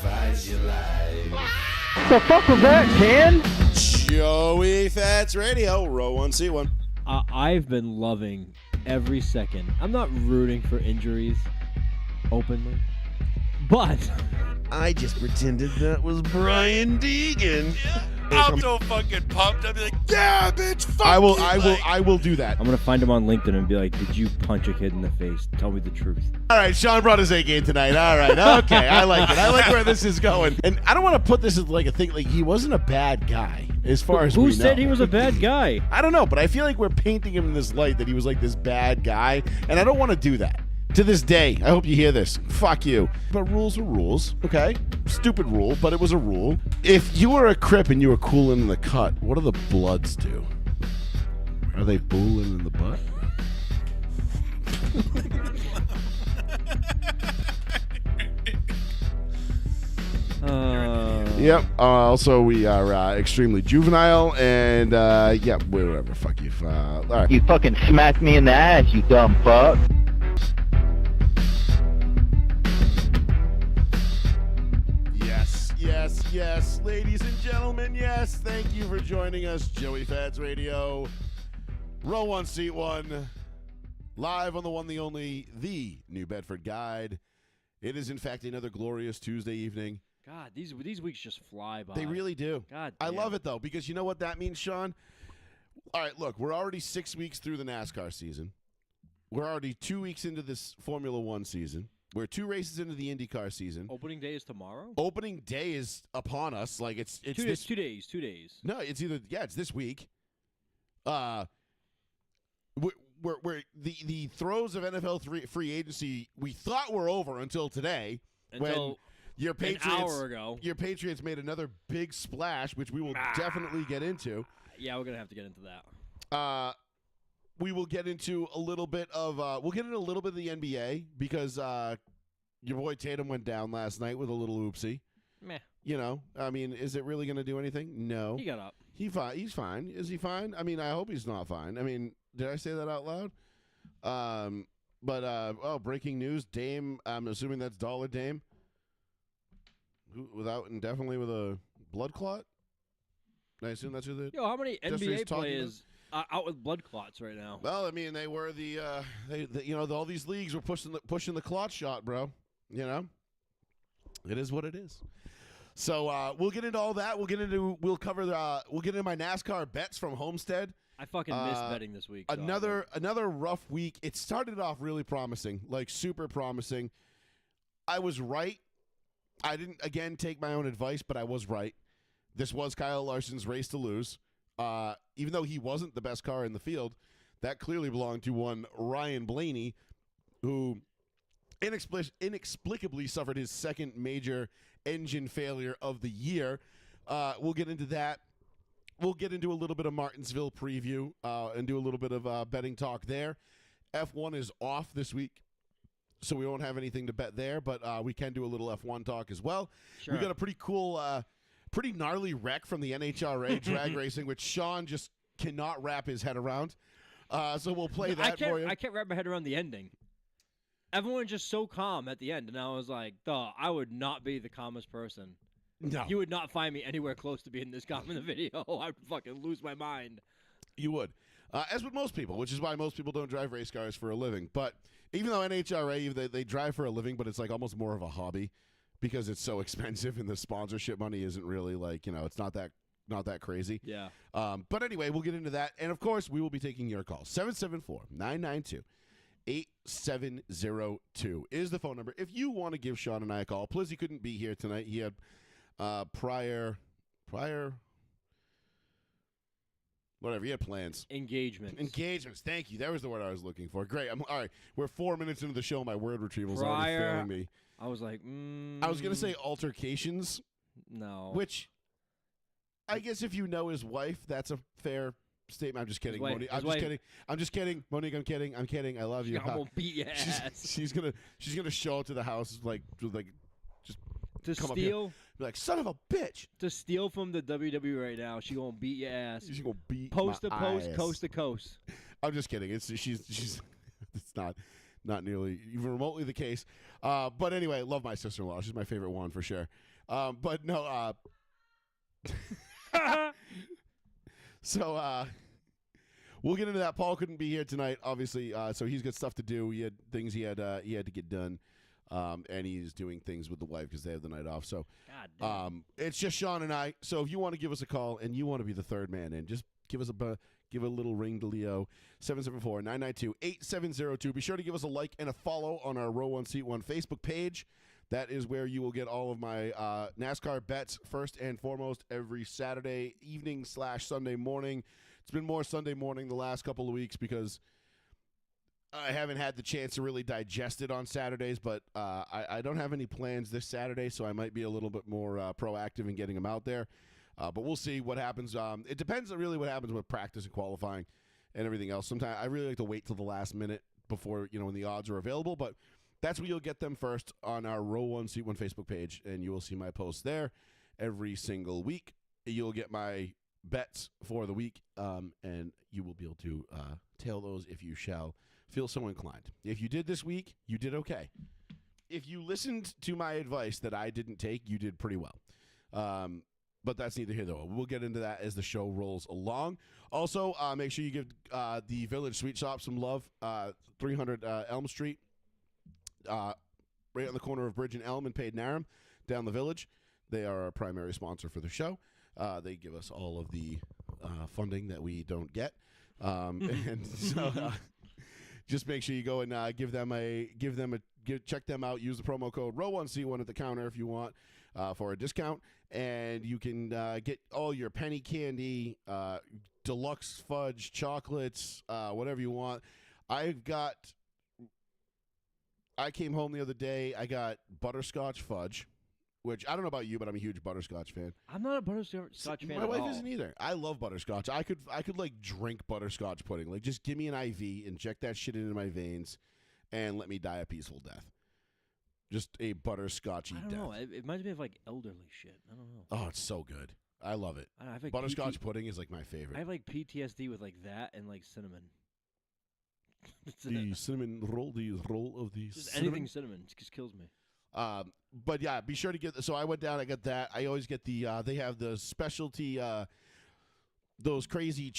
sacrifice your life. What the fuck was that, Ken? Joey Fats Radio, row 1C1. I've been loving every second. I'm not rooting for injuries openly, but I just pretended that was Brian Deegan. I'm so fucking pumped. I'll be like, yeah, bitch, fuck I will do that. I'm gonna find him on LinkedIn and be like, "Did you punch a kid in the face? Tell me the truth." All right, Sean brought his A game tonight. All right, okay, I like it. I like where this is going. And I don't want to put this as like a thing. Like, he wasn't a bad guy as far as we know. Who said he was a bad guy? I don't know, but I feel like we're painting him in this light that he was like this bad guy, and I don't want to do that. To this day, I hope you hear this. Fuck you. But rules are rules, okay? Stupid rule, but it was a rule. If you were a Crip and you were cooling in the cut, what do the Bloods do? Are they booling in the butt? Yep. Also, we are extremely juvenile, and yeah, whatever. Fuck you. All right. You fucking smacked me in the ass, you dumb fuck. Yes, ladies and gentlemen, yes, thank you for joining us, Joey Fats Radio, row 1, seat 1, live on the one, the only, the New Bedford Guide. It is, in fact, another glorious Tuesday evening. God, these weeks just fly by. They really do. God I damn. love it, though, because you know what that means, Sean? All right, look, we're already 6 weeks through the NASCAR season. We're already 2 weeks into this Formula One season. We're 2 races into the IndyCar season. Opening day is tomorrow. Opening day is upon us. Like it's 2 this, days. 2 days. No, it's it's this week. We're the throes of NFL free agency we thought were over until today. Until your Patriots, an hour ago. Your Patriots made another big splash, which we will definitely get into. Yeah, we're gonna have to get into that. We will get into a little bit of the NBA because your boy Tatum went down last night with a little oopsie. Meh. You know, I mean, is it really going to do anything? No. He got up. He's fine. Is he fine? I mean, I hope he's not fine. I mean, did I say that out loud? Breaking news. Dame, I'm assuming that's Dollar Dame. Definitely with a blood clot? I assume that's who the... Yo, how many Just NBA talking players out with blood clots right now? Well, I mean, they were all these leagues were pushing the clot shot, bro. You know, it is what it is. So we'll get into all that. We'll get into my NASCAR bets from Homestead. I fucking missed betting this week. Another rough week. It started off really promising, like super promising. I was right. I didn't again take my own advice, but I was right. This was Kyle Larson's race to lose. Even though he wasn't the best car in the field, that clearly belonged to one Ryan Blaney, who inexplicably suffered his second major engine failure of the year. We'll get into that. We'll get into a little bit of Martinsville preview and do a little bit of betting talk there. F1 is off this week, so we won't have anything to bet there, but we can do a little F1 talk as well. Sure. We got a pretty cool... pretty gnarly wreck from the NHRA drag racing, which Sean just cannot wrap his head around. So we'll play that for you. I can't wrap my head around the ending. Everyone's just so calm at the end, and I was like, I would not be the calmest person. No. You would not find me anywhere close to being this calm in the video. I'd fucking lose my mind. You would. As with most people, which is why most people don't drive race cars for a living. But even though NHRA, they drive for a living, but it's like almost more of a hobby. Because it's so expensive and the sponsorship money isn't really like, it's not that crazy. Yeah. But anyway, we'll get into that. And, of course, we will be taking your calls. 774-992-8702 is the phone number. If you want to give Sean and I a call, Plizzy couldn't be here tonight. He had prior whatever. He had plans. Engagements. Thank you. That was the word I was looking for. Great. All right. We're 4 minutes into the show. My word retrieval's already failing me. I was like, I was going to say altercations. No. Which, I guess if you know his wife, that's a fair statement. I'm just kidding, Monique. I'm just kidding. Monique, I'm kidding. I love you. I'm going to beat your ass. She's gonna show up to the house just to come steal. Up here, be like, son of a bitch. To steal from the WWE right now. She going to beat your ass. She's going to beat post my to post, ass. coast to coast. I'm just kidding. She's it's not nearly even remotely the case. But anyway, love my sister-in-law. She's my favorite one for sure. But no. So we'll get into that. Paul couldn't be here tonight, obviously, so he's got stuff to do. He had things he had to get done, and he's doing things with the wife because they have the night off. So God damn. it's just Sean and I. So if you want to give us a call and you want to be the third man in, just give us give a little ring to Leo, 774-992-8702. Be sure to give us a like and a follow on our Row 1 Seat 1 Facebook page. That is where you will get all of my NASCAR bets first and foremost every Saturday evening / Sunday morning. It's been more Sunday morning the last couple of weeks because I haven't had the chance to really digest it on Saturdays, but I don't have any plans this Saturday, so I might be a little bit more proactive in getting them out there. But we'll see what happens. It depends on really what happens with practice and qualifying and everything else. Sometimes I really like to wait till the last minute before, when the odds are available, but that's where you'll get them first on our Row 1 Seat 1 Facebook page, and you will see my posts there every single week. You'll get my bets for the week, and you will be able to tail those if you shall feel so inclined. If you did this week, you did okay. If you listened to my advice that I didn't take, you did pretty well. But that's neither here nor there. We'll get into that as the show rolls along. Also, make sure you give the Village Sweet Shop some love. 300 Elm Street. Right on the corner of Bridge and Elm and Paid-Naram, down the Village. They are our primary sponsor for the show. They give us all of the funding that we don't get, and so just make sure you go and check them out. Use the promo code Row1C1 at the counter if you want for a discount, and you can get all your penny candy, deluxe fudge, chocolates, whatever you want. I came home the other day. I got butterscotch fudge, which I don't know about you, but I'm a huge butterscotch fan. I'm not a butterscotch fan My at wife all. isn't either. I love butterscotch. I could like drink butterscotch pudding. Like just give me an IV, inject that shit into my veins, and let me die a peaceful death. Just a butterscotchy I don't death. know. It reminds me of like elderly shit. I don't know. Oh, it's so good. I love it. I have like Butterscotch pudding is like my favorite. I have like PTSD with like that and like cinnamon. The cinnamon roll, the roll of the Just cinnamon. anything cinnamon just kills me. But yeah, be sure to get. So I went down. I got that. I always get the. They have the specialty. Those crazy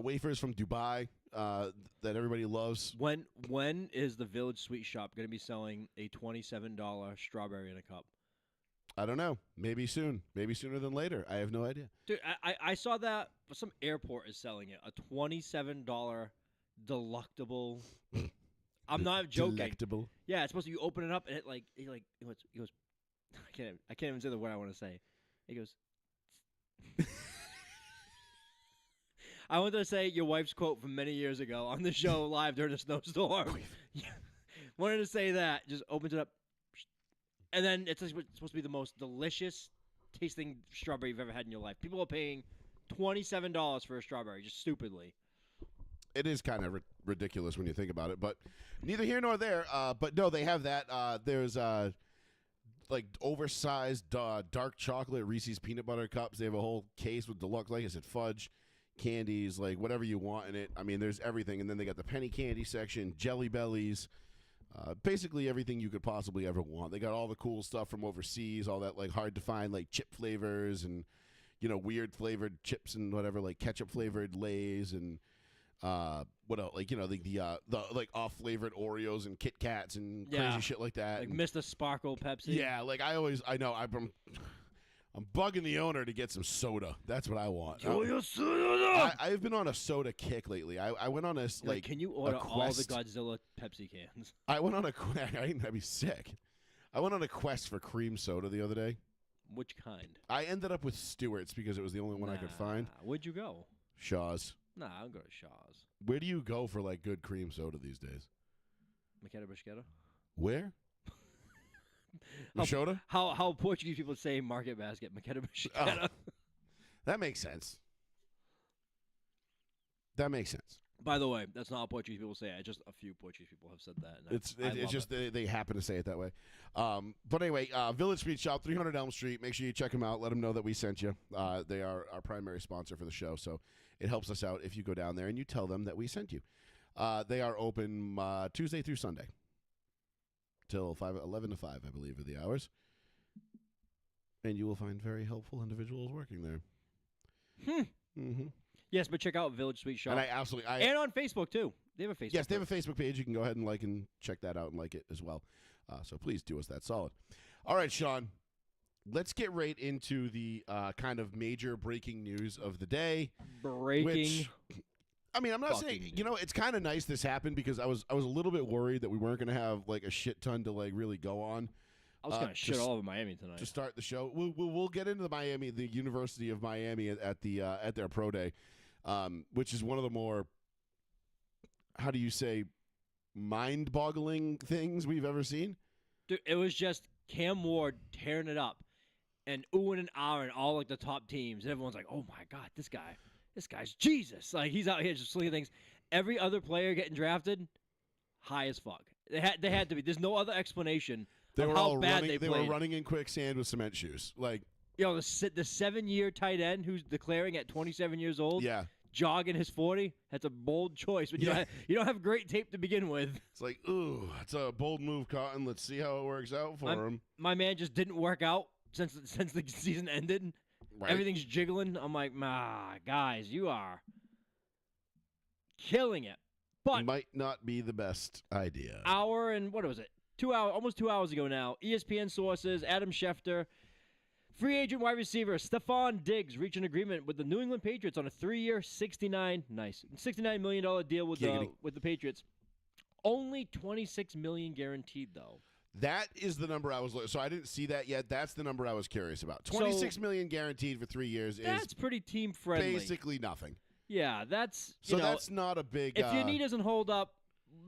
wafers from Dubai that everybody loves. When is the Village Sweet Shop going to be selling a $27 strawberry in a cup? I don't know. Maybe soon. Maybe sooner than later. I have no idea. Dude, I saw that some airport is selling it. A $27 delectable. I'm not joking. Delectable. Yeah, it's supposed to. You open it up and he goes. I can't even say the word I want to say. He goes. I wanted to say your wife's quote from many years ago on the show live during a snowstorm. Wanted to say that. Just opens it up, and then it's supposed to be the most delicious tasting strawberry you've ever had in your life. People are paying $27 for a strawberry, just stupidly. It is kind of ridiculous when you think about it, but neither here nor there. But no, they have that. There's like oversized dark chocolate Reese's peanut butter cups. They have a whole case with deluxe, like I said, fudge, candies, like whatever you want in it. I mean, there's everything. And then they got the penny candy section, Jelly Bellies, basically everything you could possibly ever want. They got all the cool stuff from overseas, all that like hard to find like chip flavors and weird flavored chips and whatever, like ketchup flavored Lay's and what else? Like the like off flavored Oreos and Kit Kats and crazy shit like that. Like and, Mr. Sparkle Pepsi. Yeah, like I know I'm bugging the owner to get some soda. That's what I want. I've been on a soda kick lately. I went on a like. Can you order a all the quest. Godzilla Pepsi cans? I went on a quest. That'd be sick. I went on a quest for cream soda the other day. Which kind? I ended up with Stewart's because it was the only one I could find. Where'd you go? Shaw's. Nah, I'll go to Shaw's. Where do you go for like good cream soda these days? Makeda Bruschetta? Where? Machota? How Portuguese people say market basket, Makeda Bruschetta. That makes sense. That makes sense. By the way, that's not how Portuguese people say it. Just a few Portuguese people have said that. It's just they happen to say it that way. But anyway, Village Sweet Shop, 300 Elm Street. Make sure you check them out. Let them know that we sent you. They are our primary sponsor for the show, so it helps us out if you go down there and you tell them that we sent you. They are open Tuesday through Sunday till 11 to 5, I believe, are the hours. and you will find very helpful individuals working there. Mm-hmm. Yes, but check out Village Sweet Shop. And I absolutely, and on Facebook too. They have a Facebook. Yes, they have a Facebook page. You can go ahead and like and check that out and like it as well. So please do us that solid. All right, Sean. Let's get right into the kind of major breaking news of the day. Breaking. I mean, I'm not saying, it's kind of nice this happened because I was a little bit worried that we weren't going to have like a shit ton to like really go on. I was going to shit all over Miami tonight. To start the show. We'll get into the University of Miami at their pro day, which is one of the more, how do you say, mind-boggling things we've ever seen. Dude, it was just Cam Ward tearing it up and oohing and ahhing all like the top teams. And everyone's like, oh my God, this guy's Jesus. Like, he's out here just slinging things. Every other player getting drafted, high as fuck. They had to be. There's no other explanation They of were how all bad running. they They played. were running in quicksand with cement shoes. Like, the 7-year tight end who's declaring at 27 years old, yeah, jogging his 40. That's a bold choice. But you don't have great tape to begin with. it's like, ooh, it's a bold move, Cotton. Let's see how it works out for him. My man just didn't work out since the season ended. Right. Everything's jiggling. I'm like, guys, you are killing it. But Might not be the best idea. hour and what was it? 2 hours, almost 2 hours ago now. ESPN sources, Adam Schefter, free agent wide receiver Stephon Diggs reached an agreement with the New England Patriots on a 3-year, $69 million deal with the Patriots. Only $26 million guaranteed though. That is the number I was looking. So I didn't see that yet. That's the number I was curious about. $26 million guaranteed for 3 years That's is pretty team friendly. basically nothing. Yeah, that's That's not a big. If your knee doesn't hold up,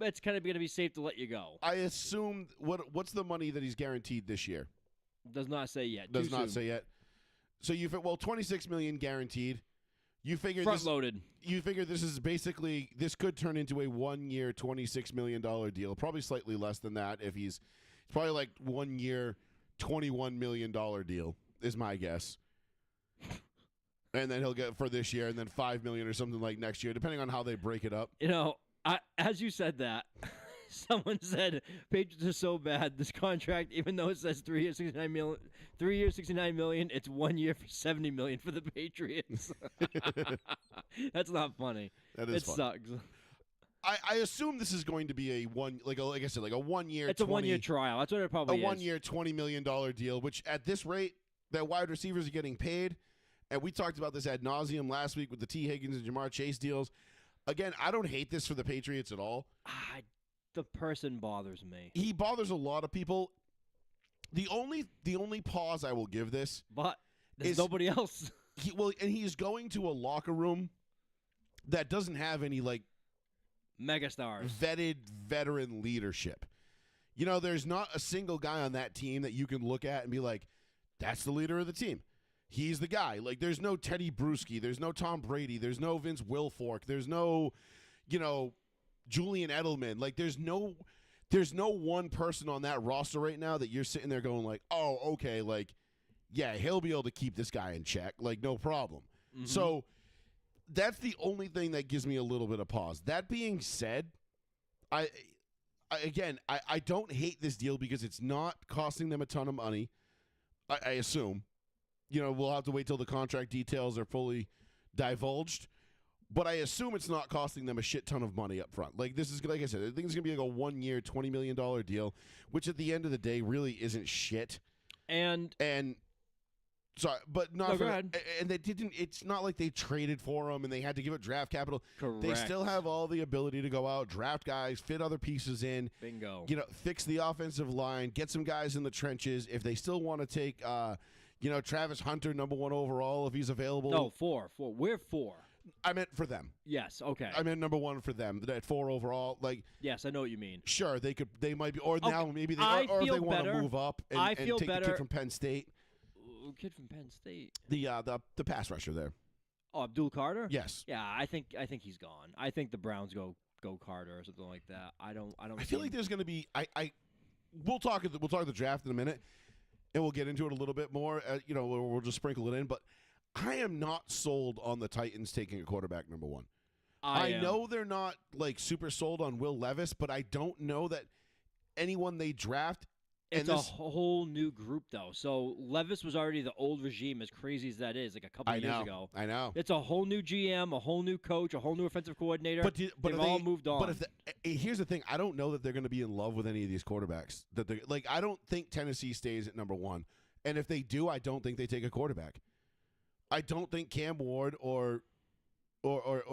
it's kind of going to be safe to let you go. I assume what's the money that he's guaranteed this year? Does not say yet. Does Too not soon. say yet. So $26 million guaranteed. You figure Front loaded. You figure this could turn into a 1-year, $26 million deal. Probably slightly less than that if it's probably like 1 year, $21 million deal is my guess. And then he'll get for this year, and then $5 million or something like next year, depending on how they break it up. As you said that, someone said Patriots are so bad. This contract, even though it says 3 years, $69 million, 3 years, $69 million, it's 1 year for $70 million for the Patriots. That's not funny. That is it funny. sucks. I assume this is going to be a 1 year. It's a 1 year trial. That's what it probably is. A 1 year, $20 million deal, which at this rate, that wide receivers are getting paid. And we talked about this ad nauseum last week with the T. Higgins and Jamar Chase deals. Again, I don't hate this for the Patriots at all. The person bothers me. He bothers a lot of people. The only pause I will give this, But there's is nobody else. he's going to a locker room that doesn't have any like Megastars. vetted veteran leadership. There's not a single guy on that team that you can look at and be like, that's the leader of the team. He's the guy. Like, there's no Teddy Bruschi. There's no Tom Brady. There's no Vince Wilfork. There's no, Julian Edelman. Like, there's no one person on that roster right now that you're sitting there going like, oh, okay, like, yeah, he'll be able to keep this guy in check. Like, no problem. Mm-hmm. So that's the only thing that gives me a little bit of pause. That being said, I don't hate this deal because it's not costing them a ton of money, I assume. We'll have to wait till the contract details are fully divulged. But I assume it's not costing them a shit ton of money up front. Like, this is, like I said, I think it's going to be like a 1 year, $20 million deal, which at the end of the day really isn't shit. And sorry, but not go ahead. And they didn't, it's not like they traded for him and they had to give up draft capital. Correct. They still have all the ability to go out, draft guys, fit other pieces in. Bingo. Fix the offensive line, get some guys in the trenches. If they still want to take, Travis Hunter, number 1 overall, if he's available. No, 4. We're 4. I meant for them. Yes, okay. I meant number 1 for them at 4 overall. Like, yes, I know what you mean. sure, they might be, or Okay, now maybe I or if feel they want to better. move up and, I and feel take the better. kid from Penn State, Kid from Penn State. the pass rusher there. Oh, Abdul Carter? Yes, Yeah, I think he's gone. I think the Browns go Carter or something like that. I don't. I feel like there's going to be. We'll talk the draft in a minute, and we'll get into it a little bit more. We'll just sprinkle it in, but I am not sold on the Titans taking a quarterback number 1. I know they're not like super sold on Will Levis, but I don't know that anyone they draft It's a whole new group, though. So Levis was already the old regime, as crazy as that is, like a couple of years ago. I know. It's a whole new GM, a whole new coach, a whole new offensive coordinator. But they've all moved on. But here's the thing: I don't know that they're going to be in love with any of these quarterbacks. I don't think Tennessee stays at number 1, and if they do, I don't think they take a quarterback. I don't think Cam Ward or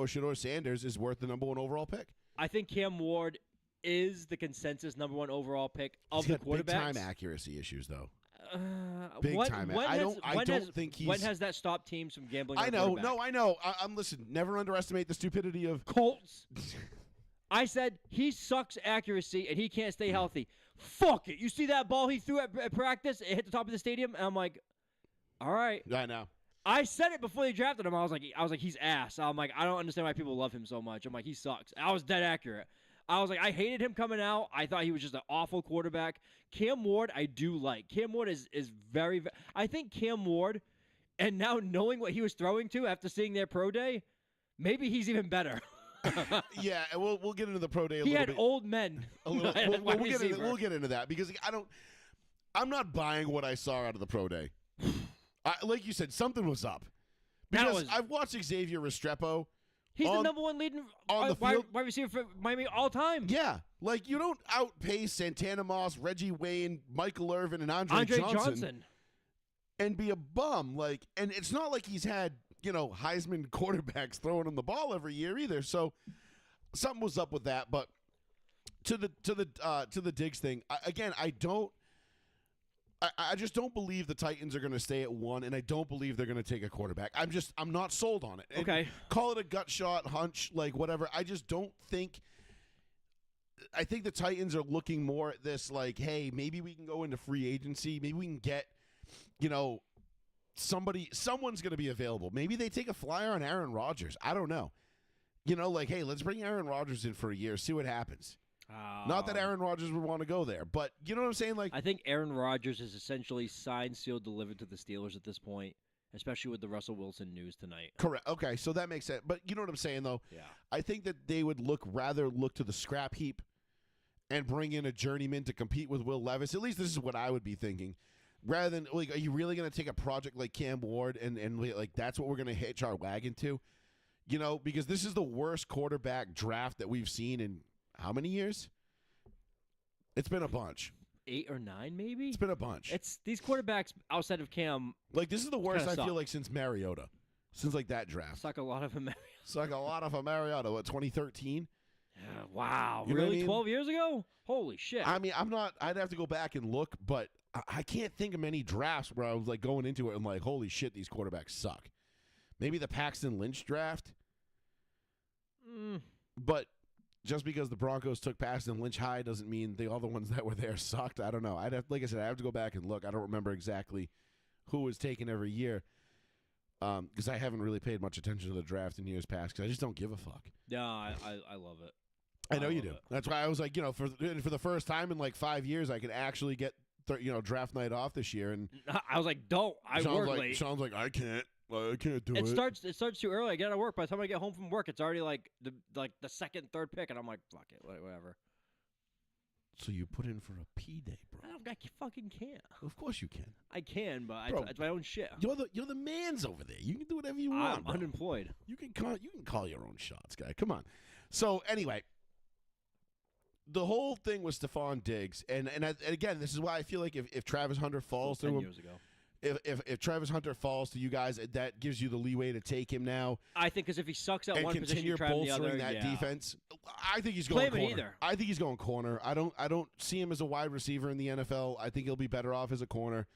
Shador Sanders is worth the number 1 overall pick. I think Cam Ward is the consensus number 1 overall pick of the quarterbacks. Big time accuracy issues, though. Big time. When has that stopped teams from gambling? I know. No, I know. I'm listen. Never underestimate the stupidity of Colts. I said he sucks accuracy and he can't stay healthy. Fuck it. You see that ball he threw at practice? It hit the top of the stadium, and I'm like, all right. I know. I said it before they drafted him. I was like, he's ass. I'm like, I don't understand why people love him so much. I'm like, he sucks. I was dead accurate. I was like, I hated him coming out. I thought he was just an awful quarterback. Cam Ward, I do like. Cam Ward is very. I think Cam Ward, and now knowing what he was throwing to after seeing their pro day, maybe he's even better. Yeah, and we'll get into the pro day a little bit. He had old men. We'll get into that because I'm not buying what I saw out of the pro day. Like you said, something was up. Because I've watched Xavier Restrepo. He's the number 1 leading on the field. Wide receiver for Miami all time. Yeah. Like, you don't outpace Santana Moss, Reggie Wayne, Michael Irvin, and Andre Johnson and be a bum. Like, and it's not like he's had, Heisman quarterbacks throwing him the ball every year either. So something was up with that. But to the Diggs thing, I just don't believe the Titans are going to stay at 1, and I don't believe they're going to take a quarterback. I'm not sold on it. And okay. Call it a gut shot, hunch, like whatever. I just don't think. I think the Titans are looking more at this like, hey, maybe we can go into free agency. Maybe we can get, someone's going to be available. Maybe they take a flyer on Aaron Rodgers. I don't know. Like, hey, let's bring Aaron Rodgers in for a year, see what happens. Not that Aaron Rodgers would want to go there, but you know what I'm saying? Like, I think Aaron Rodgers is essentially signed, sealed, delivered to the Steelers at this point, especially with the Russell Wilson news tonight. Correct. Okay, so that makes sense. But you know what I'm saying, though? Yeah. I think that they would rather look to the scrap heap and bring in a journeyman to compete with Will Levis. At least this is what I would be thinking. Rather than, like, are you really going to take a project like Cam Ward and like, that's what we're going to hitch our wagon to? Because this is the worst quarterback draft that we've seen in how many years? It's been a bunch. 8 or 9, maybe? It's been a bunch. It's these quarterbacks outside of Cam. Like, this is the worst I feel like since Mariota. Since, like, that draft. Suck a lot of a Mariota. Suck a lot of a Mariota. What, 2013? Yeah, wow. You know what really? I mean? 12 years ago? Holy shit. I mean, I'd have to go back and look, but I can't think of many drafts where I was, like, going into it and, like, holy shit, these quarterbacks suck. Maybe the Paxton Lynch draft? But just because the Broncos took Paxton Lynch high doesn't mean the other ones that were there sucked. I don't know. Like I said, I have to go back and look. I don't remember exactly who was taken every year because I haven't really paid much attention to the draft in years past because I just don't give a fuck. Yeah, I love it. I know you do. That's why I was like, for the first time in like 5 years, I could actually get draft night off this year. And I was like, don't. I work late. Sean's like, I can't do it. It starts too early. I get out of work. By the time I get home from work, it's already like the second, third pick, and I'm like, fuck it, whatever. So you put in for a P day, bro? I fucking can't. Of course you can. I can, but Bro, it's my own shit. You're the man's over there. You can do whatever you want. I'm bro. unemployed. You can call your own shots, guy. Come on. So anyway, the whole thing was Stephon Diggs, and again, this is why I feel like if Travis Hunter falls to 10 him, years ago. If Travis Hunter falls to you guys, that gives you the leeway to take him now. I think because if he sucks at and one position, continue you try him the bolstering other. that Yeah. defense. I think he's going corner. Either. I think he's going corner. I don't see him as a wide receiver in the NFL. I think he'll be better off as a corner.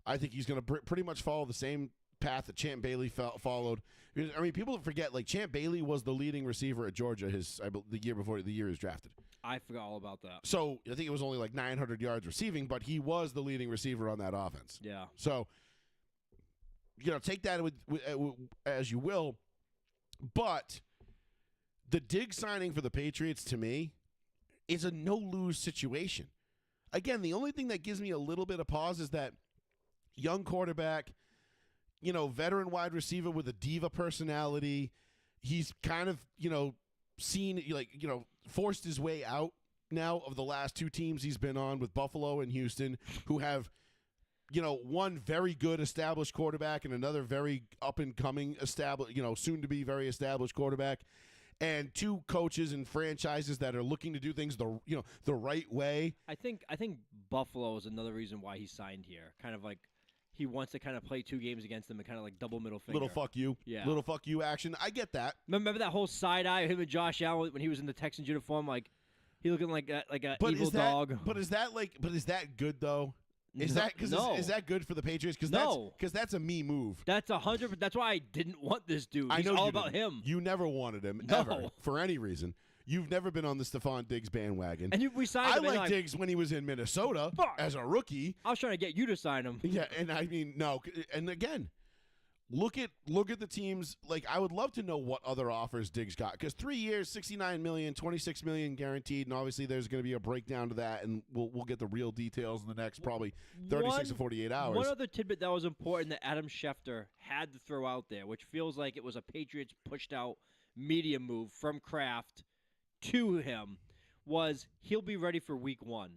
I think he's going to pretty much follow the same path that Champ Bailey followed. I mean, people forget like Champ Bailey was the leading receiver at Georgia the year before the year he was drafted. I forgot all about that. So I think it was only like 900 yards receiving, but he was the leading receiver on that offense. Yeah. So, take that as you will. But the Diggs signing for the Patriots, to me, is a no-lose situation. Again, the only thing that gives me a little bit of pause is that young quarterback, veteran wide receiver with a diva personality. He's kind of, seen, forced his way out, now of the last two teams he's been on with Buffalo and Houston, who have, one very good established quarterback and another very up-and-coming established, soon to be very established quarterback, and two coaches and franchises that are looking to do things the right way. I think Buffalo is another reason why he signed here. Kind of like he wants to kind of play 2 games against them and kind of like double middle finger. Little fuck you. Yeah. Little fuck you action. I get that. Remember that whole side eye of him and Josh Allen when he was in the Texans uniform, like he looking like a evil dog. But is that good though? Is that good for the Patriots? Because that's a me move. That's 100. That's why I didn't want this dude. I He's know all you about didn't. him. You never wanted him ever for any reason. You've never been on the Stephon Diggs bandwagon. And we signed I him. liked Diggs when he was in Minnesota as a rookie. I was trying to get you to sign him. Yeah, and I mean no. And again, look at the teams. Like I would love to know what other offers Diggs got because 3 years, $69 million, $26 million guaranteed, and obviously there's going to be a breakdown to that, and we'll get the real details in the next probably 36 to 48 hours. One other tidbit that was important that Adam Schefter had to throw out there, which feels like it was a Patriots pushed out media move from Kraft to him, was he'll be ready for week 1.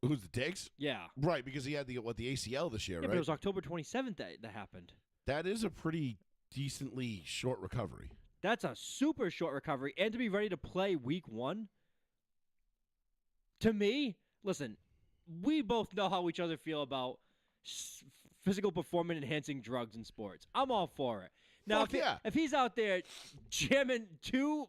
Who's the Diggs? Yeah. Right, because he had the ACL this year, Yeah, right? but it was October 27th that happened. That is a pretty decently short recovery. That's a super short recovery. And to be ready to play week 1, to me, listen, we both know how each other feel about physical performance-enhancing drugs in sports. I'm all for it. Now, if he's out there jamming 2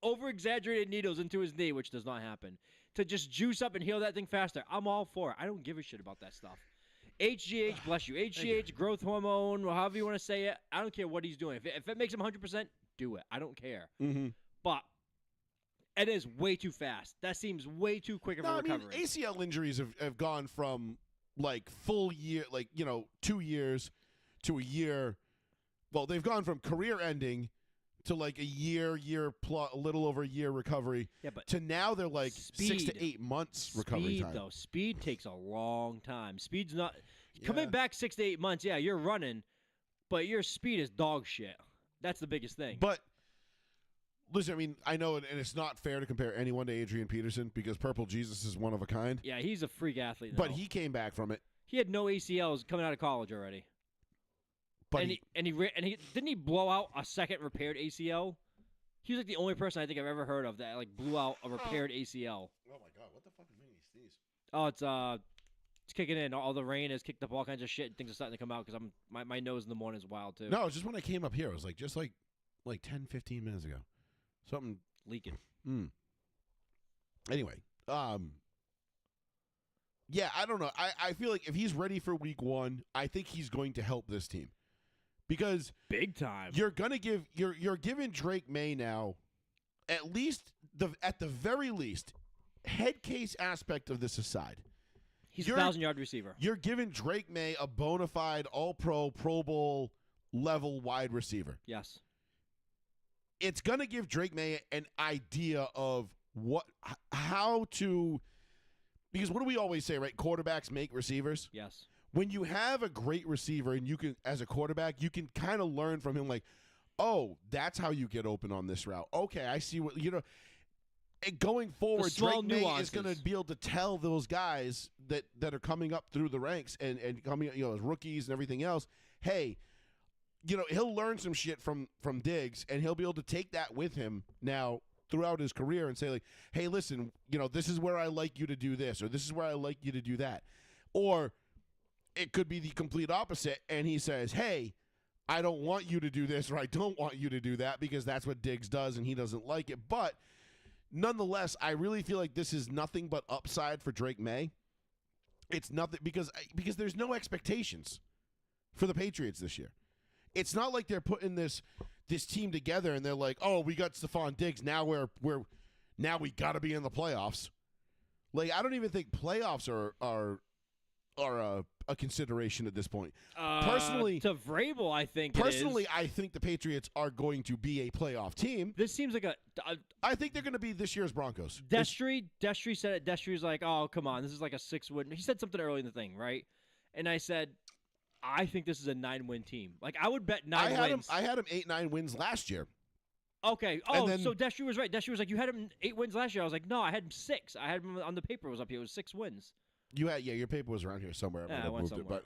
over-exaggerated needles into his knee, which does not happen, to just juice up and heal that thing faster, I'm all for it. I don't give a shit about that stuff. HGH, bless you. HGH, growth hormone, or however you want to say it, I don't care what he's doing. If it makes him 100%, do it. I don't care. Mm-hmm. But it is way too fast. That seems way too quick of a recovery. I mean, ACL injuries have gone from, like, full year, 2 years to a year. Well, they've gone from career-ending to like a year plus, a little over a year recovery. Yeah, but to now they're like 6 to 8 months recovery time. Speed takes a long time. Speed's not coming back 6 to 8 months. Yeah, you're running, but your speed is dog shit. That's the biggest thing. But listen, I mean, I know, and it's not fair to compare anyone to Adrian Peterson because Purple Jesus is one of a kind. Yeah, he's a freak athlete. But he came back from it. He had no ACLs coming out of college already. But he didn't he blow out a second repaired ACL? He was like the only person I think I've ever heard of that like blew out a repaired ACL. Oh my god, what the fuck is making me sneeze? Oh, it's kicking in. All the rain has kicked up all kinds of shit. And things are starting to come out because my nose in the morning is wild too. No, it's just when I came up here, it was like just like 10, 15 minutes ago, something leaking. Anyway, yeah, I don't know. I feel like if he's ready for week 1, I think he's going to help this team. Because big time. You're giving Drake May now at the very least head case aspect of this aside. He's a 1,000-yard receiver. You're giving Drake May a bona fide All-Pro, Pro Bowl level wide receiver. Yes. It's going to give Drake May an idea of how to, because what do we always say, right? Quarterbacks make receivers. Yes. When you have a great receiver and you can, as a quarterback, you can kind of learn from him like, oh, that's how you get open on this route. Okay, I see what, and going forward, Drake May is going to be able to tell those guys that are coming up through the ranks and coming, as rookies and everything else, hey, he'll learn some shit from Diggs and he'll be able to take that with him now throughout his career and say like, hey, listen, this is where I like you to do this, or this is where I like you to do that. Or it could be the complete opposite, and he says, hey, I don't want you to do this, or I don't want you to do that, because that's what Diggs does, and he doesn't like it. But nonetheless, I really feel like this is nothing but upside for Drake May. It's nothing, because there's no expectations for the Patriots this year. It's not like they're putting this team together, and they're like, oh, we got Stephon Diggs, now we got to be in the playoffs. Like, I don't even think playoffs are a consideration at this point. Personally, to Vrabel, I think. I think the Patriots are going to be a playoff team. This seems like I think they're going to be this year's Broncos. Destry said it. Destry's like, oh, come on, this is like a 6-win. He said something early in the thing, right? And I said, I think this is a 9-win team. Like I would bet 9 wins. I had him 8-9 wins last year. Okay. And Oh, then- so Destry was right. Destry was like, you had him 8 wins last year. I was like, no, I had him 6. I had him on the paper. It was up here. It was 6 wins. You had your paper was around here somewhere. Yeah, might I have went moved it, somewhere.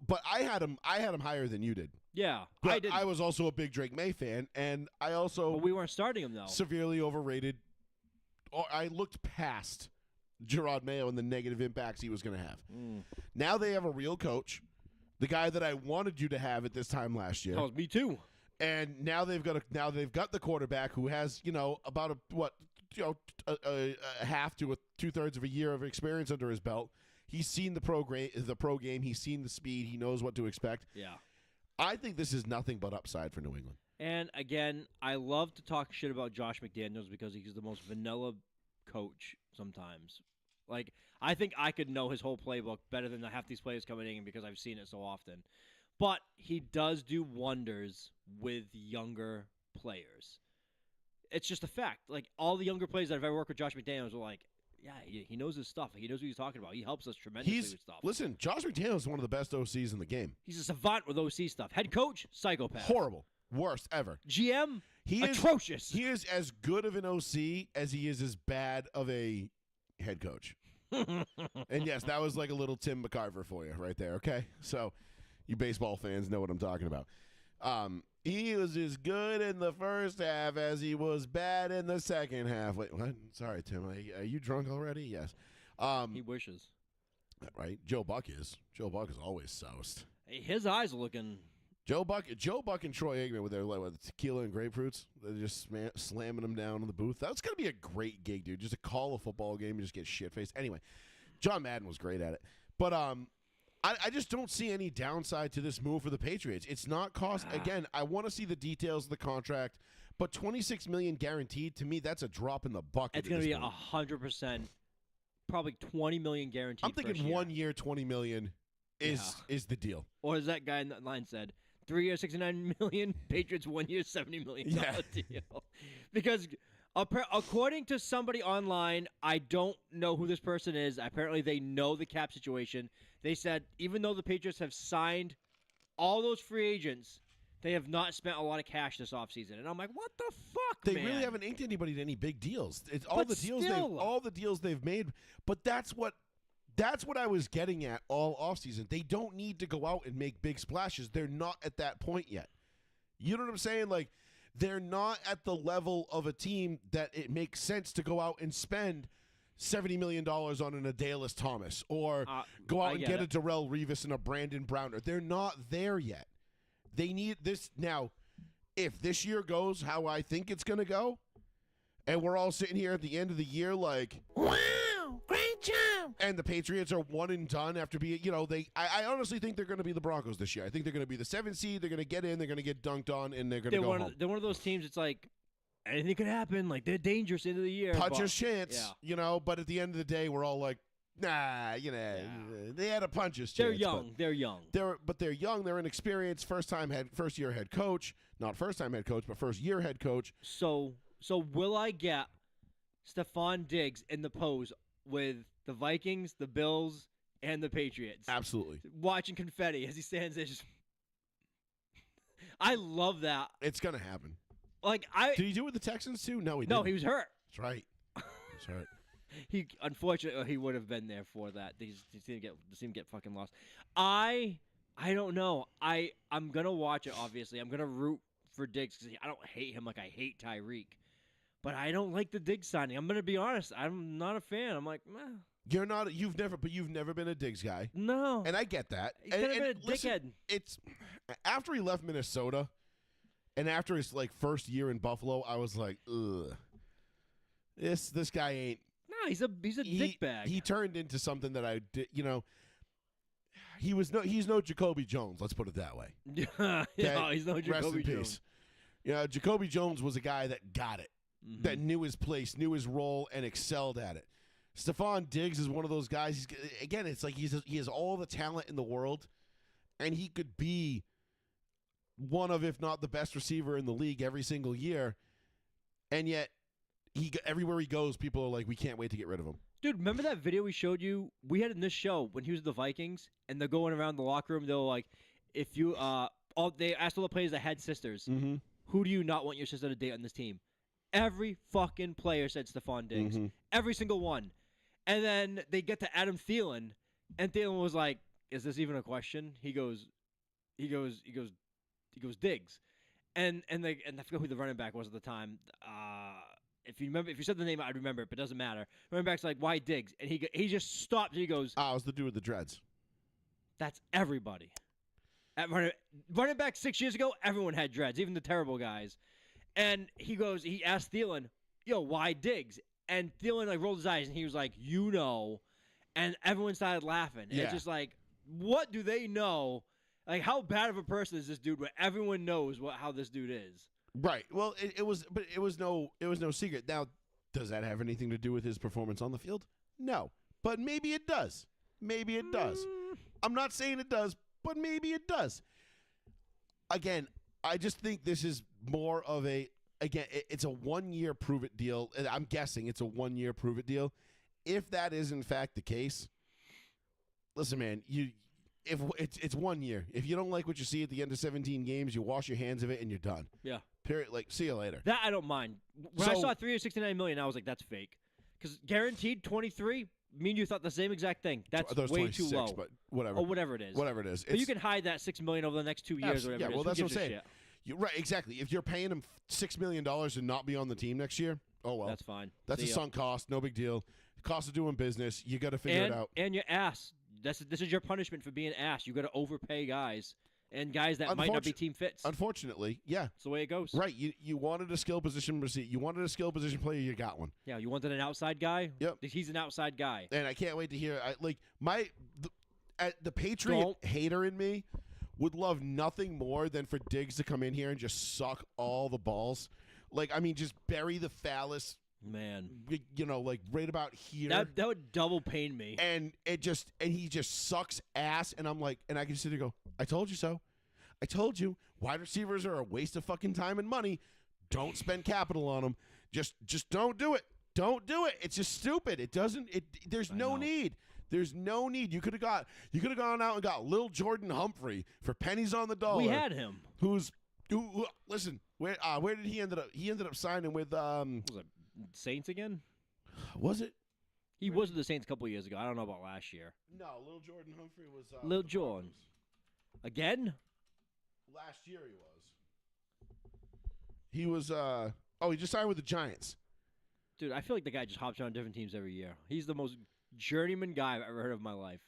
but I had him higher than you did. Yeah, But I did. I was also a big Drake May fan, and I also But we weren't starting him though. severely overrated. Or I looked past Gerard Mayo and the negative impacts he was going to have. Now they have a real coach, the guy that I wanted you to have at this time last year. That was me too. And now they've got the quarterback who has about a half to 2/3 of a year of experience under his belt. He's seen the pro game. He's seen the speed. He knows what to expect. Yeah. I think this is nothing but upside for New England. And again, I love to talk shit about Josh McDaniels because he's the most vanilla coach sometimes. Like, I think I could know his whole playbook better than half these players coming in because I've seen it so often. But he does do wonders with younger players. It's just a fact. Like, all the younger players that I've ever worked with Josh McDaniels are like, yeah, he knows his stuff. He knows what he's talking about. He helps us tremendously with stuff. Listen, Josh McDaniels is one of the best OCs in the game. He's a savant with OC stuff. Head coach, psychopath. Horrible. Worst ever. GM, He is atrocious. He is as good of an OC as he is as bad of a head coach. And yes, that was like a little Tim McCarver for you right there, okay? So you baseball fans know what I'm talking about. He was as good in the first half as he was bad in the second half. Wait, what? Sorry, Tim. Are you drunk already? Yes. He wishes. Right? Joe Buck is. Joe Buck is always soused. Hey, his eyes are looking... Joe Buck and Troy Aikman with their tequila and grapefruits. They're just slamming them down in the booth. That's going to be a great gig, dude. Just to call a football game and just get shit-faced. Anyway, John Madden was great at it. But I just don't see any downside to this move for the Patriots. It's not cost. Again, I want to see the details of the contract, but $26 million guaranteed, to me, that's a drop in the bucket. It's going to be 100%, probably $20 million guaranteed. I'm thinking 1 year, $20 million is the deal. Or as that guy in that line said, 3 years, $69 million. Patriots 1 year, $70 million deal. Because according to somebody online, I don't know who this person is. Apparently, they know the cap situation. They said even though the Patriots have signed all those free agents, they have not spent a lot of cash this offseason. And I'm like, what the fuck, They man? really haven't inked anybody to any big deals. It's But still. all the deals they've made. But that's what I was getting at all offseason. They don't need to go out and make big splashes. They're not at that point yet. You know what I'm saying? Like, they're not at the level of a team that it makes sense to go out and spend $70 million on an Adalis Thomas or go out and get a Darrell Revis and a Brandon Browner. They're not there yet. They need this. Now, if this year goes how I think it's going to go, and we're all sitting here at the end of the year like, wow, great job. And the Patriots are one and done after being, I honestly think they're going to be the Broncos this year. I think they're going to be the 7th seed. They're going to get in. They're going to get dunked on, and they're going to go home. They're one of those teams. It's like anything could happen. Like they're dangerous into the year. Puncher's chance, But at the end of the day, we're all like, nah, they had a puncher's chance. They're young. They're young. They're young. They're inexperienced. First year head coach. Not first time head coach, but first year head coach. So will I get Stephon Diggs in the pose with the Vikings, the Bills, and the Patriots? Absolutely. Watching confetti as he stands there. I love that. It's gonna happen. Like Did he do it with the Texans too? No, he didn't. No, he was hurt. That's right. That's right. He unfortunately he would have been there for that. He seemed to get fucking lost. I don't know. I'm gonna watch it. Obviously, I'm gonna root for Diggs because I don't hate him like I hate Tyreek, but I don't like the Diggs signing. I'm gonna be honest. I'm not a fan. I'm like, meh. You're not. You've never been a Diggs guy. No. And I get that. He's kind of been a listen, dickhead. It's after he left Minnesota, and after his first year in Buffalo, I was like, ugh. This guy ain't. No, he's a dickbag. He turned into something that I did. He's no Jacoby Jones. Let's put it that way. No, he's no Jacoby Rest in Jones. peace. Jacoby Jones was a guy that got it, that knew his place, knew his role, and excelled at it. Stephon Diggs is one of those guys. It's like he has all the talent in the world, and he could be one of, if not the best receiver in the league every single year, and yet everywhere he goes, people are like, we can't wait to get rid of him. Dude, remember that video we showed you? We had in this show when he was with the Vikings, and they're going around the locker room. They're like, if you they asked all the players that had sisters, who do you not want your sister to date on this team? Every fucking player said Stephon Diggs. Mhm. Every single one. And then they get to Adam Thielen, and Thielen was like, "Is this even a question?" He goes, Diggs. And I forget who the running back was at the time. If you said the name, I'd remember it, but it doesn't matter. Running back's like, "Why Diggs?" And he just stopped. And he goes, it was the dude with the dreads. "That's everybody." At running back 6 years ago, everyone had dreads, even the terrible guys. And he asked Thielen, "Yo, why Diggs?" And Thielen like rolled his eyes, and he was like, "You know," and everyone started laughing. Yeah. It's just like, what do they know? Like, how bad of a person is this dude? Where everyone knows how this dude is. Right. Well, it was no secret. Now, does that have anything to do with his performance on the field? No, but maybe it does. Maybe it does. I'm not saying it does, but maybe it does. Again, I just think this is more of it's a 1 year prove it deal. I'm guessing it's a 1 year prove it deal. If that is in fact the case, listen, man, if it's 1 year. If you don't like what you see at the end of 17 games, you wash your hands of it and you're done. Yeah. Period. Like, see you later. That I don't mind. When I saw $369 million, I was like, that's fake. Because guaranteed 23, me and you thought the same exact thing. That's way too low. But whatever. Or whatever it is. Whatever it is. But you can hide that $6 million over the next 2 years or whatever. Yeah, it is. well, Who that's what I'm gives a saying. shit? You're right, exactly. If you're paying him $6 million and not be on the team next year, oh well. That's fine. That's See a ya. sunk cost. No big deal. Cost of doing business. You got to figure it out. And your ass. This is your punishment for being ass. You got to overpay guys and guys that might not be team fits. Unfortunately, yeah. That's the way it goes. Right. You wanted a skill position receipt. You wanted a skill position player. You got one. Yeah. You wanted an outside guy. Yep. He's an outside guy. And I can't wait to hear. The Patriot hater in me would love nothing more than for Diggs to come in here and just suck all the balls. Like, I mean, just bury the phallus. Man, like right about here. That would double pain me. And he just sucks ass. And I'm like, and I can sit there and go, I told you so. I told you. Wide receivers are a waste of fucking time and money. Don't spend capital on them. Just don't do it. Don't do it. It's just stupid. There's no need. There's no need. You could have gone out and got Lil Jordan Humphrey for pennies on the dollar. We had him. Who listen, where did he end up? He ended up signing with Was it Saints again? Was it? He was with the Saints a couple of years ago. I don't know about last year. No, Lil Jordan Humphrey was Lil with the Jordan. Broncos. Again? Last year he was. He was he just signed with the Giants. Dude, I feel like the guy just hops around different teams every year. He's the most journeyman guy I've ever heard of in my life.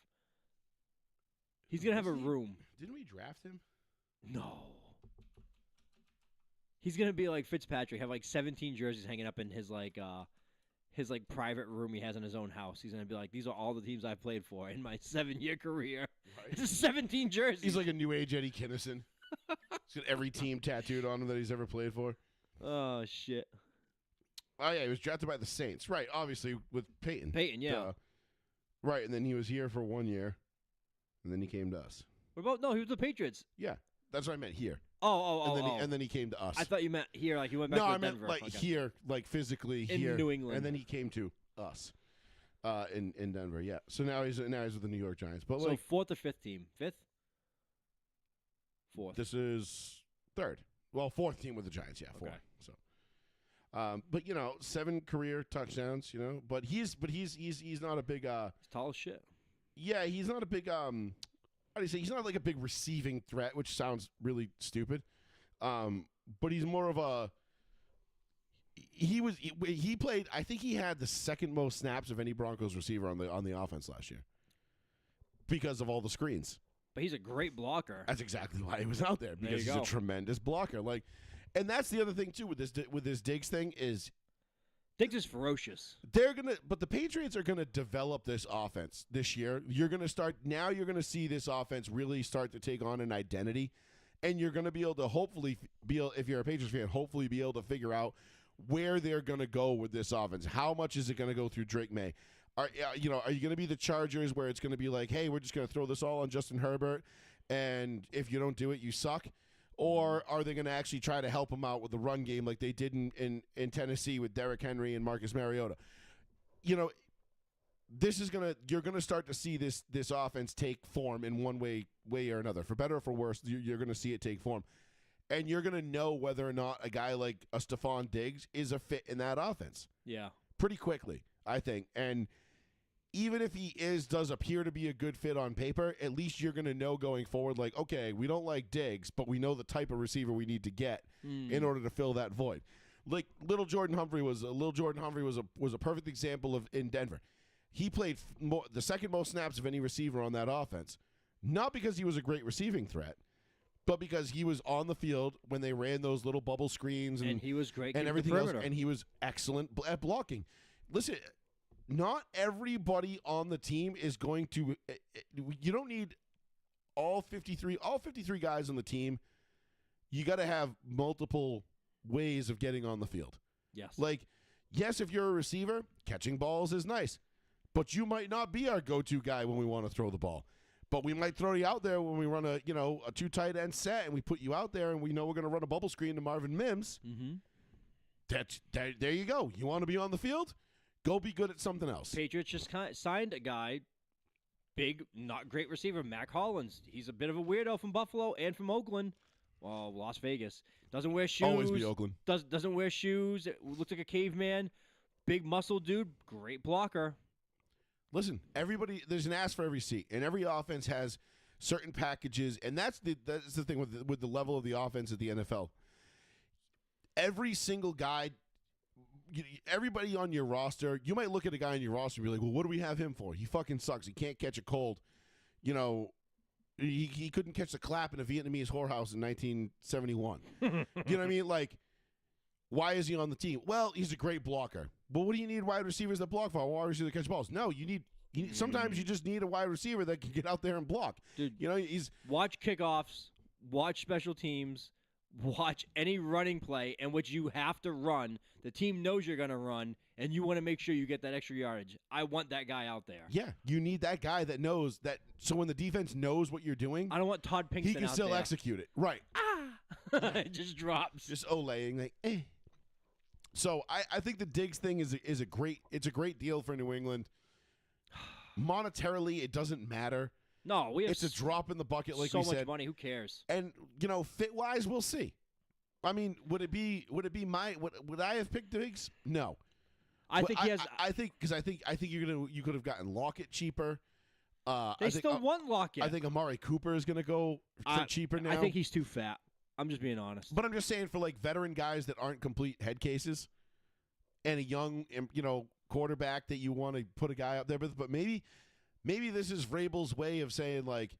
He's going to have a room. Didn't we draft him? No. He's going to be like Fitzpatrick, have like 17 jerseys hanging up in his private room he has in his own house. He's going to be like, these are all the teams I've played for in my 7-year career. Right. This is 17 jerseys. He's like a new age Eddie Kinnison. He's got every team tattooed on him that he's ever played for. Oh, shit. Oh, yeah, he was drafted by the Saints. Right, obviously, with Peyton. Peyton, yeah. Right, and then he was here for 1 year, and then he came to us. What about, no, he was the Patriots. Yeah, that's what I meant, here. And then he came to us. I thought you meant here, like he went back to Denver. No, I meant like here, like physically in here. New England. And then he came to us in Denver, yeah. So now he's with the New York Giants. But so fourth or fifth team? Fifth? Fourth. This is third. Well, fourth team with the Giants, yeah, fourth. Okay. So but 7 career touchdowns, but he's not a big He's tall as shit. Yeah, he's not a big how do you say, he's not like a big receiving threat, which sounds really stupid. But he's more of a he played, I think he had the second most snaps of any Broncos receiver on the offense last year. Because of all the screens. But he's a great blocker. That's exactly why he was out there, because he's go. a tremendous blocker. And that's the other thing too with this Diggs thing is Diggs is ferocious. But the Patriots are gonna develop this offense this year. You're gonna see this offense really start to take on an identity, and you're gonna be able to if you're a Patriots fan, hopefully be able to figure out where they're gonna go with this offense. How much is it gonna go through Drake May? Are you gonna be the Chargers where it's gonna be like, hey, we're just gonna throw this all on Justin Herbert, and if you don't do it, you suck? Or are they going to actually try to help him out with the run game like they did in Tennessee with Derrick Henry and Marcus Mariota? You're going to start to see this offense take form in one way or another. For better or for worse, you're going to see it take form. and you're going to know whether or not a guy like a Stephon Diggs is a fit in that offense Yeah. pretty quickly, I think. And even if he does appear to be a good fit on paper, at least you're going to know going forward, like, okay, we don't like Diggs, but we know the type of receiver we need to get in order to fill that void. Like little Jordan Humphrey was a perfect example of in Denver. He played the second most snaps of any receiver on that offense, not because he was a great receiving threat, but because he was on the field when they ran those little bubble screens And he was great and getting everything the else, perimeter. and he was excellent at blocking. Listen, not everybody on the team is going to. You don't need all 53 guys on the team. You got to have multiple ways of getting on the field. Yes. Like, yes, if you're a receiver, catching balls is nice, but you might not be our go-to guy when we want to throw the ball. But we might throw you out there when we run a two tight end set, and we put you out there, and we know we're going to run a bubble screen to Marvin Mims. Mm-hmm. There you go. You want to be on the field? Go be good at something else. Patriots just signed a guy, big, not great receiver, Mac Hollins. He's a bit of a weirdo from Buffalo and from Oakland. Well, Las Vegas. Doesn't wear shoes. Always be Oakland. Doesn't wear shoes. Looks like a caveman. Big muscle dude. Great blocker. Listen, everybody, there's an ass for every seat, and every offense has certain packages, and that's the thing with the level of the offense at the NFL. Every single guy, everybody on your roster, you might look at a guy on your roster and be like, well, what do we have him for? He fucking sucks. He can't catch a cold. You know, he couldn't catch the clap in a Vietnamese whorehouse in 1971. You know what I mean? Like, why is he on the team? Well, he's a great blocker. But what do you need wide receivers that block for? Wide receivers that catch balls? No, you need sometimes you just need a wide receiver that can get out there and block. Dude, you know, he's watch kickoffs, watch special teams, watch any running play in which you have to run. The team knows you're going to run, and you want to make sure you get that extra yardage. I want that guy out there. Yeah, you need that guy that knows that. So when the defense knows what you're doing, I don't want Todd Pinkston he can out still there. execute it. Right. It just drops. Just olaying like, eh. So I think the Diggs thing is a great deal for New England. Monetarily, it doesn't matter. No, we have It's a drop in the bucket, like so we much said. money. Who cares? And fit wise, we'll see. I mean, would it be would I have picked Diggs? No. I think he has. I think you could have gotten Lockett cheaper. They still want Lockett. I think Amari Cooper is going to go for cheaper now. I think he's too fat. I'm just being honest. But I'm just saying for like veteran guys that aren't complete head cases, and a young quarterback that you want to put a guy up there with. But maybe this is Vrabel's way of saying like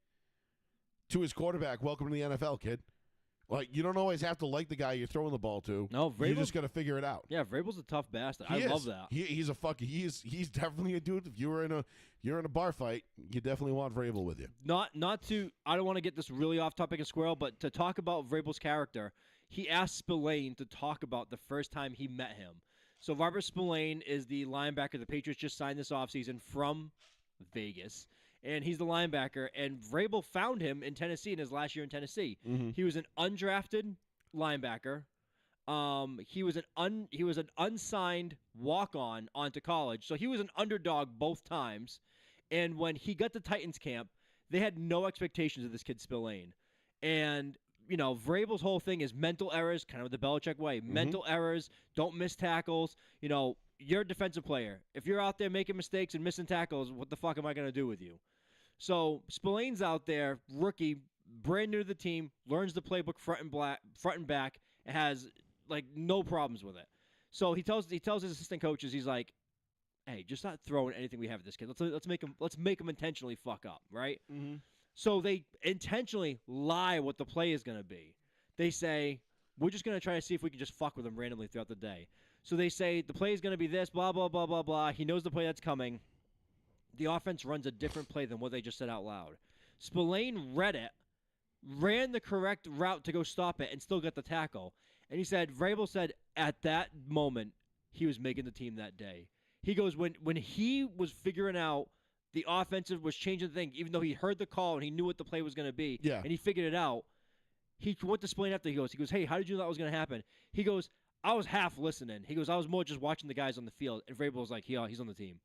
to his quarterback, "Welcome to the NFL, kid." Like, you don't always have to like the guy you're throwing the ball to. No, you just got to figure it out. Yeah, Vrabel's a tough bastard. He is. Love that. He's definitely a dude. If you're in a bar fight, you definitely want Vrabel with you. Not to. I don't want to get this really off topic of Squirrel, but to talk about Vrabel's character, he asked Spillane to talk about the first time he met him. So Robert Spillane is the linebacker the Patriots just signed this offseason from Vegas. And he's the linebacker, and Vrabel found him in Tennessee in his last year in Tennessee. Mm-hmm. He was an undrafted linebacker. He was an unsigned walk-on onto college, so he was an underdog both times. And when he got to Titans camp, they had no expectations of this kid Spillane. And Vrabel's whole thing is mental errors, kind of the Belichick way. Mm-hmm. Mental errors, don't miss tackles. You're a defensive player. If you're out there making mistakes and missing tackles, what the fuck am I going to do with you? So Spillane's out there, rookie, brand new to the team, learns the playbook front and back, and has like no problems with it. So he tells his assistant coaches, he's like, "Hey, just not throwing anything we have at this kid. Let's make him intentionally fuck up, right?" Mm-hmm. So they intentionally lie what the play is going to be. They say, "We're just going to try to see if we can just fuck with him randomly throughout the day." So they say the play is going to be this, blah, blah, blah, blah, blah. He knows the play that's coming. The offense runs a different play than what they just said out loud. Spillane read it, ran the correct route to go stop it, and still got the tackle. And he said, Vrabel said at that moment he was making the team that day. He goes, when he was figuring out the offensive was changing the thing, even though he heard the call and he knew what the play was going to be, yeah. and he figured it out, he went to Spillane after. He goes, hey, how did you know that was going to happen? He goes, I was half listening. He goes, I was more just watching the guys on the field. And Vrabel was like, yeah, he's on the team.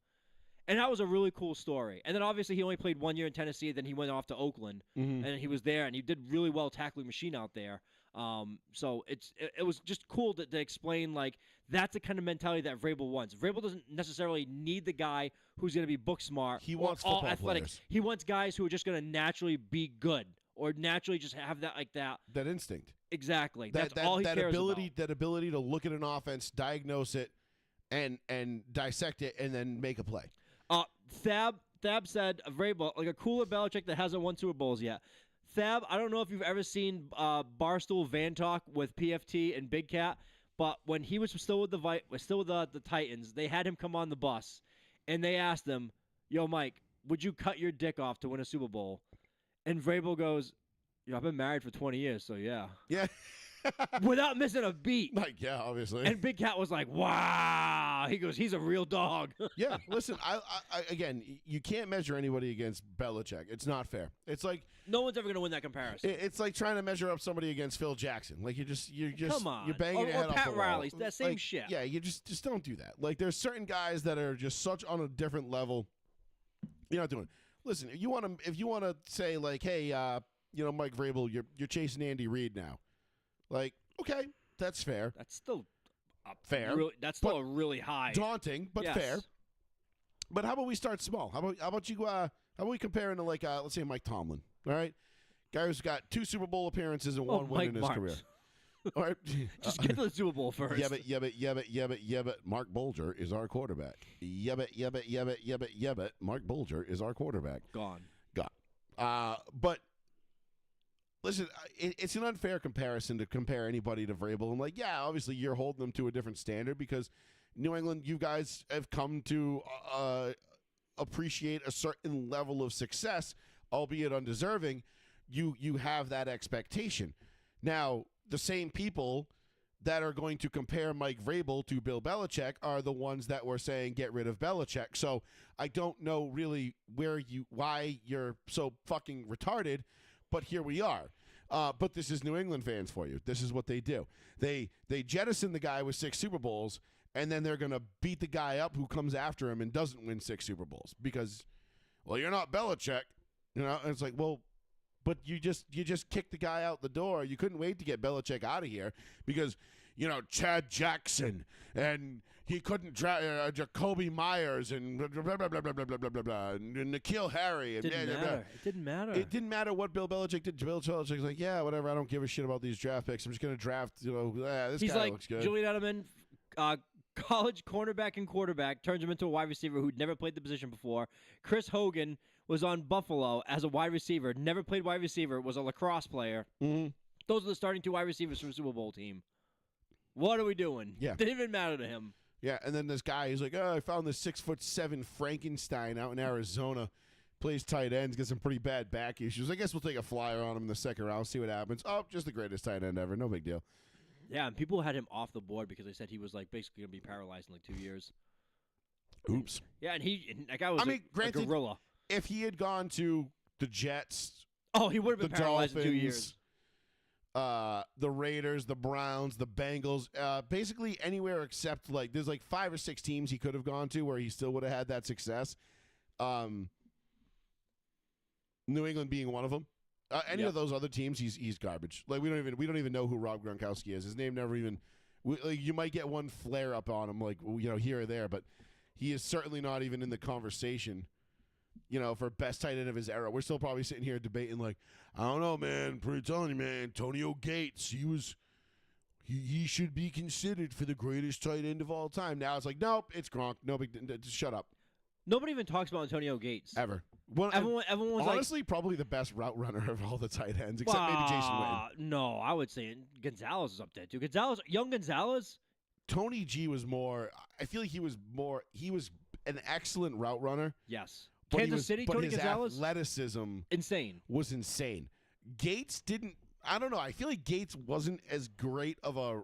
And that was a really cool story. And then obviously he only played 1 year in Tennessee. Then he went off to Oakland. Mm-hmm. And he was there. And he did really well tackling machine out there. So it was just cool to explain, like, that's the kind of mentality that Vrabel wants. Vrabel doesn't necessarily need the guy who's going to be book smart. He or wants all football athletic. players. He wants guys who are just going to naturally be good or naturally just have that That instinct. Exactly. That's all he cares ability, about. That ability to look at an offense, diagnose it, and dissect it, and then make a play. Thab said Vrabel, like a cooler Belichick that hasn't won Super Bowls yet. Thab, I don't know if you've ever seen Barstool Van Talk with PFT and Big Cat, but when he was still with the Titans, they had him come on the bus, and they asked him, "Yo, Mike, would you cut your dick off to win a Super Bowl?" And Vrabel goes, "I've been married for 20 years, so yeah." Yeah. Without missing a beat. Like, yeah, obviously. And Big Cat was like, "Wow." He goes, "He's a real dog." Yeah, listen, I again, you can't measure anybody against Belichick. It's not fair. It's like No one's ever going to win that comparison. it's like trying to measure up somebody against Phil Jackson. Like you're just Come on. you're banging Or your head off Pat the wall. Riley, that same Like, shit. Yeah, you just don't do that. Like there's certain guys that are just such on a different level. You're not doing it. Listen, if you want to say like, hey, Mike Vrabel, you're chasing Andy Reid now. Like, okay, that's fair. That's still Fair. that's still a really high. Daunting, but Yes. fair. But how about we start small? How about you? How about we compare him to like let's say Mike Tomlin? All right, guy who's got 2 Super Bowl appearances and 1 win Mike in his Marks. career. All right, Just get to the Super Bowl first. yeah, but Mark Bulger is our quarterback. Yeah, but Mark Bulger is our quarterback. Gone. But listen, it's an unfair comparison to compare anybody to Vrabel. And like, yeah, obviously you're holding them to a different standard because New England, you guys have come to appreciate a certain level of success, albeit undeserving. You have that expectation. Now, the same people that are going to compare Mike Vrabel to Bill Belichick are the ones that were saying get rid of Belichick. So I don't know really why you're so fucking retarded, but here we are. But this is New England fans for you. This is what they do. They jettison the guy with 6 Super Bowls, and then they're going to beat the guy up who comes after him and doesn't win 6 Super Bowls because, well, you're not Belichick. And it's like, well, but you just kicked the guy out the door. You couldn't wait to get Belichick out of here because, Chad Jackson and he couldn't draft Jacoby Myers and blah, blah, blah, blah, blah, blah, blah, blah, blah, and N'Keal Harry. And It didn't matter. It didn't matter what Bill Belichick did. Bill Belichick's like, yeah, whatever. I don't give a shit about these draft picks. I'm just going to draft, this He's guy like looks good. Julian Edelman, college cornerback and quarterback, turns him into a wide receiver who'd never played the position before. Chris Hogan was on Buffalo as a wide receiver, never played wide receiver, was a lacrosse player. Mm-hmm. Those are the starting 2 wide receivers for a Super Bowl team. What are we doing? Yeah. Didn't even matter to him. Yeah, and then this guy, he's like, I found this 6'7" Frankenstein out in Arizona. Plays tight ends, gets some pretty bad back issues. I guess we'll take a flyer on him in the second round, see what happens. Oh, just the greatest tight end ever. No big deal. Yeah, and people had him off the board because they said he was like basically going to be paralyzed in like 2 years. Oops. Yeah, and that guy was a granted, gorilla. if he had gone to the Jets, Oh, he would have the been paralyzed Dolphins, in 2 years. The Raiders, the Browns, the Bengals, basically anywhere except there's 5 or 6 teams he could have gone to where he still would have had that success. New England being one of them. Any of those other teams, he's garbage. We don't even know who Rob Gronkowski is. His name never even. You might get one flare up on him, here or there, but he is certainly not even in the conversation. For best tight end of his era. We're still probably sitting here debating I don't know, man. Pretty telling you, man. Antonio Gates, he should be considered for the greatest tight end of all time. Now it's nope, it's Gronk. No big, just shut up. Nobody even talks about Antonio Gates. Ever. Everyone was honestly probably the best route runner of all the tight ends, except maybe Jason Witten. No, I would say Gonzalez is up there too. Young Gonzalez. Tony G was more. I feel like he was an excellent route runner. Yes. But Kansas City, but Tony his Gonzalez? athleticism Insane. was insane. Gates didn't. I don't know. I feel like Gates wasn't as great of a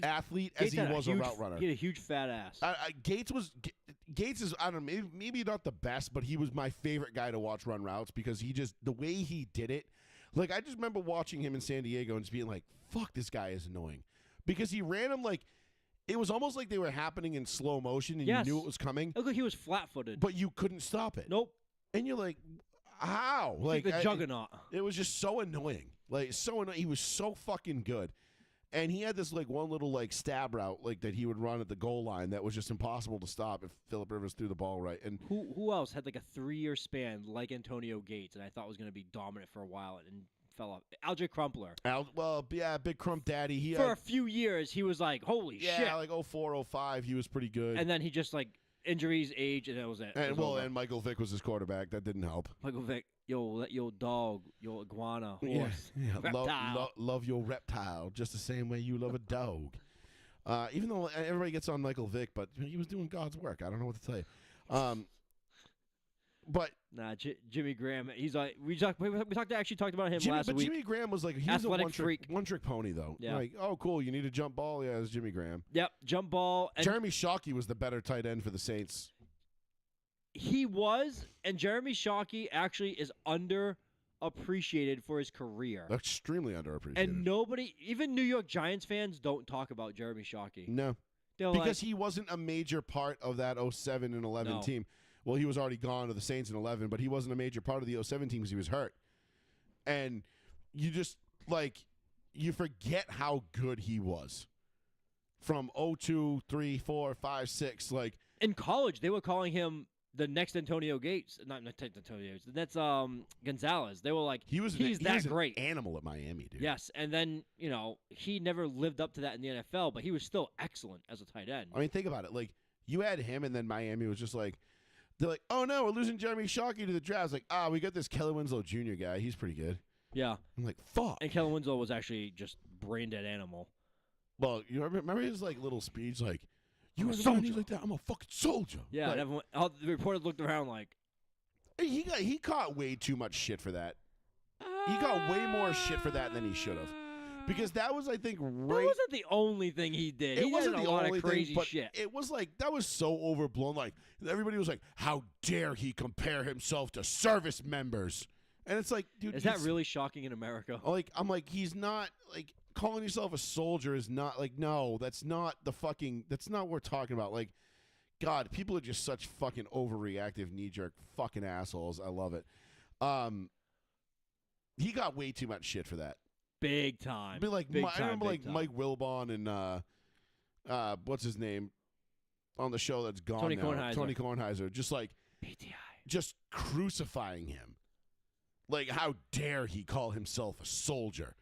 athlete as he was a route runner. He had a huge fat ass. Gates is, I don't know, maybe not the best, but he was my favorite guy to watch run routes because the way he did it. I just remember watching him in San Diego and just being like, fuck, this guy is annoying. Because he ran them it was almost like they were happening in slow motion and you knew it was coming. Look like he was flat-footed. But you couldn't stop it. Nope. And you're like, how? Like the juggernaut. It was just so annoying. Like so annoying. He was so fucking good. And he had this like one little like stab route like that he would run at the goal line that was just impossible to stop if Phillip Rivers threw the ball right. And who else had like a 3-year span like Antonio Gates and I thought was going to be dominant for a while and fell off? Alger Crumpler. Big Crump Daddy. He for a few years he was like, holy shit. Yeah, like 04, 05, he was pretty good. And then he just like injuries, age, and that was it. And Michael Vick was his quarterback. That didn't help. Michael Vick, let your dog, your iguana, horse, reptile. Love your reptile just the same way you love a dog. Even though everybody gets on Michael Vick, but he was doing God's work. I don't know what to tell you. But Jimmy Graham, he's like we talked about him last week. Jimmy Graham was like he was a one-trick pony though. Yeah. Like, oh cool, you need a jump ball? Yeah, it's Jimmy Graham. Yep, jump ball. And Jeremy Shockey was the better tight end for the Saints. He was, and Jeremy Shockey actually is underappreciated for his career. Extremely underappreciated. And nobody, even New York Giants fans, don't talk about Jeremy Shockey. No, because he wasn't a major part of that 07 and 11 team. Well, he was already gone to the Saints in 11, but he wasn't a major part of the 07 team because he was hurt. And you just, you forget how good he was. From 02, 3, 4, 5, 6, in college, they were calling him the next Antonio Gates. Not Antonio Gates. That's Gonzalez. They were like, he's that great. An animal at Miami, dude. Yes, and then, he never lived up to that in the NFL, but he was still excellent as a tight end. I mean, think about it. You had him, and then Miami was just like, they're like, oh, no, we're losing Jeremy Shockey to the draft. It's like, we got this Kellen Winslow Jr. guy. He's pretty good. Yeah. I'm like, fuck. And Kellen Winslow was actually just brain-dead animal. Well, you remember his, little speech, you a soldier. He's like that. I'm a fucking soldier. Yeah, and everyone, all the reporters looked around like. He caught way too much shit for that. He got way more shit for that than he should have. Because that was, I think, right. That wasn't the only thing he did. He did a lot of crazy shit. It was that was so overblown. Everybody was like, how dare he compare himself to service members? And it's like, dude. Is that really shocking in America? I'm like, he's not, calling yourself a soldier is not, no, that's not that's not what we're talking about. God, people are just such fucking overreactive, knee-jerk fucking assholes. I love it. He got way too much shit for that. Big time. I remember Mike Wilbon and what's his name on the show that's gone Tony now. Kornheiser. Tony Kornheiser, just PTI, just crucifying him. How dare he call himself a soldier?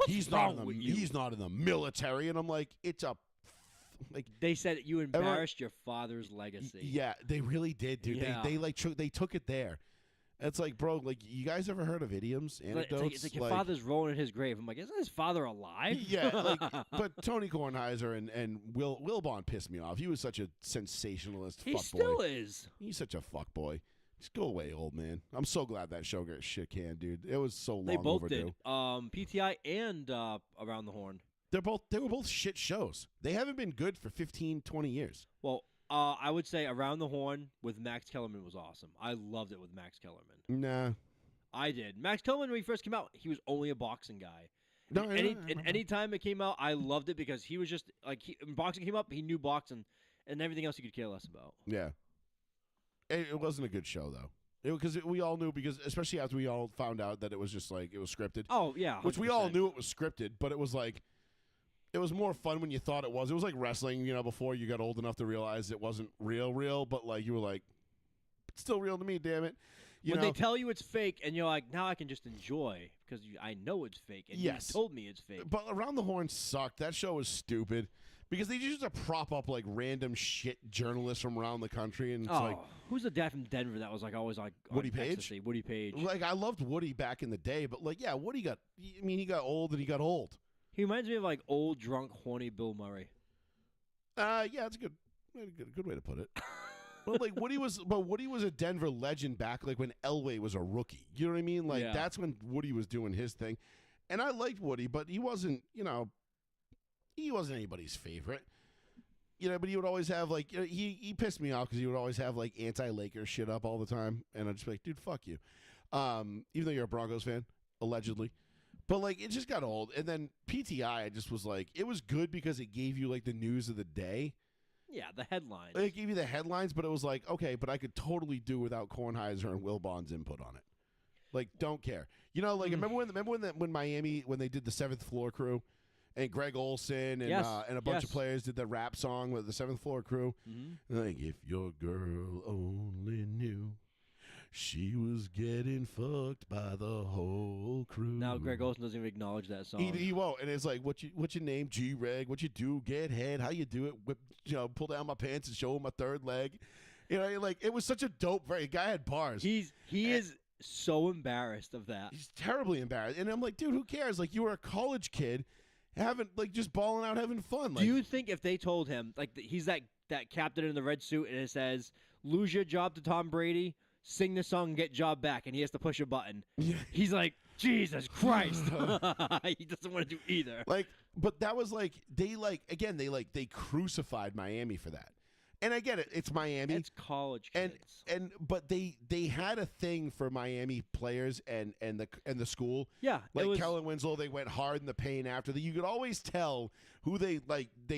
He's not in the military, and I'm like, it's a they said you embarrassed your father's legacy. Yeah, they really did, dude. Yeah. They took it there. It's like, bro, you guys ever heard of idioms, anecdotes? It's like your father's rolling in his grave. I'm like, isn't his father alive? Yeah, but Tony Kornheiser and Wilbon pissed me off. He was such a sensationalist. He fuckboy. still is. He's such a fuckboy. Just go away, old man. I'm so glad that show got shit canned, dude. It was so long They both overdue. did. PTI and Around the Horn. They were both shit shows. They haven't been good for 15, 20 years. Well, I would say Around the Horn with Max Kellerman was awesome. I loved it with Max Kellerman. Nah. I did. Max Kellerman, when he first came out, he was only a boxing guy. No, any time it came out, I loved it because he was just when boxing came up, he knew boxing, and everything else he could care less about. Yeah. It wasn't a good show though. Because we all knew, especially after we all found out that it was just it was scripted. Oh yeah, 100%. Which we all knew it was scripted, but it was it was more fun when you thought it was. It was like wrestling, before you got old enough to realize it wasn't real, but you were like, it's still real to me, damn it. When they tell you it's fake, and you're like, now I can just enjoy because I know it's fake, and you told me it's fake. But Around the Horn sucked. That show was stupid because they used to prop up random shit journalists from around the country, and it's who's the guy from Denver that was always Woody Page? Ecstasy? Woody Page. I loved Woody back in the day, but Woody got. He got old and he got old. He reminds me of old, drunk, horny Bill Murray. Yeah, that's a good way to put it. But Woody was a Denver legend back when Elway was a rookie. You know what I mean? That's when Woody was doing his thing. And I liked Woody, but he wasn't, he wasn't anybody's favorite. But he would always have he pissed me off because he would always have anti-Lakers shit up all the time, and I'd just be like, dude, fuck you. Even though you're a Broncos fan, allegedly. But it just got old. And then PTI just was it was good because it gave you the news of the day. Yeah, the headlines. It gave you the headlines, but it was okay, but I could totally do without Kornheiser and Wilbon's input on it. Like, don't care. You know, like when Miami when they did the 7th Floor Crew, and Greg Olson and Yes. and a bunch of Yes. players did the rap song with the 7th Floor Crew. Like, if your girl only knew, she was getting fucked by the whole crew. Now Greg Olson doesn't even acknowledge that song. He won't, and it's like, what's your name? G-Reg. What you do? Get head. How you do it? Whip, pull down my pants and show my third leg. Like it was such a dope. The guy had bars. He is so embarrassed of that. He's terribly embarrassed, and I'm like, dude, who cares? Like, you were a college kid, just balling out, having fun. Like, Do you think if they told him he's that captain in the red suit and it says lose your job to Tom Brady, sing the song, and get job back, and he has to push a button? He's like, Jesus Christ. He doesn't want to do either. But that was they crucified Miami for that. And I get it, it's Miami. It's college kids. But they had a thing for Miami players and the school. Yeah, Like Kellen Winslow, they went hard in the paint after that. You could always tell who they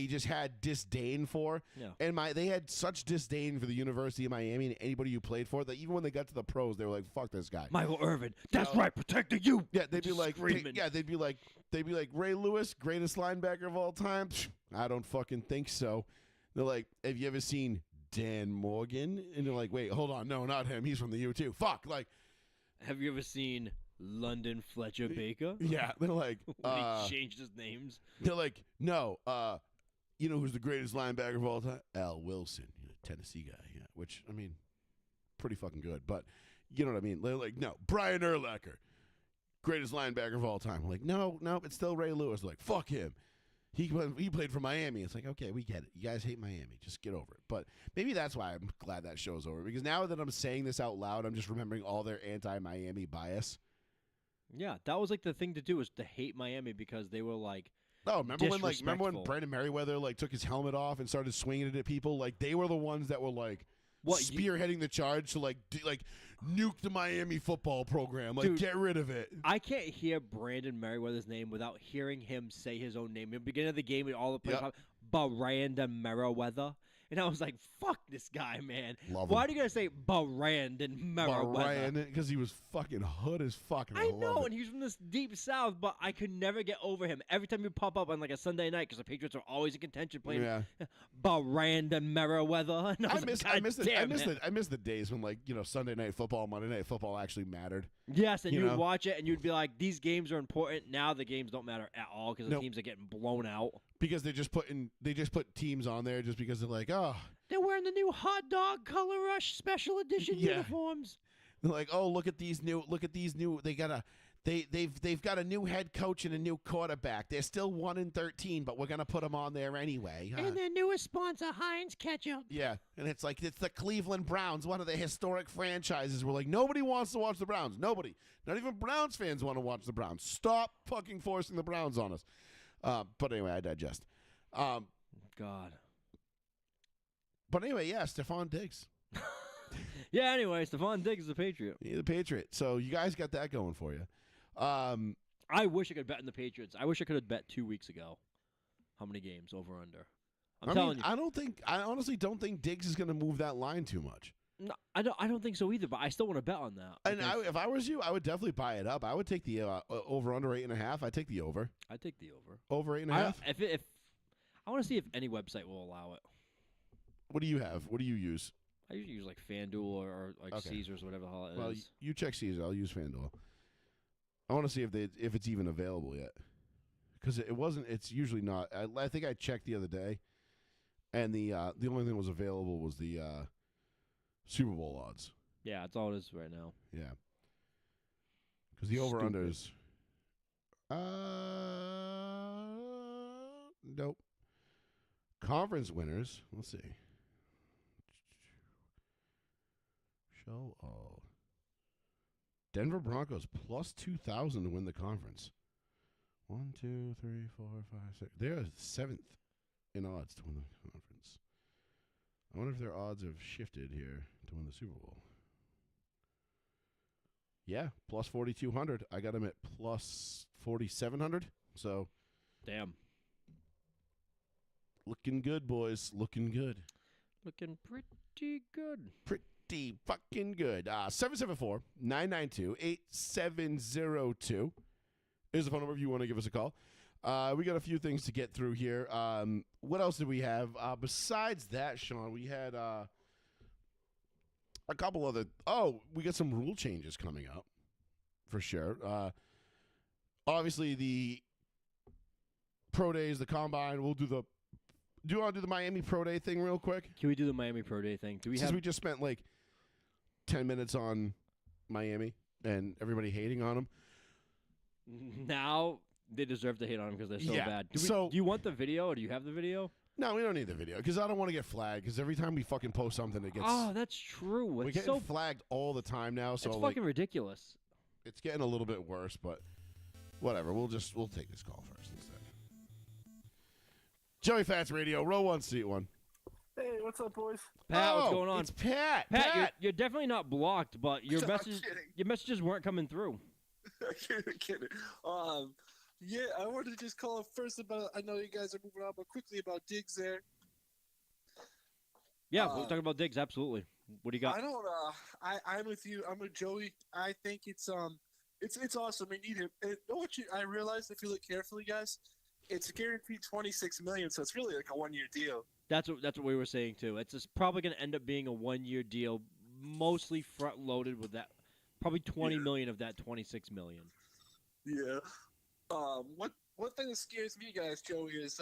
just had disdain for. Yeah. And they had such disdain for the University of Miami and anybody who played for it that even when they got to the pros, they were like, fuck this guy. Michael Irvin, that's right, protecting you. Yeah, they'd be like, screaming. they'd be like, Ray Lewis, greatest linebacker of all time. I don't fucking think so. They're like, have you ever seen Dan Morgan? And they're like, wait, hold on, no, not him. He's from the U too. Fuck, like, have you ever seen London Fletcher Baker? yeah. They're like, when he changed his names. they're like, no, you know who's the greatest linebacker of all time? Al Wilson, Tennessee guy. Yeah, which I mean, pretty fucking good, but you know what I mean. They're like, no, Brian Urlacher, greatest linebacker of all time. I'm like, no, it's still Ray Lewis. They're like, fuck him. He played for Miami. It's like, okay, we get it. You guys hate Miami. Just get over it. But maybe that's why I'm glad that show's over, because now that I'm saying this out loud, I'm just remembering all their anti-Miami bias. Yeah, that was like the thing to do, was to hate Miami because they were like, oh, remember when disrespectful. Brandon Merriweather took his helmet off and started swinging it at people? Like, they were the ones that were spearheading the charge to nuke the Miami football program. Like, Dude, get rid of it. I can't hear Brandon Merriweather's name without hearing him say his own name. In the beginning of the game, all the players Brandon Merriweather. And I was like, fuck this guy, man. Love Why him. do you gotta say Brandon Merriweather? Because he was fucking hood as fuck. And I love know, it. and he's from this deep south, but I could never get over him. Every time you pop up on like a Sunday night, because the Patriots are always in contention playing Brandon Merriweather. And I miss the days when Sunday night football, Monday night football actually mattered. Yes, and you would watch it, and you'd be like, these games are important. Now the games don't matter at all because the teams are getting blown out. Because they just put teams on there just because they're like, oh, they're wearing the new hot dog color rush special edition uniforms. They're like, oh, look at these new. They've got a new head coach and a new quarterback. They're still 1-13, but we're gonna put them on there anyway. And their newest sponsor, Heinz Ketchup. Yeah, and it's the Cleveland Browns, one of the historic franchises. We're like, nobody wants to watch the Browns. Nobody, not even Browns fans want to watch the Browns. Stop fucking forcing the Browns on us. But anyway, I digest. God. But anyway, yeah, Stephon Diggs. Yeah, anyway, Stephon Diggs is a Patriot. He's a Patriot. So you guys got that going for you. I wish I could bet on the Patriots. I wish I could have bet 2 weeks ago. How many games over under? I'm telling you. I honestly don't think Diggs is going to move that line too much. No, I don't think so either, but I still want to bet on that. And if I was you, I would definitely buy it up. I would take the over under 8.5. I'd take the over. I'd take the over. Over 8.5? If I want to see if any website will allow it. What do you have? What do you use? I usually use like FanDuel or Caesars or whatever the hell it is. Well, you check Caesar. I'll use FanDuel. I want to see if it's even available yet, because it wasn't. It's usually not. I think I checked the other day, and the only thing that was available was the Super Bowl odds. Yeah, that's all it is right now. Yeah, because the over unders. Nope. Conference winners. Let's see. Show all. Denver Broncos plus 2,000 to win the conference. 1, 2, 3, 4, 5, 6. They're 7th in odds to win the conference. I wonder if their odds have shifted here to win the Super Bowl. Yeah, plus 4,200. I got them at plus 4,700. So, damn. Looking good, boys. Looking good. Looking pretty good. Pretty pretty fucking good. 774-992-8702 is the phone number if you want to give us a call. We got a few things to get through here. What else did we have? Besides that, Sean, we had a couple other... Oh, we got some rule changes coming up, for sure. Obviously, the Pro Days, the Combine, we'll do the... Do you want to do the Miami Pro Day thing real quick? Can we do the Miami Pro Day thing? Since we just spent like 10 minutes on Miami and everybody hating on them. Now they deserve to hate on them because they're so Yeah. bad. So- Do you want the video or do you have the video? No, we don't need the video because I don't want to get flagged because every time we fucking post something, it gets... Oh, that's true. we It's get so flagged all the time now, so it's like, fucking ridiculous. it's getting a little bit worse, but whatever. We'll take this call first instead. Joey Fats Radio, row 1, seat 1. Hey, what's up, boys? Pat, what's Oh, going on? It's Pat. Pat, you're definitely not blocked, but your I'm messages weren't coming through. kidding. Yeah, I wanted to just call up first about. I know you guys are moving on, but quickly about Diggs there. Yeah, we'll talk about Diggs. Absolutely. What do you got? I don't. I'm with you. I'm with Joey. I think it's awesome. We need it. And know what I realized if you look carefully, guys, it's guaranteed $26 million, so it's really like a 1-year deal. That's what we were saying too. It's just probably going to end up being a 1-year deal, mostly front loaded with that. Probably 20 million of that 26 million. Yeah. One thing that scares me, guys, Joey, is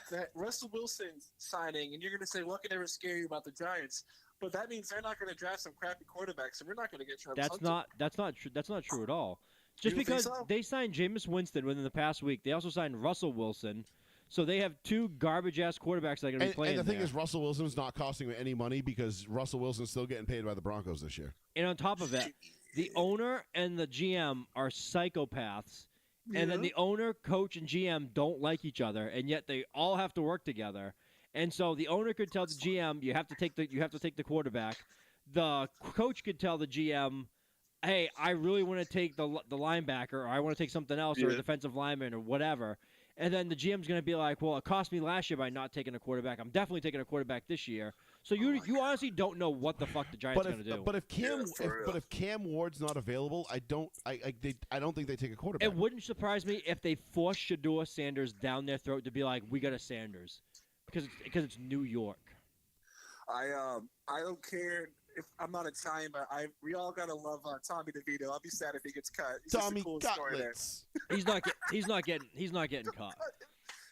that Russell Wilson signing, and you're going to say, what can ever scare you about the Giants? But that means they're not going to draft some crappy quarterbacks, and we're not going to get Travis Hunter. That's not true. That's not true at all. Just You don't think because so? they signed Jameis Winston within the past week, they also signed Russell Wilson. So they have two garbage ass quarterbacks that are going to be playing. And the thing there. is, Russell Wilson's not costing any money because Russell Wilson's still getting paid by the Broncos this year. And on top of it, the owner and the GM are psychopaths. And then the owner, coach, and GM don't like each other, and yet they all have to work together. And so the owner could tell the GM, you have to take the quarterback. The coach could tell the GM, hey, I really want to take the linebacker, or I want to take something else, or a defensive lineman, or whatever. And then the GM's going to be like, well, it cost me last year by not taking a quarterback. I'm definitely taking a quarterback this year. So you honestly don't know what the fuck the Giants are going to do. But if Cam Ward's not available, I don't think they take a quarterback. It wouldn't surprise me if they forced Shador Sanders down their throat to be like, we got a Sanders, because it's New York. I don't care if I'm not Italian, but we all gotta love Tommy DeVito. I'll be sad if he gets cut. It's Tommy just a cool story there. Cutlets. He's not getting caught.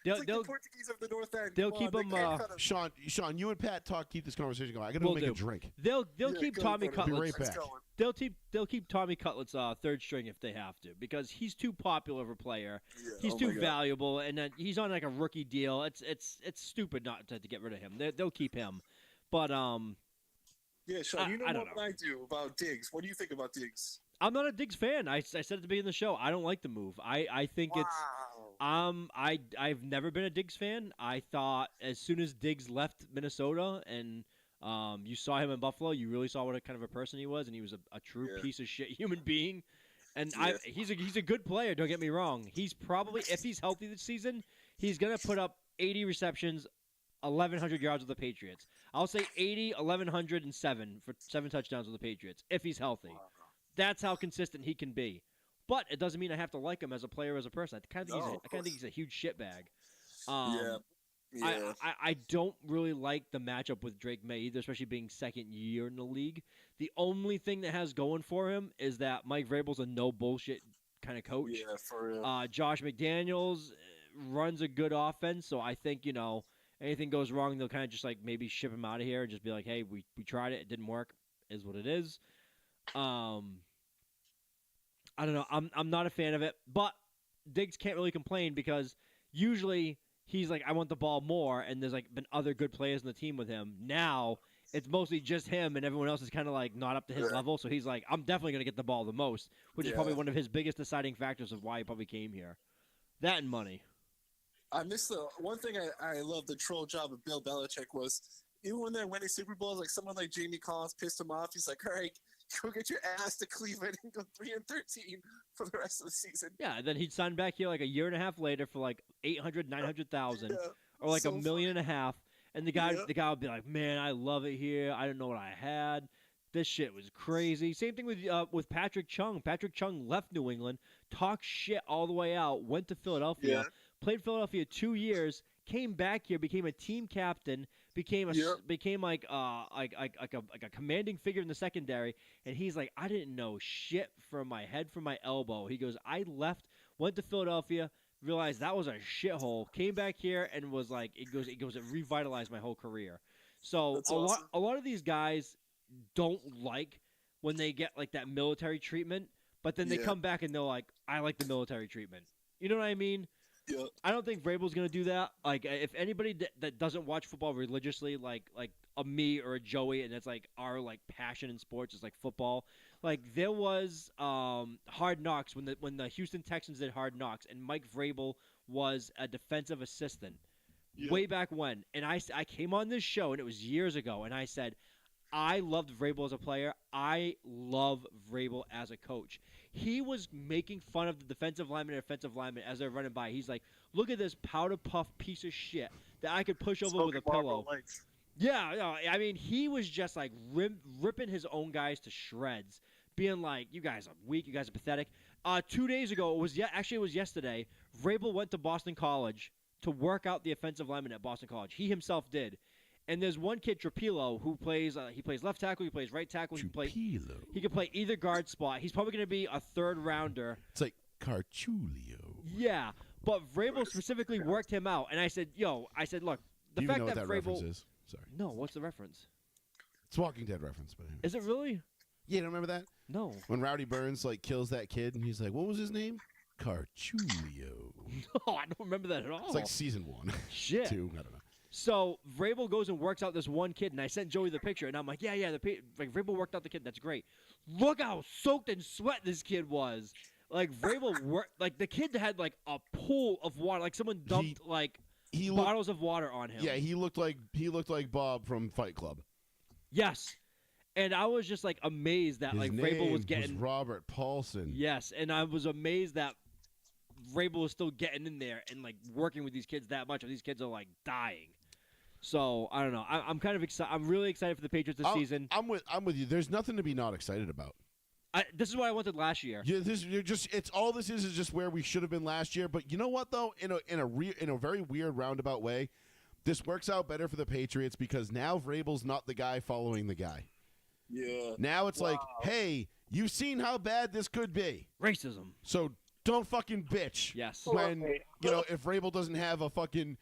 It's like the Portuguese of the North End. They'll Come keep on, him. they can't cut him. Sean, you and Pat keep this conversation going. I gotta go Will make do. a drink. They'll Yeah, keep go Tommy for it. Be Cutlets. right back. They'll keep Tommy Cutlets third string if they have to, because he's too popular of a player. Yeah, He's oh too my God. valuable, and then he's on like a rookie deal. It's stupid not to get rid of him. They'll keep him, but Yeah, Sean, you know I don't what I do about Diggs. What do you think about Diggs? I'm not a Diggs fan. I said at the beginning of the show, I don't like the move. I think it's I've never been a Diggs fan. I thought as soon as Diggs left Minnesota and you saw him in Buffalo, you really saw what kind of a person he was, and he was a true piece of shit human being. And he's a good player. Don't get me wrong. He's probably, if he's healthy this season, he's gonna put up 80 receptions, 1,100 yards with the Patriots. I'll say 80, 1,107 for 7 touchdowns with the Patriots if he's healthy. That's how consistent he can be. But it doesn't mean I have to like him as a player, as a person. I kind of think he's a huge shitbag. I don't really like the matchup with Drake May either, especially being second year in the league. The only thing that has going for him is that Mike Vrabel's a no bullshit kind of coach. Yeah, for real. Josh McDaniels runs a good offense, so I think, anything goes wrong, they'll kind of just like maybe ship him out of here and just be like, hey, we tried it didn't work, is what it is. I don't know. I'm not a fan of it, but Diggs can't really complain because usually he's like, I want the ball more, and there's like been other good players in the team with him. Now it's mostly just him, and everyone else is kind of like not up to his level. So he's like, I'm definitely gonna get the ball the most, which is probably one of his biggest deciding factors of why he probably came here. That and money. I miss the one thing I love the troll job of Bill Belichick was even when they're winning Super Bowls, like someone like Jamie Collins pissed him off. He's like, all right, go get your ass to Cleveland and go 3-13 for the rest of the season. Yeah, and then he'd sign back here like a year and a half later for like 800, 900,000, or like so $1.5 million, And the guy Yeah. the guy would be like, "Man, I love it here. I didn't know what I had. This shit was crazy." Same thing with Patrick Chung. Patrick Chung left New England, talked shit all the way out, went to Philadelphia, Yeah. played Philadelphia 2 years, came back here, became a team captain, became like a commanding figure in the secondary, and he's like, "I didn't know shit from my head from my elbow." He goes, "I left, went to Philadelphia, realized that was a shithole, came back here and was like, it revitalized my whole career." So That's awesome. a lot of these guys don't like when they get like that military treatment, but then they Yeah. come back and they're like, "I like the military treatment." You know what I mean? Yeah. I don't think Vrabel's gonna do that. Like, if anybody that doesn't watch football religiously, like a me or a Joey, and it's like our like passion in sports is like football. Like there was Hard Knocks when the Houston Texans did Hard Knocks, and Mike Vrabel was a defensive assistant Yeah. way back when. And I came on this show, and it was years ago, and I said, I loved Vrabel as a player. I love Vrabel as a coach. He was making fun of the defensive lineman and offensive lineman as they're running by. He's like, "Look at this powder puff piece of shit that I could push over with a Smoking pillow." Marlboro Lights. Yeah, no, I mean, he was just like ripping his own guys to shreds, being like, "You guys are weak. You guys are pathetic." 2 days ago, it was yesterday. Vrabel went to Boston College to work out the offensive lineman at Boston College. He himself did. And there's one kid, Trapilo, who plays. He plays left tackle. He plays right tackle. He can play either guard spot. He's probably going to be a third rounder. It's like Carchulio. Yeah, but Vrabel specifically worked him out. And I said, look, the Do you fact know what that that Vrabel. reference is? Sorry. No, what's the reference? It's Walking Dead reference, but anyway. Is it really? Yeah, don't remember that? No. When Rowdy Burns like kills that kid and he's like, "What was his name?" Carchulio. No, I don't remember that at all. It's like season 1. Shit. 2, I don't know. So Vrabel goes and works out this one kid, and I sent Joey the picture, and I'm like, yeah, like Vrabel worked out the kid. That's great. Look how soaked in sweat this kid was. Like Vrabel worked, like the kid had like a pool of water, like someone dumped He looked, bottles of water on him. yeah, he looked like Bob from Fight Club. Yes, and I was just like amazed that His like name Vrabel was getting Robert Paulson. Yes, and I was amazed that Vrabel was still getting in there and like working with these kids that much. And these kids are like dying. So I don't know. I'm kind of excited. I'm really excited for the Patriots this season. I'm with you. There's nothing to be not excited about. This is what I wanted last year. Yeah, it's all this is just where we should have been last year. But you know what though, in a very weird roundabout way, this works out better for the Patriots because now Vrabel's not the guy following the guy. Yeah. Now it's like, hey, you've seen how bad this could be, Racism. so don't fucking bitch. Yes. When if Vrabel doesn't have a fucking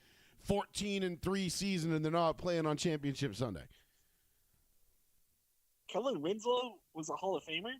14-3 season and they're not playing on Championship Sunday. Kellen Winslow was a Hall of Famer?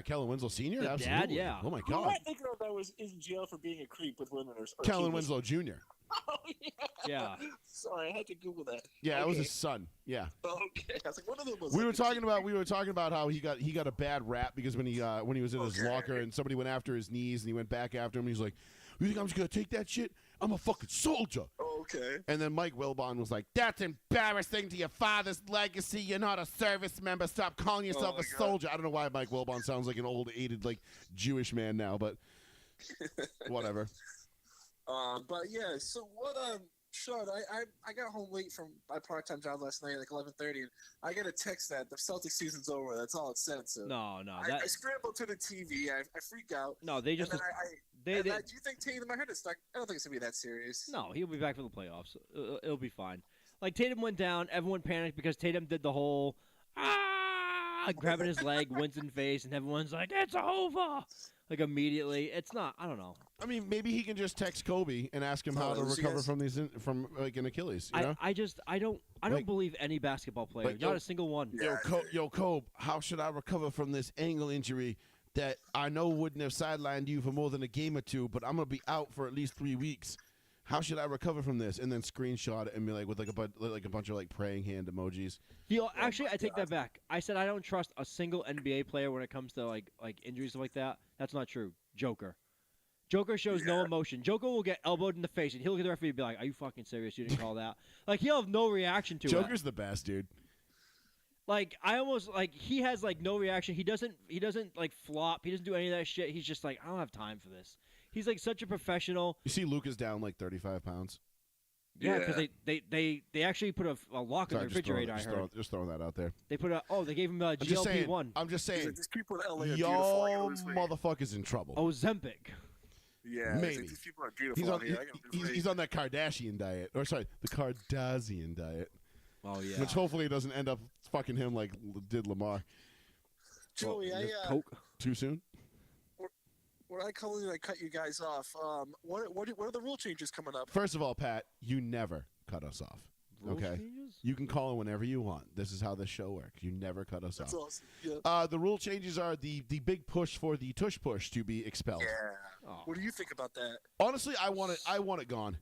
Kellen Winslow Sr. The Absolutely. dad, yeah. Oh my Who am God. I thinking of that was in jail for being a creep with women or Kellen something? Winslow Jr. Oh, yeah. Yeah. Sorry, I had to Google that. Yeah, that was Okay. his son. Yeah. Okay. I was like, one of them was We like were a talking about how he got a bad rap because when he was in his Okay. locker and somebody went after his knees and he went back after him and he's like, "You think I'm just gonna take that shit? I'm a fucking soldier." Okay. And then Mike Wilbon was like, "That's embarrassing to your father's legacy. You're not a service member. Stop calling yourself my a God. soldier." I don't know why Mike Wilbon sounds like an old, aged, like Jewish man now, but whatever. But yeah, so what? Sean, I got home late from my part-time job last night, like 11:30, and I got a text that the Celtics season's over. That's all it said. So No. I scrambled to the TV. I freak out. No, they just. And then They, do you think Tatum? I heard it's like I don't think it's gonna be that serious. no, he'll be back for the playoffs. It'll be fine. Like Tatum went down, everyone panicked because Tatum did the whole grabbing his leg, Winston face, and everyone's like, "It's over!" Like immediately. It's not. I don't know. I mean, maybe he can just text Kobe and ask him how to Lucy recover guys? from like an Achilles. You know? I don't Like- believe any basketball player. like, Not yo- a single one. Yeah. Yo, Kobe, how should I recover from this ankle injury that I know wouldn't have sidelined you for more than a game or two, but I'm gonna be out for at least 3 weeks. How should I recover from this? And then screenshot it and be like with like a bunch of like praying hand emojis. Actually, I take that back. I said I don't trust a single NBA player when it comes to like injuries like that. That's not true. Joker shows no emotion. Joker will get elbowed in the face and he'll look at the referee and be like, "Are you fucking serious? You didn't call that?" Like he'll have no reaction to it. Joker's the best, dude. Like I almost like he has like no reaction. He doesn't like flop. He doesn't do any of that shit. He's just like, "I don't have time for this." He's like such a professional. You see Luka's down like 35 pounds. Yeah, because they actually put a lock in the refrigerator. I heard. Just throwing that out there. They put they gave him a GLP-1. I'm just saying. These people in LA are beautiful. I gotta lose weight. Motherfucker's in trouble. Ozempic. Yeah, maybe. These people are beautiful. He's on that Kardashian diet, or sorry, the Kardashian diet. Oh yeah. Which hopefully doesn't end up fucking him like did Lamar. Joey, Coke. Too soon? When I cut you guys off, what are the rule changes coming up? First of all, Pat, you never cut us off. Rule okay? changes? You can call in whenever you want. This is how this show works. You never cut us That's off. awesome. Yeah. The rule changes are the big push for the tush push to be expelled. Yeah. Oh. What do you think about that? Honestly, I want it gone.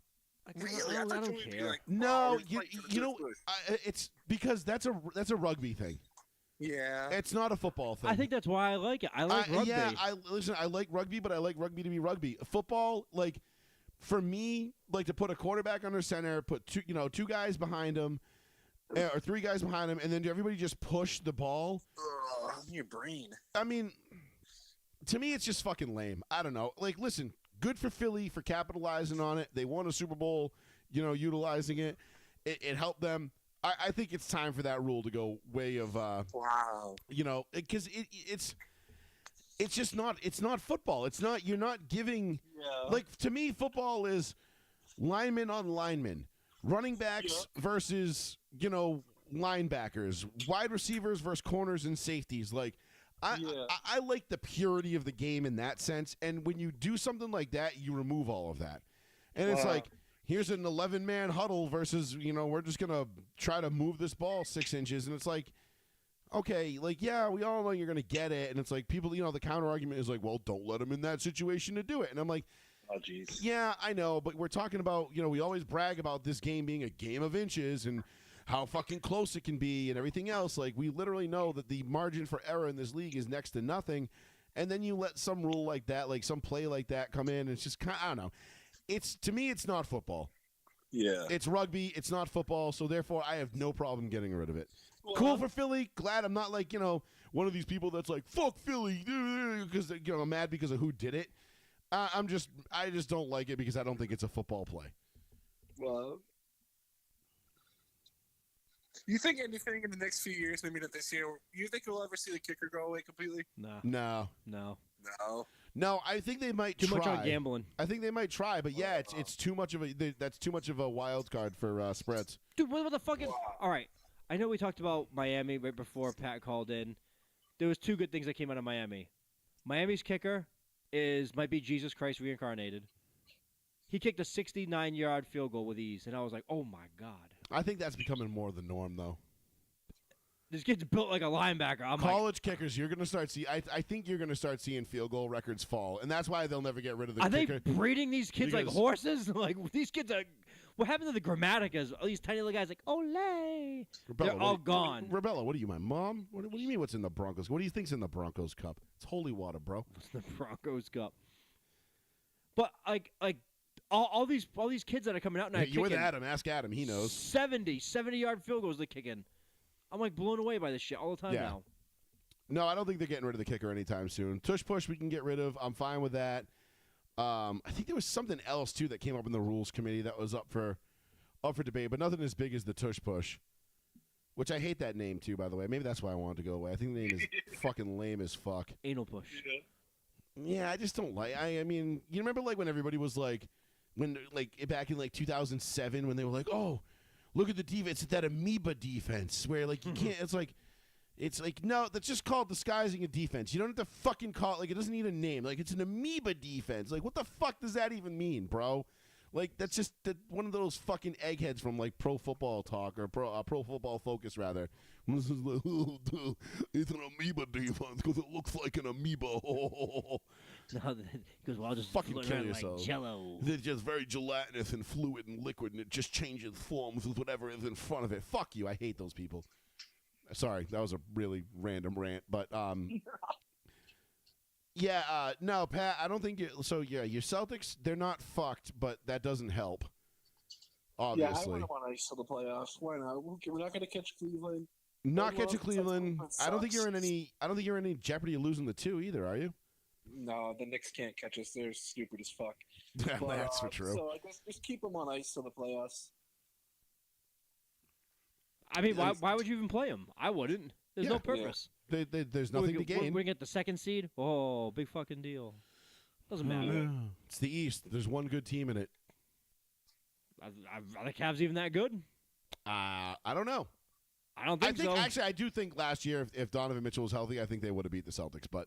Really? I thought don't you would be care. like, No, we're fighting for the you know, tush push. it's because that's a rugby thing. Yeah. It's not a football thing. I think that's why I like it. I like rugby. Yeah, I like rugby, but I like rugby to be rugby. Football, like for me, like to put a quarterback under center, put two guys behind him, or three guys behind him, and then everybody just push the ball. Ugh, your brain. I mean, to me, it's just fucking lame. I don't know. Like, listen, good for Philly for capitalizing on it. They won a Super Bowl, utilizing it. It helped them. I think it's time for that rule to go way of Wow. because it's just not football. It's not, you're not giving like, to me, football is lineman on lineman, running backs versus linebackers, wide receivers versus corners and safeties. Like I like the purity of the game in that sense, and when you do something like that, you remove all of that, and it's like, here's an 11-man huddle versus, we're just going to try to move this ball 6 inches. And it's like, okay, like, yeah, we all know you're going to get it. And it's like people, the counter argument is like, well, don't let him in that situation to do it. And I'm like, oh, jeez. Yeah, I know. But we're talking about, we always brag about this game being a game of inches and how fucking close it can be and everything else. Like, we literally know that the margin for error in this league is next to nothing. And then you let some rule like that, like some play like that come in. And it's just kind of, I don't know. To me, it's not football. Yeah. It's rugby. It's not football. So therefore, I have no problem getting rid of it. Well, Cool for Philly. Glad I'm not like, one of these people that's like, fuck Philly, because I'm mad because of who did it. I just don't like it because I don't think it's a football play. Well, you think anything in the next few years, maybe not this year, you think we'll ever see the kicker go away completely? No. No, I think they might Too try. much on gambling. I think they might try, but yeah, it's too much of that's too much of a wild card for spreads. Dude, what the fucking... All right. I know we talked about Miami right before Pat called in. There was two good things that came out of Miami. Miami's kicker might be Jesus Christ reincarnated. He kicked a 69-yard field goal with ease, and I was like, oh, my God. I think that's becoming more the norm, though. This kid's built like a linebacker. College kickers, you're going to start see. I think you're going to start seeing field goal records fall, and that's why they'll never get rid of the kicker. Are they breeding these kids like horses? Like, these kids are... What happened to the Grammaticas? All these tiny little guys like, ole. They're all gone. Rebella, what are you, my mom? What do you mean what's in the Broncos? What do you think's in the Broncos Cup? It's holy water, bro. It's the Broncos Cup. But, like all these kids that are coming out now you with Adam. Ask Adam. He knows. 70-yard field goals they're kicking. I'm, like, blown away by this shit all the time now. No, I don't think they're getting rid of the kicker anytime soon. Tush push we can get rid of. I'm fine with that. I think there was something else, too, that came up in the rules committee that was up for debate, but nothing as big as the tush push, which I hate that name, too, by the way. Maybe that's why I wanted to go away. I think the name is fucking lame as fuck. Anal push. Yeah, I just don't like. I mean, you remember like when everybody was like, back in like 2007 when they were like, oh, look at the defense, it's that amoeba defense where like you can't. It's like no, that's just called disguising a defense. You don't have to fucking call it like it doesn't need a name. Like it's an amoeba defense. Like what the fuck does that even mean, bro? Like that's just one of those fucking eggheads from like Pro Football Talk or Pro Football Focus rather. This is like, it's an amoeba defense because it looks like an amoeba. No, because well, I'll just fucking kill like yourself. Jello. They're just very gelatinous and fluid and liquid, and it just changes forms with whatever is in front of it. Fuck you. I hate those people. Sorry, that was a really random rant, but yeah, no, Pat, I don't think your Celtics, they're not fucked, but that doesn't help. Obviously, yeah, I want to ice to the playoffs. Why not? We're not going to catch Cleveland. Not catching Cleveland. I don't think you're in any jeopardy of losing the two either, are you? No, the Knicks can't catch us. They're stupid as fuck. That's for true. So I guess just keep them on ice till the playoffs. I mean, why would you even play them? I wouldn't. There's no purpose. There's nothing to gain. We're get the second seed. Oh, big fucking deal. Doesn't matter. It's the East. There's one good team in it. Are the Cavs even that good? I don't know. I don't think so. Actually, I do think last year, if Donovan Mitchell was healthy, I think they would have beat the Celtics. But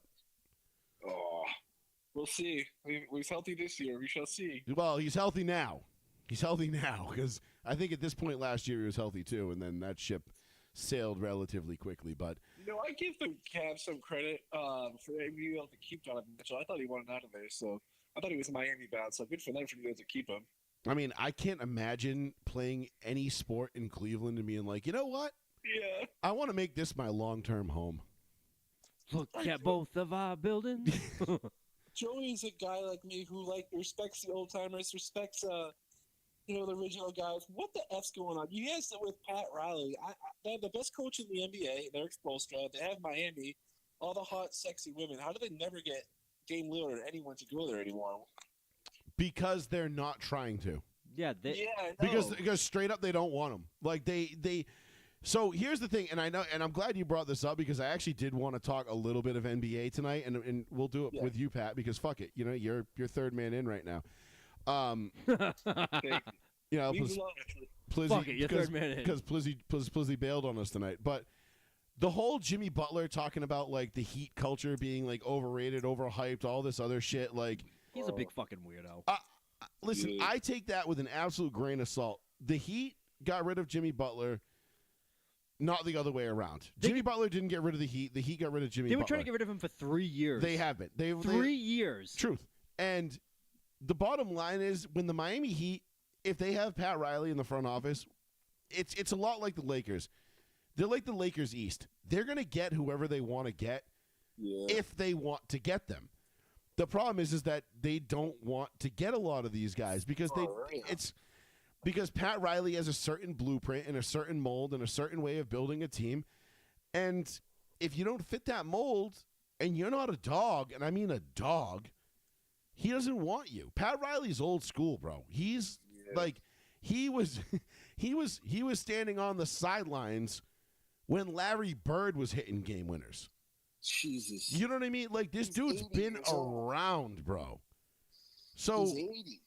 we'll see. He's healthy this year. We shall see. Well, he's healthy now. He's healthy now because I think at this point last year he was healthy too, and then that ship sailed relatively quickly. But I give the Cavs some credit for being able to keep Donovan Mitchell. I thought he wanted out of there, so I thought he was Miami bound. So good for them for being able to keep him. I mean, I can't imagine playing any sport in Cleveland and being like, you know what? Yeah. I want to make this my long-term home. Look at both of our buildings. Joey's a guy like me who respects the old timers, respects the original guys. What the F's going on? You guys with Pat Riley. They have the best coach in the NBA. They're Spoelstra. They have Miami. All the hot, sexy women. How do they never get Dame Lillard or anyone to go there anymore? Because they're not trying to. Yeah, because straight up they don't want them. Like they. So here's the thing, and I know, and I'm glad you brought this up because I actually did want to talk a little bit of NBA tonight, and we'll do it with you, Pat, because fuck it, you're third man in right now. Plizzy, because Plizzy bailed on us tonight, but the whole Jimmy Butler talking about like the Heat culture being like overrated, overhyped, all this other shit, like he's a big fucking weirdo. Listen, I take that with an absolute grain of salt. The Heat got rid of Jimmy Butler. Not the other way around. Jimmy Butler didn't get rid of the Heat. The Heat got rid of Jimmy Butler. They were trying to get rid of him for 3 years. They have been. 3 years. Truth. And the bottom line is when the Miami Heat, if they have Pat Riley in the front office, it's a lot like the Lakers. They're like the Lakers East. They're going to get whoever they want to get if they want to get them. The problem is that they don't want to get a lot of these guys because because Pat Riley has a certain blueprint and a certain mold and a certain way of building a team. And if you don't fit that mold and you're not a dog, and I mean a dog, he doesn't want you. Pat Riley's old school, bro. He's like he was standing on the sidelines when Larry Bird was hitting game winners. Jesus. You know what I mean? Like this dude's been around, bro. So he's 80.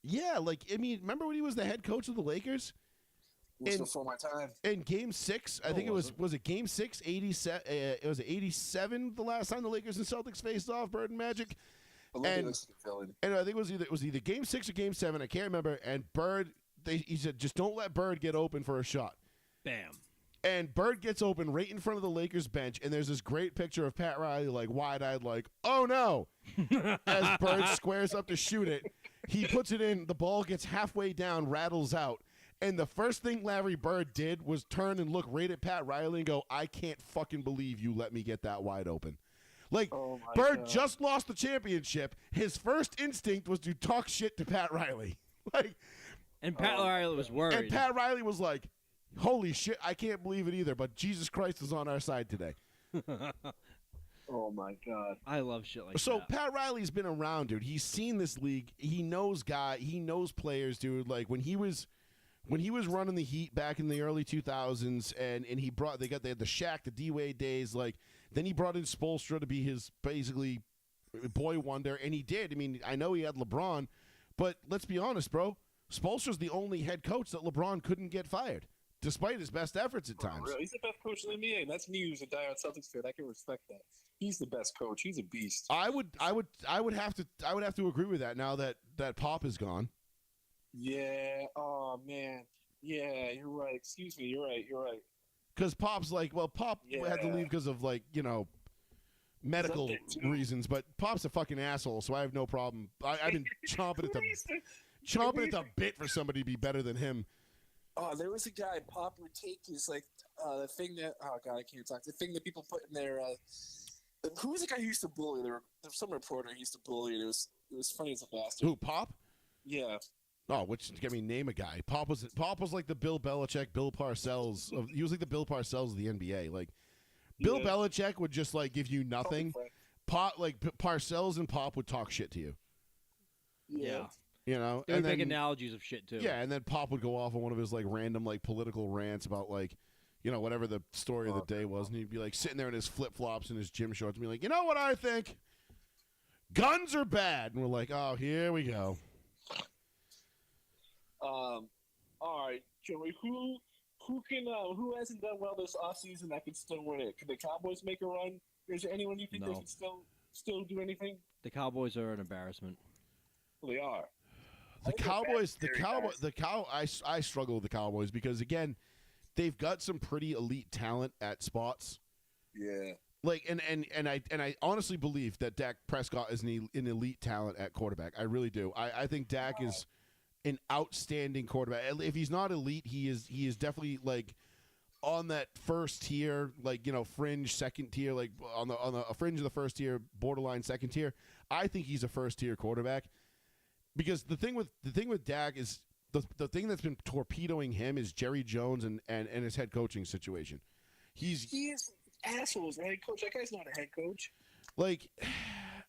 Yeah, like, I mean, remember when he was the head coach of the Lakers? Before my time. In Game 6, I think it was it Game 6, 87, it was 87 the last time the Lakers and Celtics faced off, Bird and Magic? And I think it was either Game 6 or Game 7, I can't remember, and Bird, he said, just don't let Bird get open for a shot. Bam. And Bird gets open right in front of the Lakers bench, and there's this great picture of Pat Riley, like, wide-eyed, like, oh, no, as Bird squares up to shoot it. He puts it in, the ball gets halfway down, rattles out, and the first thing Larry Bird did was turn and look right at Pat Riley and go, I can't fucking believe you let me get that wide open. Like, Bird just lost the championship. His first instinct was to talk shit to Pat Riley. And Pat Riley was worried. And Pat Riley was like, holy shit, I can't believe it either, but Jesus Christ is on our side today. Oh, my God. I love shit like that. So Pat Riley's been around, dude. He's seen this league. He knows he knows players, dude. Like, when he was running the Heat back in the early 2000s, and they had the Shaq, the D-Wade days, like, then he brought in Spoelstra to be his, basically, boy wonder, and he did. I mean, I know he had LeBron, but let's be honest, bro. Spoelstra's the only head coach that LeBron couldn't get fired, despite his best efforts at times. Really? He's the best coach in the NBA. That's me who's a diehard Celtics fan. I can respect that. He's the best coach. He's a beast. I would have to agree with that now that Pop is gone. Yeah. Oh man. Yeah, you're right. Excuse me. You're right. Because Pop's like, well, Pop had to leave because of medical reasons, but Pop's a fucking asshole, so I have no problem. I've been chomping at the bit for somebody to be better than him. Oh, there was a guy, Pop would take his, the thing that, oh, God, I can't talk. The thing that people put in their, who was the guy who used to bully? There was some reporter who used to bully, and it was funny as a bastard. Who, Pop? Yeah. Oh, name a guy. Pop was like the Bill Belichick, Bill Parcells. He was like the Bill Parcells of the NBA. Like, Bill Belichick would just, give you nothing. Parcells and Pop would talk shit to you. Yeah. You know, they would make analogies of shit too. Yeah, and then Pop would go off on one of his random political rants about whatever the story of the day was, and he'd be like sitting there in his flip flops and his gym shorts, and be like, you know what I think? Guns are bad, and we're like, oh, here we go. All right, Joey. Who hasn't done well this offseason that could still win it? Could the Cowboys make a run? Is there anyone you think they can still do anything? The Cowboys are an embarrassment. Well, they are. I struggle with the Cowboys because, again, they've got some pretty elite talent at spots. Yeah. Like and I honestly believe that Dak Prescott is an elite talent at quarterback. I really do. I think Dak is an outstanding quarterback. If he's not elite, he is definitely like on that first tier, like fringe second tier, like on the fringe of the first tier, borderline second tier. I think he's a first tier quarterback because the thing with Dak is the thing that's been torpedoing him is Jerry Jones and his head coaching situation. He is assholes, head coach. That guy's not a head coach. Like,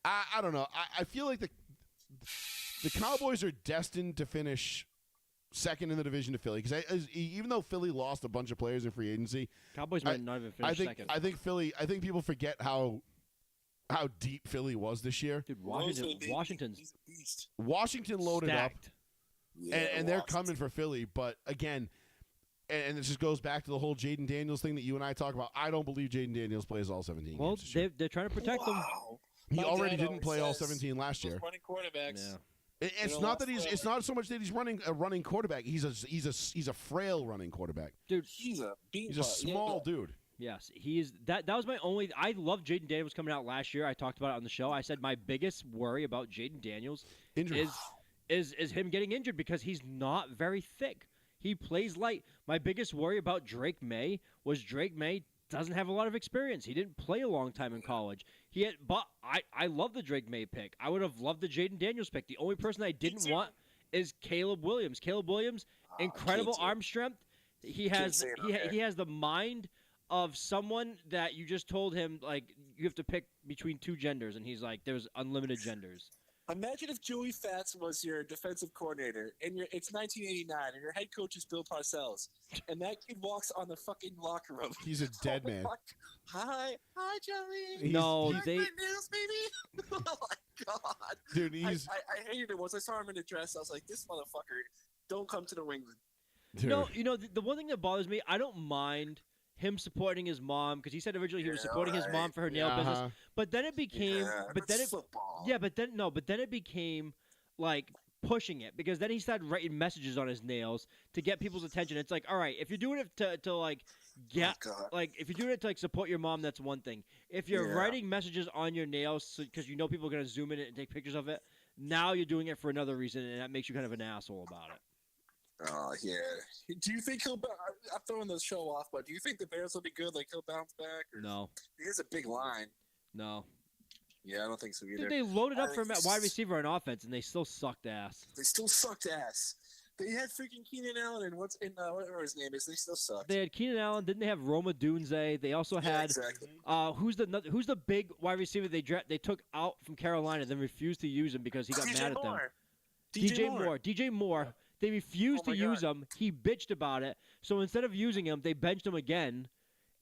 I don't know. I feel like the Cowboys are destined to finish second in the division to Philly because even though Philly lost a bunch of players in free agency, Cowboys might not even finish second. I think people forget how deep Philly was this year. Dude, Washington's he's a beast. Washington loaded stacked. up, and they're coming for Philly. But again. And this just goes back to the whole Jaden Daniels thing that you and I talk about. I don't believe Jaden Daniels plays all 17 well, games this year. they're trying to protect them. He already didn't play all 17 last year. Running quarterbacks. Yeah. It's not that he's. It's not so much that he's running a running quarterback. He's a frail running quarterback. Dude, he's a small dude. Yes, he is. That was my only. I love Jaden Daniels coming out last year. I talked about it on the show. I said my biggest worry about Jaden Daniels is him getting injured because he's not very thick. He plays light. My biggest worry about Drake May was Drake May doesn't have a lot of experience. He didn't play a long time in college. But I love the Drake May pick. I would have loved the Jaden Daniels pick. The only person I didn't want is Caleb Williams. Caleb Williams, incredible arm strength. He has the mind of someone that you just told him like you have to pick between two genders, and he's like, there's unlimited genders. Imagine if Joey Fats was your defensive coordinator, and it's 1989, and your head coach is Bill Parcells, and that kid walks on the fucking locker room. He's a dead man. Hi, Joey. No, they. My nails, baby. Oh my god, dude, I hated it once I saw him in the dress. I was like, this motherfucker, don't come to New England. Dude. No, the one thing that bothers me, I don't mind him supporting his mom because he said originally he was supporting his mom for her nail business, but then it became, but then it became like pushing it because then he started writing messages on his nails to get people's attention. It's like, all right, if you're doing it to like get like if you're doing it to like support your mom, that's one thing. If you're writing messages on your nails because you know people are gonna zoom in and take pictures of it, now you're doing it for another reason, and that makes you kind of an asshole about it. Oh, yeah. Do you think he'll – I'm throwing the show off, but do you think the Bears will be good? Like, he'll bounce back? Or? No. He has a big line. No. Yeah, I don't think so either. Dude, they loaded up for wide receiver on offense, and they still sucked ass. They still sucked ass. They had freaking Keenan Allen and whatever his name is. They still sucked. They had Keenan Allen. Didn't they have Roma Dunze? They also had who's the big wide receiver they took out from Carolina, then refused to use him because he got mad at them. DJ Moore. They refused to use him. He bitched about it. So instead of using him, they benched him again.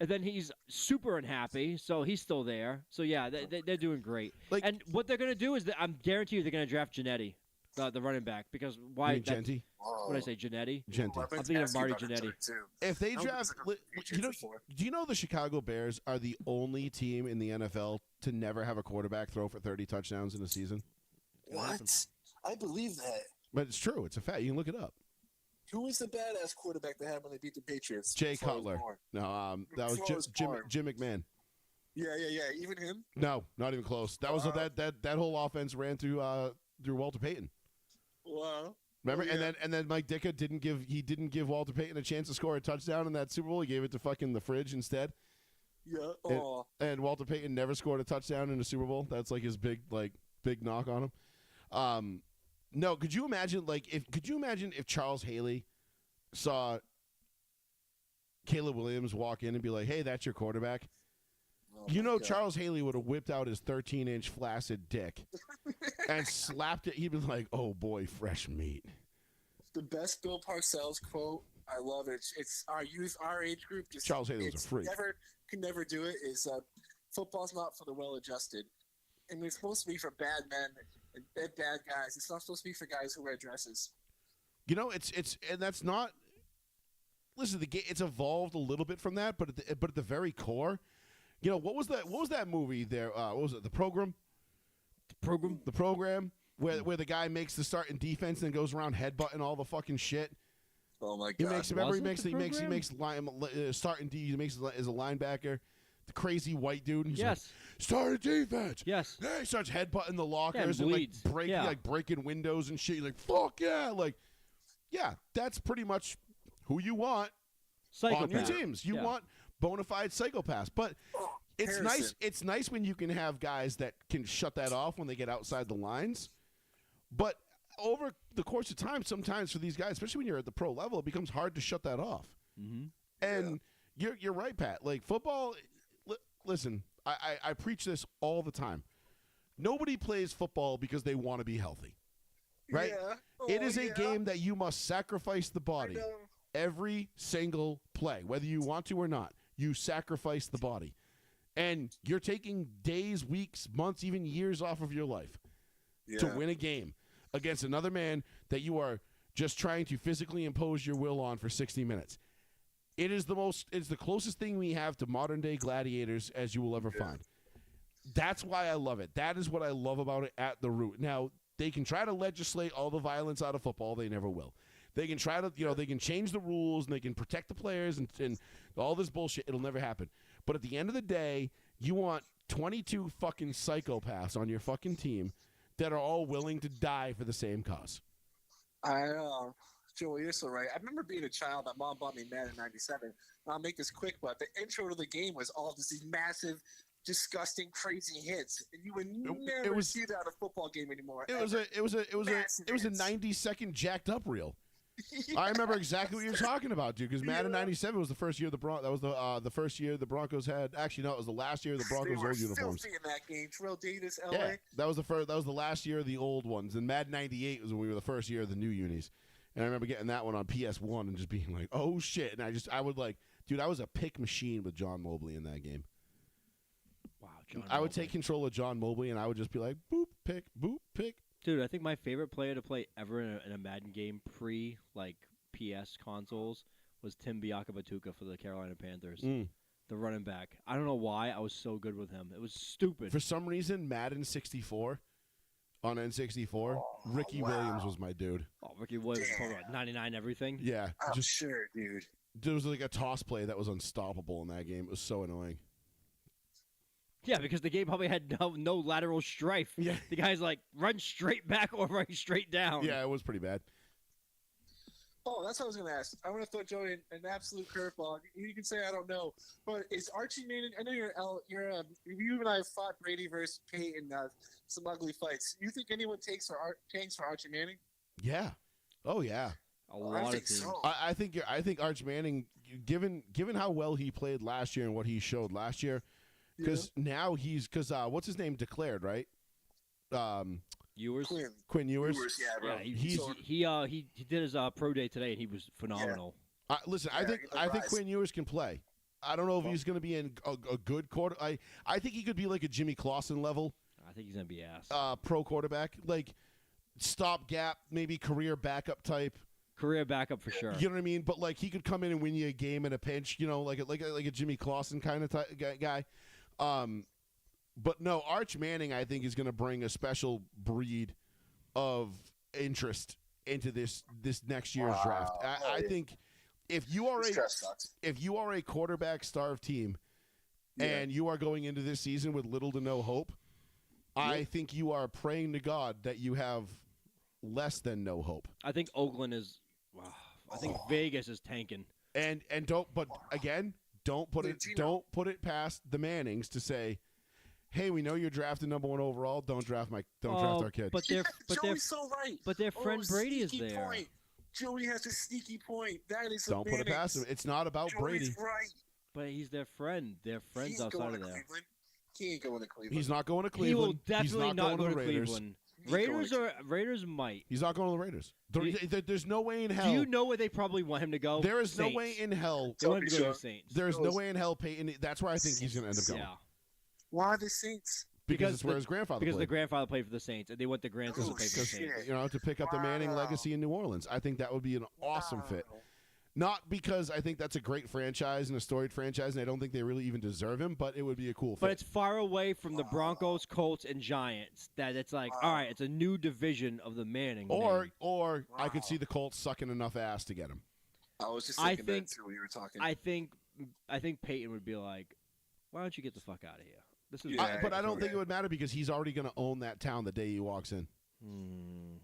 And then he's super unhappy, so he's still there. So, yeah, they're doing great. Like, and what they're going to do is I'm guarantee you they're going to draft Gennetti, the running back. Because why? Genti? What did I say, Gennetti? Genti. I'm thinking of Marty Gennetti. If they draft – do you know the Chicago Bears are the only team in the NFL to never have a quarterback throw for 30 touchdowns in a season? What? I believe that. But it's true. It's a fact. You can look it up. Who was the badass quarterback they had when they beat the Patriots? Jay Cutler. No, that was Jim McMahon. Yeah. Even him? No, not even close. That was that whole offense ran through Walter Payton. Wow. Remember? Oh, yeah. And then Mike Ditka didn't give Walter Payton a chance to score a touchdown in that Super Bowl. He gave it to fucking the fridge instead. Yeah. And Walter Payton never scored a touchdown in a Super Bowl. That's like his big knock on him. No, could you imagine if Charles Haley saw Caleb Williams walk in and be like, "Hey, that's your quarterback"? God. Charles Haley would have whipped out his 13-inch flaccid dick and slapped it. He'd be like, "Oh boy, fresh meat." The best Bill Parcells quote I love it. It's our youth, our age group. Just Charles Haley was a freak. Can never do it. Is football's not for the well-adjusted, and it's supposed to be for bad men and bad guys. It's not supposed to be for guys who wear dresses. You know, it's and that's not. Listen, the game it's evolved a little bit from that, but at the very core, you know, what was that movie there? What was it? The Program. The Program, where the guy makes the start in defense and goes around headbutting all the fucking shit. Oh my god! He makes start in D. He makes as a linebacker. The crazy white dude. He's like, start a defense. Yes. Yeah, he starts headbutting the lockers and bleeds. breaking windows and shit. He's like, fuck yeah, that's pretty much who you want on your teams. You want bona fide psychopaths, but. It's nice. It's nice when you can have guys that can shut that off when they get outside the lines. But over the course of time, sometimes for these guys, especially when you're at the pro level, it becomes hard to shut that off. Mm-hmm. And you're right, Pat. Like football. Listen, I preach this all the time. Nobody plays football because they want to be healthy, right? Yeah. It is a game that you must sacrifice the body every single play, whether you want to or not. You sacrifice the body. And you're taking days, weeks, months, even years off of your life to win a game against another man that you are just trying to physically impose your will on for 60 minutes. It's the closest thing we have to modern day gladiators as you will ever find. That's why I love it. That is what I love about it at the root. Now, they can try to legislate all the violence out of football. They never will. They can try to, they can change the rules and they can protect the players and all this bullshit. It'll never happen. But at the end of the day, you want 22 fucking psychopaths on your fucking team that are all willing to die for the same cause. Joey, you're so right. I remember being a child. My mom bought me Madden '97. I'll make this quick, but the intro to the game was all just these massive, disgusting, crazy hits, and you would never see that at a football game anymore. It was a 90-second jacked up reel. I remember exactly what you're talking about, dude. Because Madden '97 was the first year that was the first year the Broncos had. Actually, no, it was the last year of the Broncos old uniforms. In that game, Terrell Davis, LA. Yeah, that was the first. That was the last year of the old ones. And Madden '98 was when we were the first year of the new unis. And I remember getting that one on PS1 and just being like, "Oh shit!" And I would like, dude, I was a pick machine with John Mobley in that game. Wow, I would take control of John Mobley and I would just be like, boop, pick, boop, pick. Dude, I think my favorite player to play ever in a Madden game pre PS consoles was Tim Biakabatuka for the Carolina Panthers, the running back. I don't know why I was so good with him. It was stupid. For some reason, Madden 64 on N64, Ricky Williams was my dude. Oh, Ricky Williams, 99 everything. Yeah, I'm sure, dude. There was like a toss play that was unstoppable in that game. It was so annoying. Yeah, because the game probably had no lateral strife. Yeah. The guy's like, run straight back or run straight down. Yeah, it was pretty bad. Oh, that's what I was going to ask. I want to throw Joey an absolute curveball. You can say I don't know, but is Archie Manning? I know you and I have fought Brady versus Peyton some ugly fights. You think anyone tanks for Archie Manning? Yeah. Oh yeah. A lot of teams. So. I think Archie Manning, given how well he played last year and what he showed last year, because now what's his name declared, right? Ewers? Quinn Ewers. Yeah, he did his pro day today, and he was phenomenal. Listen, I think Quinn Ewers can play. I don't know if he's going to be in a good quarter. I think he could be like a Jimmy Clausen level. I think he's going to be ass. Pro quarterback, like stopgap, maybe career backup type. Career backup for sure. You know what I mean? But like he could come in and win you a game in a pinch. You know, like a Jimmy Clausen kind of guy. But no, Arch Manning, I think, is going to bring a special breed of interest into this next year's draft. I think if you are a quarterback starved team and you are going into this season with little to no hope, I think you are praying to God that you have less than no hope. I think Oakland is. Wow. I think Vegas is tanking. And don't put it past the Mannings to say, hey, we know you're drafted number 1 overall. Don't draft our kid. But Joey's so right. But their friend Brady is there. Point. Joey has a sneaky point. That is don't put it past him. It's not about Joey's Brady. Right. But he's their friend. Their friends outside of there. He ain't going to Cleveland. He's not going to Cleveland. He will definitely not go going to Raiders. Cleveland. Raiders might. He's not going to the Raiders. There's no way in hell. Do you know where they probably want him to go? There is Saints. no way in hell. They want him to go to the Saints. There is no way in hell Peyton. That's where I think he's going to end up going. Yeah. Why the Saints? Because it's where his grandfather Because played. the grandfather played for the Saints, and they want the grandson to play for the shit. Saints. To pick up the Manning legacy in New Orleans. I think that would be an awesome fit. Not because I think that's a great franchise and a storied franchise, and I don't think they really even deserve him, but it would be a cool fit. But it's far away from the Broncos, Colts, and Giants that it's like, all right, it's a new division of the Manning. Or I could see the Colts sucking enough ass to get him. I was just thinking that too when you were talking. I think Peyton would be like, why don't you get the fuck out of here? This is but I don't think it would matter because he's already going to own that town the day he walks in.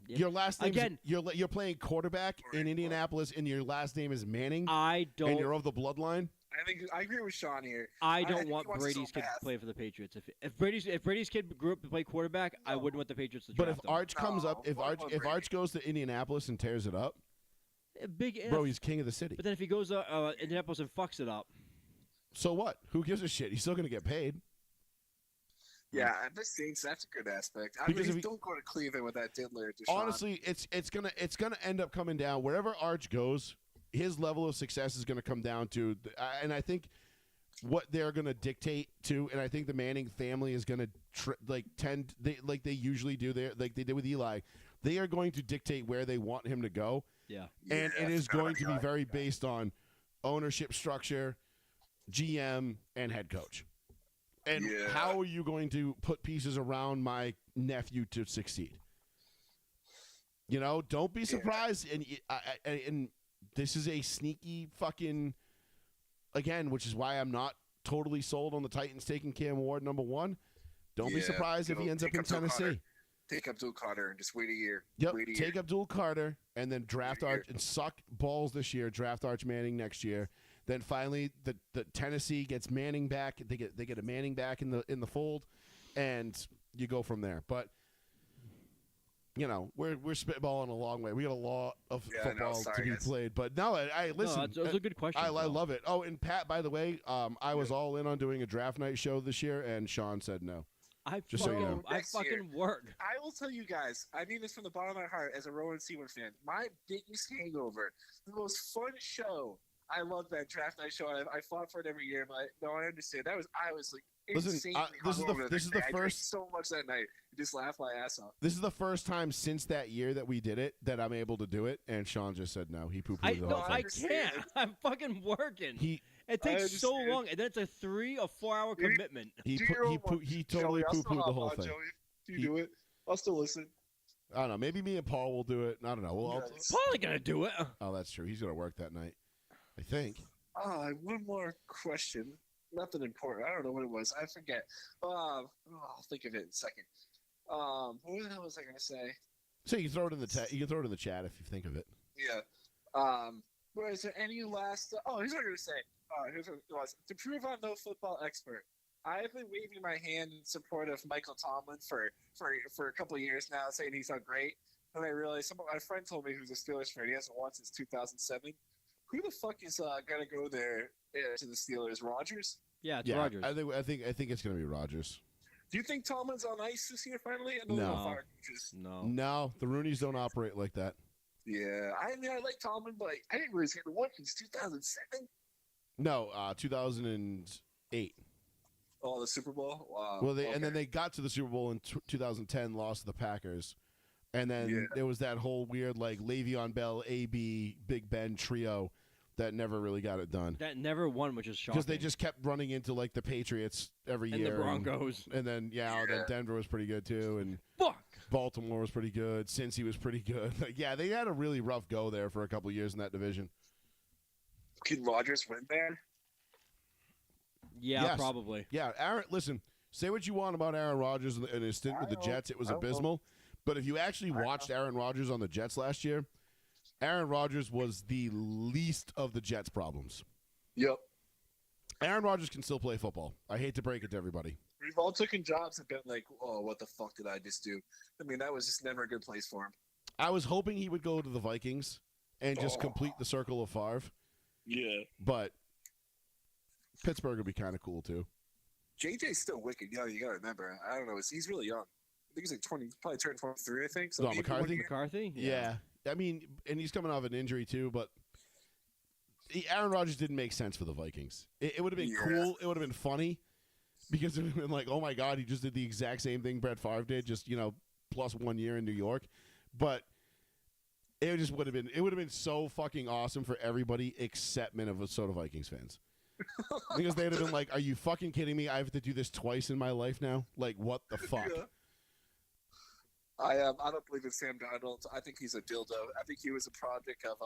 Yeah. Your last name Again, you're playing quarterback in Indianapolis, and your last name is Manning. I don't. And you're of the bloodline. I agree with Sean here. I don't want Brady's kid to play for the Patriots. If Brady's kid grew up to play quarterback, I wouldn't want the Patriots to draft him. But if Arch comes up, if Arch goes to Indianapolis and tears it up, big if. bro, he's king of the city. But then if he goes to Indianapolis and fucks it up, so what? Who gives a shit? He's still going to get paid. Yeah, the Saints, that's a good aspect. Don't go to Cleveland with that Diddler. Honestly, it's gonna end up coming down wherever Arch goes. His level of success is going to come down to, and I think what they're going to dictate to, and I think the Manning family is going to they usually do like they did with Eli. They are going to dictate where they want him to go. Yeah, and it is going to be very based on ownership structure, GM, and head coach. And how are you going to put pieces around my nephew to succeed? Don't be surprised. And this is a sneaky fucking, again, which is why I'm not totally sold on the Titans taking Cam Ward #1. Don't be surprised if he ends up in Tennessee. Take Abdul Carter and just wait a year. Yep, take Abdul Carter and then draft Arch and suck balls this year. Draft Arch Manning next year. Then finally, the Tennessee gets Manning back. They get a Manning back in the fold, and you go from there. But we're spitballing a long way. We got a lot of football to be played. But no, I listen. No, that's a good question. I love it. Oh, and Pat, by the way, I was all in on doing a draft night show this year, and Sean said no. I fucking work. I will tell you guys, I mean this from the bottom of my heart as a Rowan Seaman fan. My biggest hangover, the most fun show. I love that draft night show. I fought for it every year, but no, I understand. I was like insanely this is the I drank so much that night. I just laughed my ass off. This is the first time since that year that we did it that I'm able to do it, and Sean just said no. He poo-pooed the whole thing. I can't. I'm fucking working. It takes so long, and then it's a 3 or 4 hour commitment. He totally poo-pooed the whole thing. Do you do it? I'll still listen. I don't know. Maybe me and Paul will do it. I don't know. Paul ain't gonna do it. Oh, that's true. He's gonna work that night, I think. I have one more question. Nothing important. I don't know what it was. I forget. I'll think of it in a second. What the hell was I going to say? So you can throw it in the you can throw it in the chat if you think of it. Yeah. Is there any last? Here's what I'm going to say. Here's what it was. To prove I'm no football expert, I've been waving my hand in support of Michael Tomlin for a couple of years now, saying he's not great. And I realized my friend told me who's a Steelers fan. He hasn't won since 2007. Who the fuck is gonna go there to the Steelers? Rodgers? Yeah, it's Rodgers. I think it's gonna be Rodgers. Do you think Tomlin's on ice this year finally? No, the Rooneys don't operate like that. Yeah, I mean I like Tomlin, but I didn't realize he had won since 2007. No, 2008. Oh, the Super Bowl. Wow. Well, and then they got to the Super Bowl in 2010, lost to the Packers. And then there was that whole weird, like, Le'Veon Bell, AB, Big Ben trio that never really got it done. That never won, which is shocking. Because they just kept running into, like, the Patriots every year. And the Broncos. And then, then Denver was pretty good, too. And Baltimore was pretty good. Cincy was pretty good. They had a really rough go there for a couple years in that division. Can Rodgers win there? Yeah, yes. Probably. Yeah, Aaron, listen, say what you want about Aaron Rodgers and his stint with the Jets. It was abysmal. But if you actually watched Aaron Rodgers on the Jets last year, Aaron Rodgers was the least of the Jets' problems. Yep. Aaron Rodgers can still play football. I hate to break it to everybody. We've all taken jobs and been like, oh, what the fuck did I just do? I mean, that was just never a good place for him. I was hoping he would go to the Vikings and just complete the circle of Favre. Yeah. But Pittsburgh would be kind of cool, too. JJ's still wicked young. You got to remember. I don't know. He's really young. think he's like 20, probably turned 23, I think. So No, maybe McCarthy? 1 year. McCarthy? Yeah. I mean, and he's coming off an injury too, but Aaron Rodgers didn't make sense for the Vikings. It would have been cool. It would have been funny because it would have been like, oh my God, he just did the exact same thing Brett Favre did, just, plus 1 year in New York. But it just would have been so fucking awesome for everybody except Minnesota Vikings fans. Because they'd have been like, are you fucking kidding me? I have to do this twice in my life now? Like, what the fuck? Yeah. I don't believe in Sam Darnold. I think he's a dildo. I think he was a project of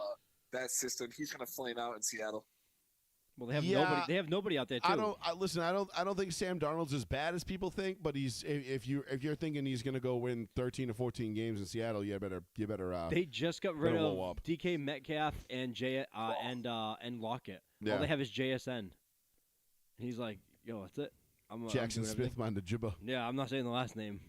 that system. He's gonna flame out in Seattle. Well, they have nobody. They have nobody out there too. I don't think Sam Darnold's as bad as people think. But he's if you're thinking he's gonna go win 13 or 14 games in Seattle, you better. They just got rid of up. DK Metcalf and and Lockett. Yeah. All they have is JSN. And he's like, yo, that's it. Jackson Smith, man, the jibba. Yeah, I'm not saying the last name.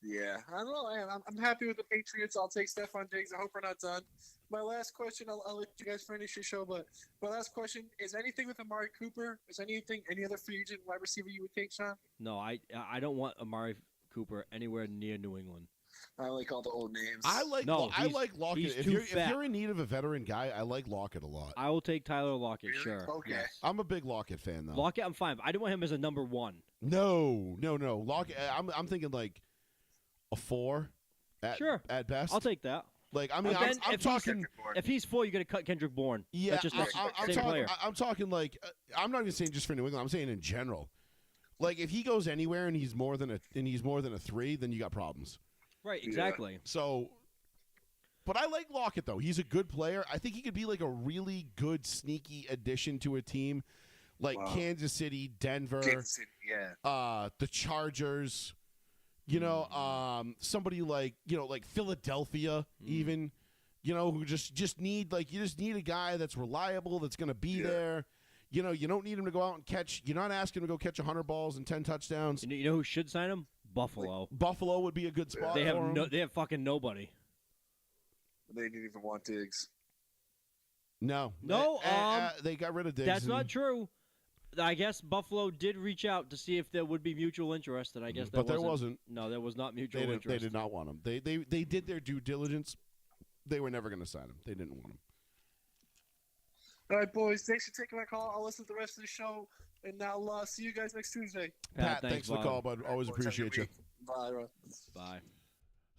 Yeah, I don't know, man. I'm happy with the Patriots. I'll take Stephon Diggs. I hope we're not done. My last question, I'll let you guys finish your show, but my last question is anything with Amari Cooper? Is any other free agent wide receiver you would take, Sean? No, I don't want Amari Cooper anywhere near New England. I like all the old names. I like Lockett. He's If too you're fat. in need of a veteran guy, I like Lockett a lot. I will take Tyler Lockett, Really? sure. Okay. Yes. I'm a big Lockett fan though. Lockett, I'm fine. I don't want him as a number one. No. Lockett. I'm thinking like a 4 at best. I'll take that. Like, I mean, But then I'm if talking. If he's 4, you got to cut Kendrick Bourne. Yeah, That's just the I'm same talking. player. I'm talking like I'm not even saying just for New England. I'm saying in general. Like, if he goes anywhere and he's more than a 3, then you got problems. Right, exactly. So, but I like Lockett though. He's a good player. I think he could be like a really good sneaky addition to a team like Kansas City, Denver, the Chargers. Somebody like Philadelphia, even, who just need you just need a guy that's reliable, that's going to be there. You don't need him to go out and catch. You're not asking him to go catch 100 balls and 10 touchdowns. You know who should sign him? Buffalo. Buffalo would be a good spot. They have for him. they have fucking nobody. They didn't even want Diggs. No, they got rid of Diggs. That's not true. I guess Buffalo did reach out to see if there would be mutual interest, and I guess there wasn't. No, there was not mutual interest. They did not want him. They did their due diligence. They were never going to sign him. They didn't want him. All right, boys. Thanks for taking my call. I'll listen to the rest of the show, and I'll see you guys next Tuesday. Pat, thanks for the call, bud. Always appreciate you. Bye, bro. Bye.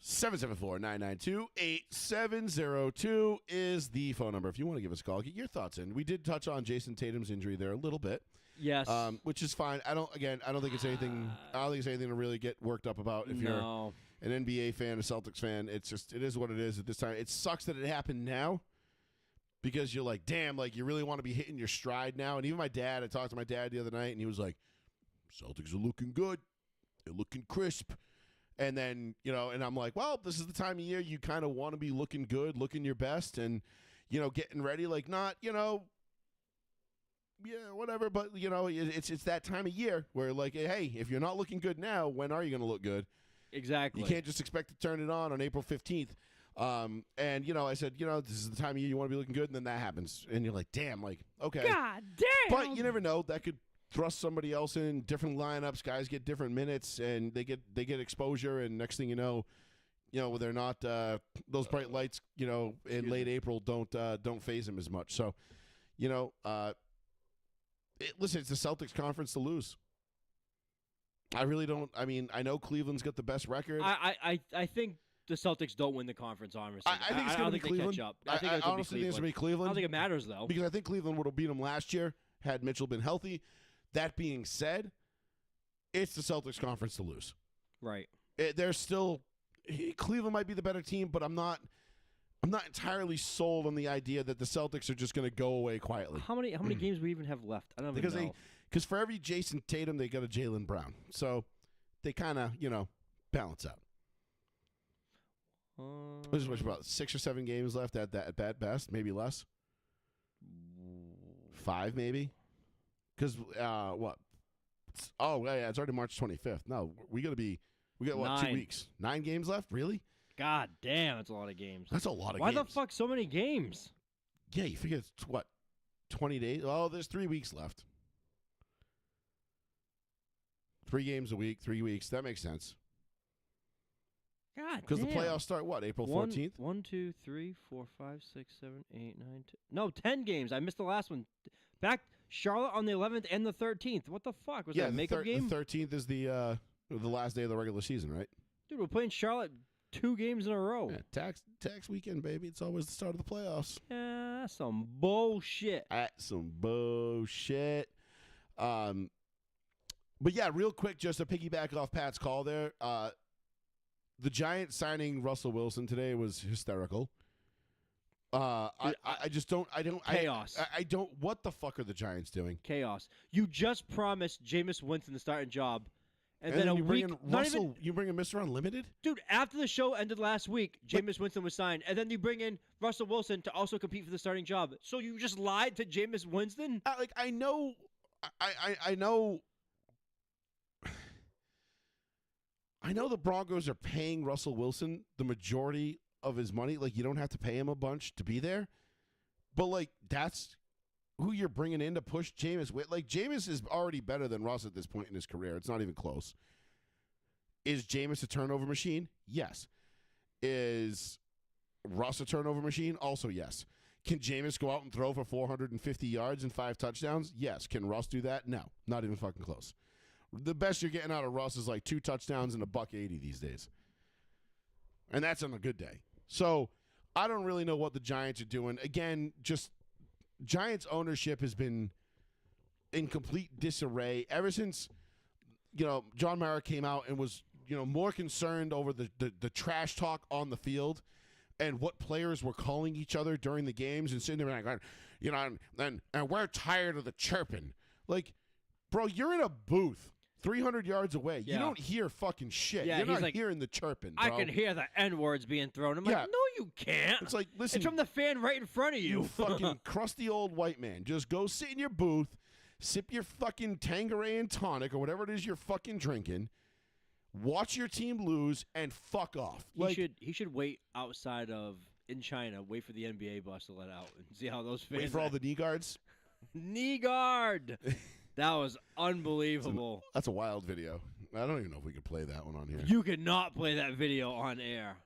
774-992-8702 is the phone number. If you want to give us a call, get your thoughts in. We did touch on Jason Tatum's injury there a little bit. Yes. Which is fine. I don't think it's anything. I don't think it's anything to really get worked up about. If you're an NBA fan, a Celtics fan, it is what it is at this time. It sucks that it happened now because you're like, damn, like you really want to be hitting your stride now. And even my dad, I talked to my dad the other night, and he was like, Celtics are looking good. They're looking crisp. And then, and I'm like, well, this is the time of year you kind of want to be looking good, looking your best, and, getting ready. Like, not, whatever. But, it's that time of year where, like, hey, if you're not looking good now, when are you going to look good? Exactly. You can't just expect to turn it on April 15th. And, I said, this is the time of year you want to be looking good, and then that happens. And you're like, damn, like, okay. God damn. But you never know. That could thrust somebody else in different lineups. Guys get different minutes, and they get exposure. And next thing you know, they're not those bright lights. In late April don't phase them as much. So, listen, it's the Celtics conference to lose. I really don't. I mean, I know Cleveland's got the best record. I think the Celtics don't win the conference, honestly. I think it's going to be Cleveland. Catch up. I think it's honestly think it's going to be Cleveland. I don't think it matters though, because I think Cleveland would have beat them last year had Mitchell been healthy. That being said, it's the Celtics conference to lose. Right. They're still Cleveland might be the better team, but I'm not entirely sold on the idea that the Celtics are just going to go away quietly. How many games do we even have left? I don't even know. Because for every Jason Tatum, they got a Jaylen Brown, so they kind of balance out. There's about 6 or 7 games left at best, maybe less. 5 maybe. Because what? Oh yeah, it's already March 25th. No, we got what, 9. 2 weeks? 9 games left? Really? God damn, that's a lot of games. That's a lot of Why games. the fuck so many games? Yeah, you figure it's what, 20 days? Oh, there's 3 weeks left. 3 games a week, 3 weeks. That makes sense. God, Because the damn. playoffs start what, April 14th? 1, 2, 3, 4, 5, 6, 7, 8, 9, 10. No, 10 games. I missed the last one. Back Charlotte on the 11th and the 13th. What the fuck was that? A makeup game? The 13th is the last day of the regular season, right? Dude, we're playing Charlotte 2 games in a row. Yeah, tax weekend, baby. It's always the start of the playoffs. Yeah, that's some bullshit. That's some bullshit. But yeah, real quick, just to piggyback off Pat's call there, the Giants signing Russell Wilson today was hysterical. I just don't. Chaos. I don't. What the fuck are the Giants doing? Chaos. You just promised Jameis Winston the starting job, and then a you week. bring in Not Russell. even, You bring in Mr. Unlimited. dude. After the show ended last week, Jameis Winston was signed, and then you bring in Russell Wilson to also compete for the starting job. So you just lied to Jameis Winston. I know. I know. I know the Broncos are paying Russell Wilson the majority of his money. Like, you don't have to pay him a bunch to be there. But, like, that's who you're bringing in to push Jameis. Like, Jameis is already better than Russ at this point in his career. It's not even close. Is Jameis a turnover machine? Yes. Is Russ a turnover machine? Also, yes. Can Jameis go out and throw for 450 yards and 5 touchdowns? Yes. Can Russ do that? No. Not even fucking close. The best you're getting out of Russ is like 2 touchdowns and $180 these days. And that's on a good day. So I don't really know what the Giants are doing. Again, just Giants ownership has been in complete disarray ever since, John Mara came out and was, more concerned over the trash talk on the field and what players were calling each other during the games and sitting there like, and we're tired of the chirping. Like, bro, you're in a booth 300 yards away. Yeah. You don't hear fucking shit. Yeah, You're he's not like, hearing the chirping, bro. I can hear the N-words being thrown. I'm Yeah. like, no, you can't. It's like, listen, It's from the fan right in front of you you. fucking crusty old white man. Just go sit in your booth, sip your fucking Tanqueray and tonic or whatever it is you're fucking drinking, watch your team lose, and fuck off. He should wait outside of in China, wait for the NBA bus to let out and see how those fans wait for all the knee guards. knee guard. That was unbelievable. That's a wild video. I don't even know if we could play that one on here. You could not play that video on air.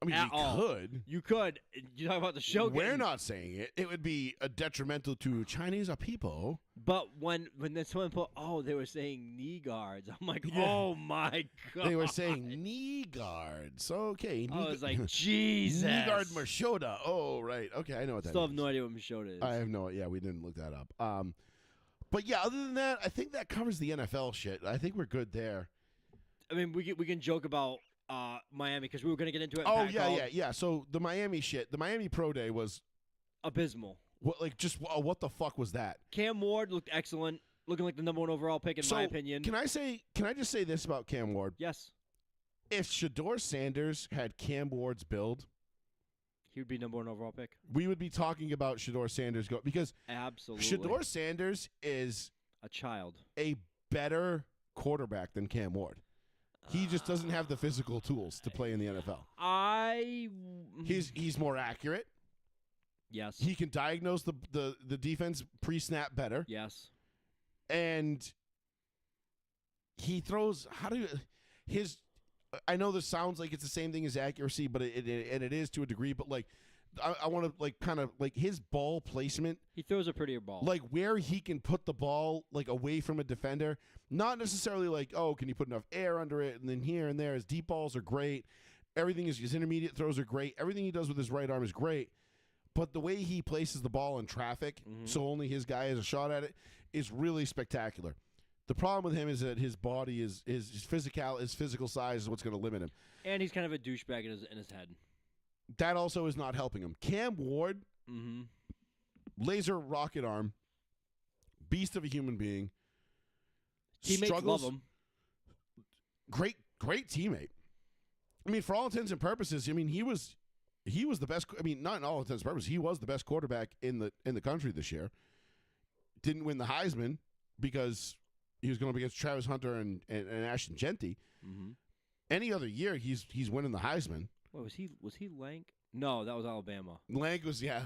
I mean, at we all. could. You could. You talk about the show. We're getting- not saying it. It would be detrimental to Chinese people. But when then someone put, they were saying knee guards. I'm like, Yeah. oh my god. They were saying knee guards. Okay. I was like, Jesus. Knee guard Mashoda. Oh, right. Okay, I know what that Still have is. no idea what Machota is. I have no. Yeah, we didn't look that up. But yeah, other than that, I think that covers the NFL shit. I think we're good there. I mean, we can joke about Miami because we were going to get into it. Oh yeah. So the Miami shit, the Miami Pro Day was Abysmal. what the fuck was that? Cam Ward looked excellent, looking like the number 1 overall pick in my opinion. Can I just say this about Cam Ward? Yes, If Shador Sanders had Cam Ward's build, he would be number 1 overall pick. we would be talking about Shador Sanders because Absolutely. Shador Sanders is a child. a better quarterback than Cam Ward. He just doesn't have the physical tools to play in the NFL. He's more accurate. Yes. He can diagnose the defense pre-snap better. Yes. And he throws I know this sounds like it's the same thing as accuracy, but it is to a degree, but like I want to like kind of like his ball placement, He throws a prettier ball. like where he can put the ball like away from a defender, not necessarily like, oh, can you put enough air under it, and then here and there. His deep balls are great. Everything his intermediate throws are great. Everything he does with his right arm is great. But the way he places the ball in traffic, so only his guy has a shot at it, is really spectacular. The problem with him is that his body his physical size is what's going to limit him. And he's kind of a douchebag in his head. That also is not helping him. Cam Ward, Mm-hmm. laser rocket arm, beast of a human being. Teammates struggles, love him. Great teammate. I mean, for all intents and purposes, I mean he was the best. I mean, not in all intents and purposes, he was the best quarterback in the country this year. Didn't win the Heisman because he was going up against Travis Hunter and Ashton Genty. Mm-hmm. Any other year, he's winning the Heisman. What, was he Lank? No, that was Alabama. Lang was yeah.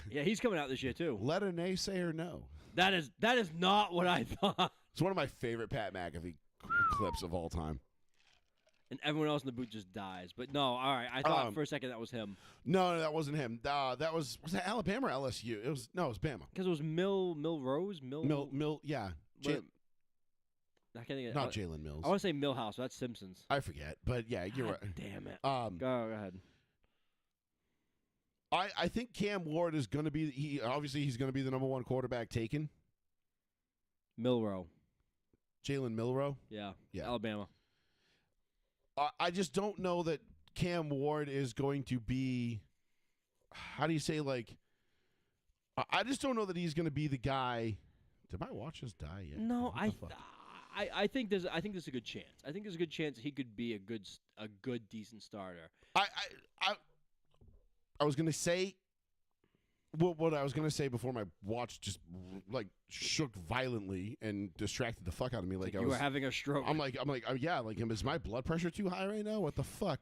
Yeah, he's coming out this year too. Let a naysayer know. That is not what I thought. It's one of my favorite Pat McAfee clips of all time. And everyone else in the booth just dies. But no, all right. I thought for a second that was him. No, that wasn't him. That was that Alabama or LSU? It was Bama. Because it was Milrose? Yeah. What- I can't think of Not Jalen Mills. I want to say Millhouse. That's Simpsons. I forget, but yeah, you're God right. Damn it. Go ahead. I think Cam Ward is going to be. He's going to be the number one quarterback taken. Milrow. Jalen Milrow. Yeah. Yeah. Alabama. I just don't know that Cam Ward is going to be. How do you say, like? I just don't know that he's going to be the guy. Did my watch just die yet? No, What the fuck? I think there's a good chance. I think there's a good chance he could be a good decent starter. I was going to say. What I was going to say before my watch just like shook violently and distracted the fuck out of me. Like you were having a stroke. I'm like, yeah, like, is my blood pressure too high right now? What the fuck?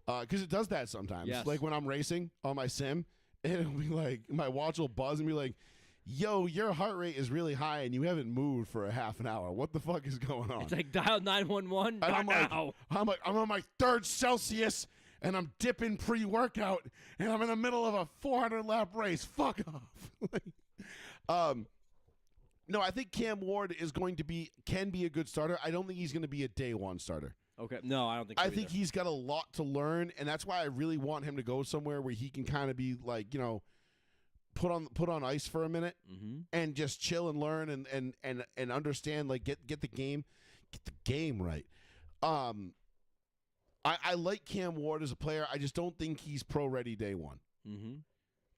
Because it does that sometimes. Yes. Like when I'm racing on my sim, and it'll be like, my watch will buzz and be like, yo, your heart rate is really high and you haven't moved for a half an hour. What the fuck is going on? It's like dial 911. And I'm like, now. I'm on my 3rd Celsius and I'm dipping pre-workout and I'm in the middle of a 400-lap race. Fuck off. No, I think Cam Ward can be a good starter. I don't think he's going to be a day one starter. Okay. No, I don't think so I think either. he's got a lot to learn, and that's why I really want him to go somewhere where he can kind of be like, put on ice for a minute and just chill and learn and understand, like get the game right. I like Cam Ward as a player. I just don't think he's pro ready day one. Mm-hmm.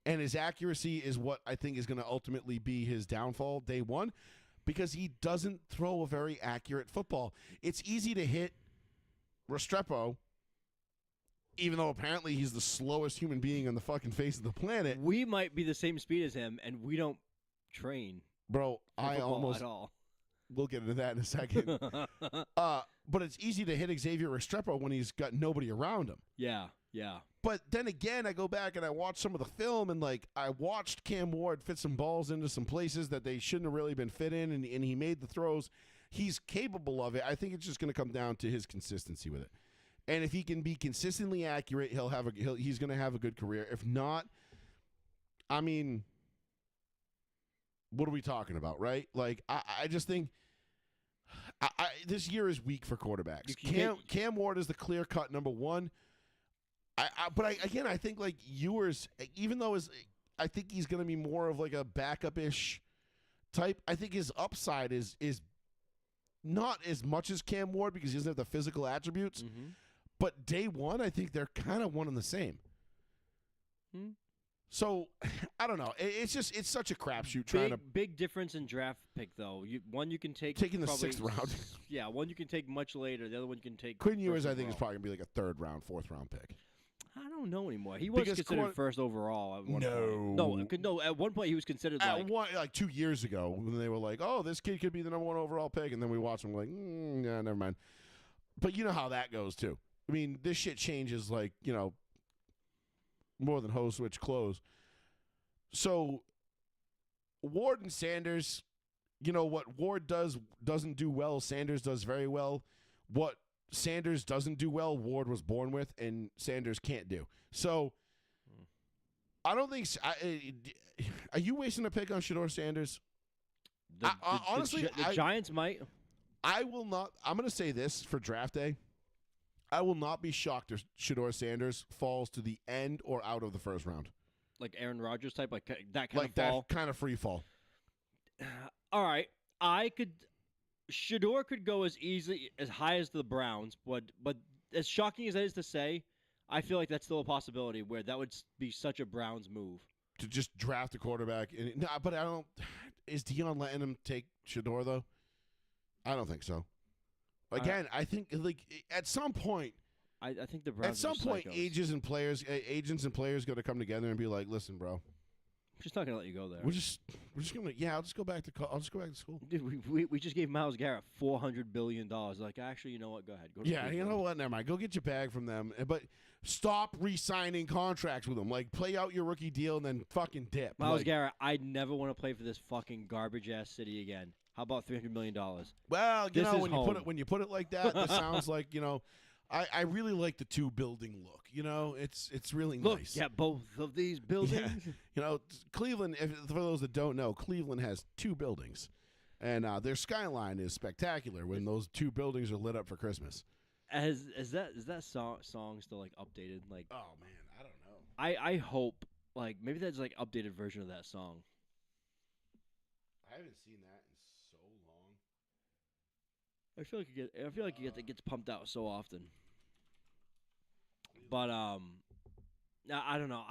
And his accuracy is what I think is going to ultimately be his downfall day one, because he doesn't throw a very accurate football. It's easy to hit Restrepo, even though apparently he's the slowest human being on the fucking face of the planet. We might be the same speed as him, and we don't train. Bro, I almost... at all. We'll get into that in a second. But it's easy to hit Xavier Restrepo when he's got nobody around him. Yeah. But then again, I go back and I watch some of the film, and like I watched Cam Ward fit some balls into some places that they shouldn't have really been fit in, and he made the throws. He's capable of it. I think it's just going to come down to his consistency with it. And if he can be consistently accurate, he's going to have a good career. If not, I mean, what are we talking about, right? Like I just think this year is weak for quarterbacks. Cam Ward is the clear-cut number one. But I think like Ewers, even though I think he's going to be more of like a backup-ish type. I think his upside is not as much as Cam Ward because he doesn't have the physical attributes. Mm-hmm. But day one, I think they're kind of one and the same. So I don't know. It's such a crapshoot. Big difference in draft pick though. One you can take Taking the probably 6th round. Yeah, one you can take much later. The other one you can take. Quinn Ewers, first I think, is overall. probably gonna be like a 3rd round, 4th round pick. I don't know anymore. He was Because considered first overall at one point. No. At one point he was considered Like 2 years ago, when they were like, "Oh, this kid could be the number 1 overall pick," and then we watched him like, "Yeah, never mind." But you know how that goes too. I mean, this shit changes like more than hose switch clothes. So Ward and Sanders, what Ward doesn't do well, Sanders does very well. What Sanders doesn't do well, Ward was born with, and Sanders can't do. So I don't think. Are you wasting a pick on Shedeur Sanders? Honestly, the Giants might. I will not. I'm going to say this for draft day. I will not be shocked if Shedeur Sanders falls to the end or out of the 1st round. Like Aaron Rodgers type, like that kind Like of fall. that kind of free fall. All right, Shedeur could go as high as the Browns, but as shocking as that is to say, I feel like that's still a possibility where that would be such a Browns move. To just draft a quarterback. No, but I don't. Is Deion letting him take Shedeur, though? I don't think so. Again, I think like at some point. I think the Browns. At some point, psychos. agents and players got to come together and be like, "Listen, bro, I'm just not gonna let you go there. we're just gonna I'll just go back to school." Dude, we just gave Myles Garrett $400 billion. Like, actually, you know what? Go ahead. Go to Yeah, school, you know what? Never mind. Go get your bag from them, but stop re-signing contracts with them. Like, play out your rookie deal and then fucking dip. Myles like, Garrett, I never want to play for this fucking garbage ass city again. How about $300 million? Well, you This know, is when you put it like that, this sounds like, you know, I really like the 2-building look. You know, it's really Look nice. at both of these buildings. You know, Cleveland. For those that don't know, Cleveland has 2 buildings, and their skyline is spectacular when those 2 buildings are lit up for Christmas. Is that song still like updated? Like, Oh man, I don't know. I hope like maybe that's like updated version of that song. I haven't seen that in so long. I feel like it gets pumped out so often. But I don't know.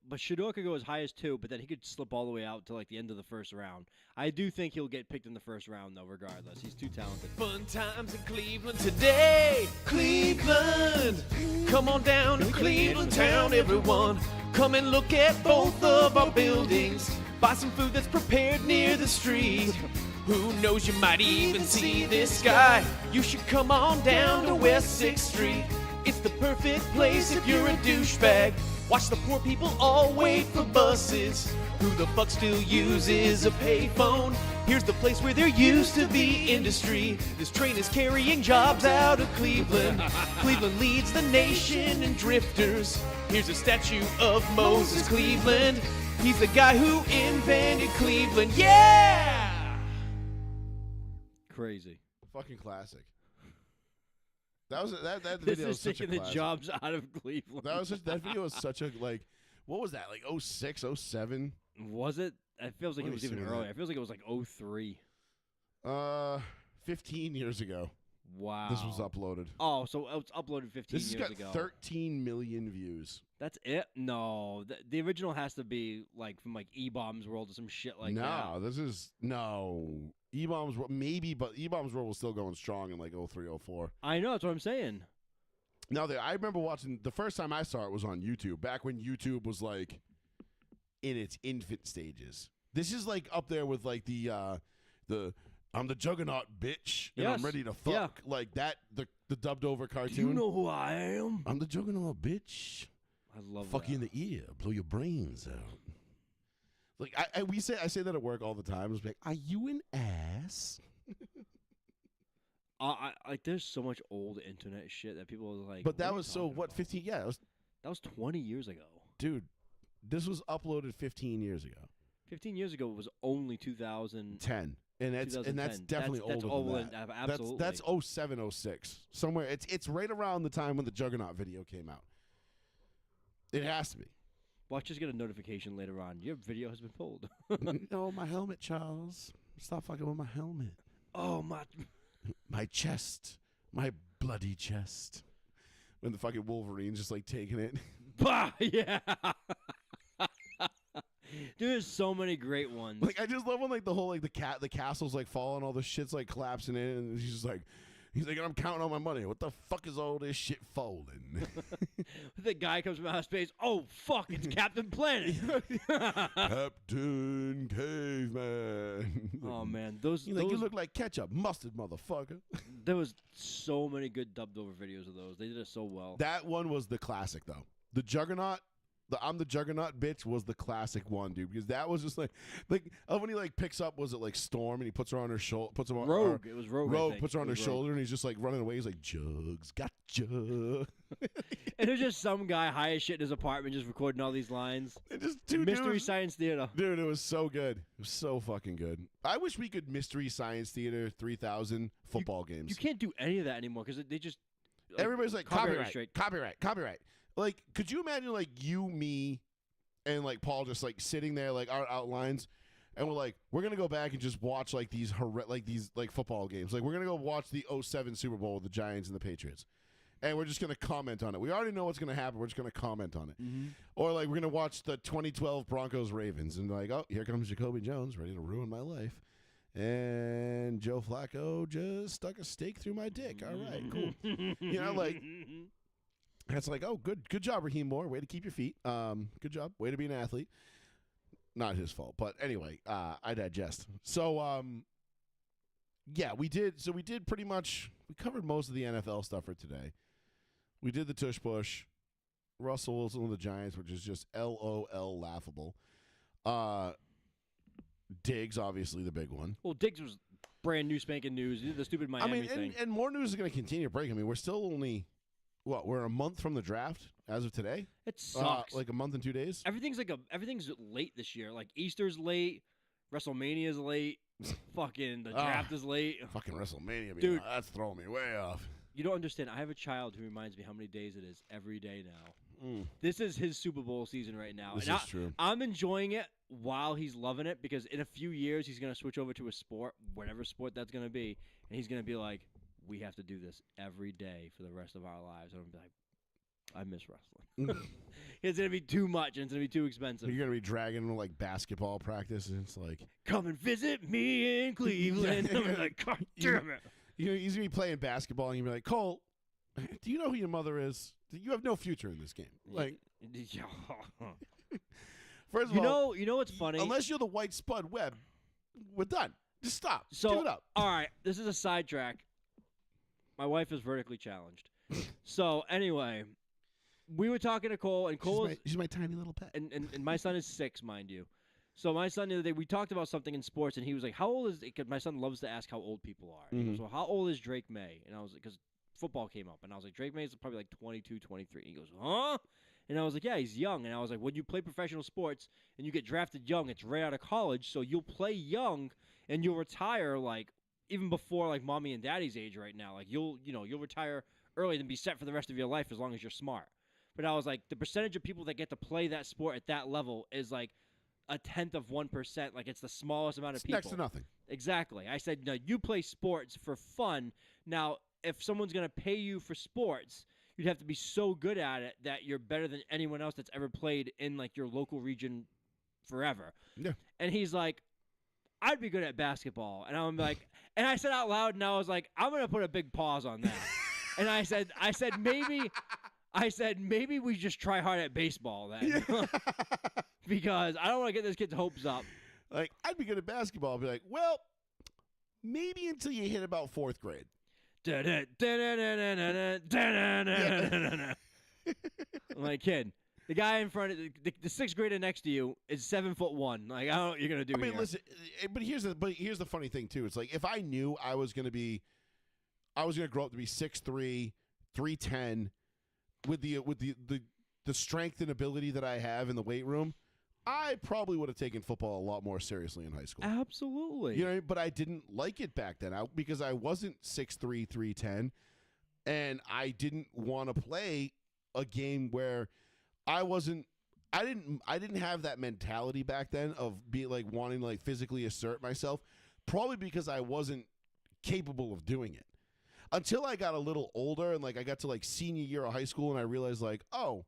But Shador could go as high as 2, but then he could slip all the way out to like the end of the first round. I do think he'll get picked in the first round though, regardless. He's too talented. Fun times in Cleveland today. Cleveland, come on down to Cleveland town, everyone. Come and look at both of our buildings. Buy some food that's prepared near the street. Who knows, you might even see this guy. You should come on down to West 6th Street. It's the perfect place if you're a douchebag. Watch the poor people all wait for buses. Who the fuck still uses a payphone? Here's the place where there used to be industry. This train is carrying jobs out of Cleveland. Cleveland leads the nation in drifters. Here's a statue of Moses Cleveland. He's the guy who invented Cleveland. Yeah! Crazy. Fucking classic. That This video is is such a taking the classic. jobs out of Cleveland. That video was such a like. What was that? Like 06, 07? Was it? It feels like Let it me was see even when earlier. that- It feels like it was like 03. 15 years ago. Wow. This was uploaded. Oh, so it was uploaded 15 This has years got ago. 13 million views. That's it? No. The original has to be like from like E-Bombs World or some shit like that. No, this is E-Bombs maybe, but E-Bombs World was still going strong in like 03, 04. I know, that's what I'm saying. Now, I remember watching the first time I saw it was on YouTube, back when YouTube was like in its infant stages. This is like up there with like the I'm the Juggernaut bitch and Yes. I'm ready to fuck. Yeah. Like that, the dubbed over cartoon. Do you know who I am? I'm the Juggernaut bitch. I love Fuck that. you in the ear, blow your brains out. Like I say that at work all the time. It's like, are you an ass? Like there's so much old internet shit that people are like. But that are you was talking about? 15. Yeah, it was, That was 20 years ago. dude. This was uploaded 15 years ago. 15 years ago was only 2000. 10. And that's 2010. definitely That's older older than that. than- absolutely. That's 07, 06. Somewhere it's right around the time when the Juggernaut video came out. It has to be. Watch, just get a notification later on. Your video has been pulled. Oh, my helmet, Charles. Stop fucking with my helmet. Oh my! My chest. My bloody chest. When the fucking Wolverine's just like taking it. Bah, yeah. Dude, there's so many great ones. Like I just love when like the whole like the castle's like falling, all the shit's like collapsing in, and he's like, I'm counting on my money. What the fuck is all this shit folding? The guy comes from outer space. Oh fuck! It's Captain Planet. Captain Caveman. Oh man, those You look like ketchup, mustard, motherfucker. there was so many good dubbed over videos of those. They did it so well. That one was the classic though. The Juggernaut. I'm the Juggernaut bitch was the classic one, dude, because that was just like when he like picks up, was it like Storm, and he puts her on her shoulder, puts him on Rogue. It was Rogue. I Rogue think. puts her on It her was Rogue. shoulder, and he's just like running away. He's like, Jugs, gotcha. And there's just some guy high as shit in his apartment just recording all these lines. And just two Mystery dudes. Science Theater. Dude, it was so good. It was so fucking good. I wish we could Mystery Science Theater 3000 football games. You can't do any of that anymore because they just Everybody's like, copyright copyright, straight. copyright. Like, could you imagine like you, me, and like Paul just like sitting there like our outlines, and we're gonna go back and just watch like these football games. Like we're gonna go watch the 07 Super Bowl with the Giants and the Patriots, and we're just gonna comment on it. We already know what's gonna happen. We're just gonna comment on it. Mm-hmm. Or like we're gonna watch the 2012 Broncos Ravens, and like, oh, here comes Jacoby Jones, ready to ruin my life. And Joe Flacco just stuck a stake through my dick. All right, cool. You know, like, it's like, oh, good job, Raheem Moore. Way to keep your feet. Good job. Way to be an athlete. Not his fault, but anyway, I digest. So, yeah, we did. So we did pretty much. We covered most of the NFL stuff for today. We did the tush push. Russell Wilson with the Giants, which is just LOL laughable. Diggs, obviously the big one. Well, Diggs was brand new spanking news. He did the stupid Miami thing. And more news is going to continue to break. I mean, we're still only, we're a month from the draft as of today? It sucks. Like a month and 2 days? Everything's late this year. Like Easter's late, WrestleMania's late, fucking the draft is late. Fucking WrestleMania, Dude. That's throwing me way off. You don't understand. I have a child who reminds me how many days it is every day now. Mm. This is his Super Bowl season right now. This and is true. I'm enjoying it while he's loving it because in a few years he's going to switch over to a sport, whatever sport that's going to be, and he's going to be like, we have to do this every day for the rest of our lives. And I'm going to be like, I miss wrestling. It's going to be too much and it's going to be too expensive. You're going to be dragging him to like basketball practice and it's like, come and visit me in Cleveland. I'm like, God damn it. You know, he's going to be playing basketball and you'll be like, Cole, do you know who your mother is? You have no future in this game. Like, first of all, you know what's funny? Unless you're the white Spud Webb, we're done. Just stop. So, give it up. All right, this is a sidetrack. My wife is vertically challenged. So anyway, we were talking to Cole, and Cole she's my tiny little pet. and my son is 6, mind you. So my son the other day, we talked about something in sports, and he was like, "How old is?" Because my son loves to ask how old people are. And he goes, "Well, how old is Drake May?" And I was like, "Because football came up," and I was like, "Drake May is probably like 22, 23." And he goes, "Huh?" And I was like, "Yeah, he's young." And I was like, "When you play professional sports and you get drafted young, it's right out of college, so you'll play young and you'll retire like even before like mommy and daddy's age right now. Like you'll retire early and be set for the rest of your life as long as you're smart." But I was like, the percentage of people that get to play that sport at that level is like 0.1%. Like it's the smallest amount of people. Next to nothing. Exactly. I said, no, you play sports for fun. Now, if someone's going to pay you for sports, you'd have to be so good at it that you're better than anyone else that's ever played in like your local region forever. Yeah. And he's like, I'd be good at basketball. And I'm like, and I said out loud, and I was like, I'm going to put a big pause on that. And I said maybe we just try hard at baseball then. Because I don't want to get this kid's hopes up. Like, I'd be good at basketball. I'd be like, well, maybe until you hit about 4th grade. I'm like, kid, the guy in front of the 6th grader next to you is 7'1". Like, I don't know what you're gonna do. I mean, here. listen, but here's the funny thing too. It's like if I knew I was gonna grow up to be 6'3", 310, with the strength and ability that I have in the weight room, I probably would have taken football a lot more seriously in high school. Absolutely. You know, but I didn't like it back then because I wasn't 6'3", 310, and I didn't want to play a game where I didn't have that mentality back then of being like wanting to like physically assert myself, probably because I wasn't capable of doing it. Until I got a little older and like I got to like senior year of high school and I realized like, oh,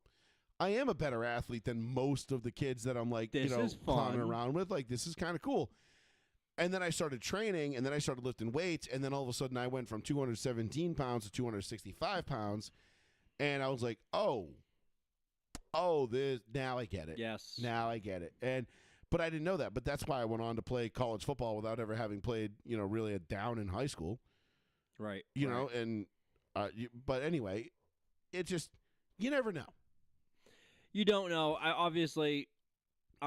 I am a better athlete than most of the kids that I'm like, this is clowning fun. around with. Like, this is kind of cool. And then I started training and then I started lifting weights. And then all of a sudden I went from 217 pounds to 265 pounds. And I was like, oh, now I get it. Yes. Now I get it. But I didn't know that. But that's why I went on to play college football without ever having played, really a down in high school. Right. You know, and but anyway, it just, you never know. You don't know. I'm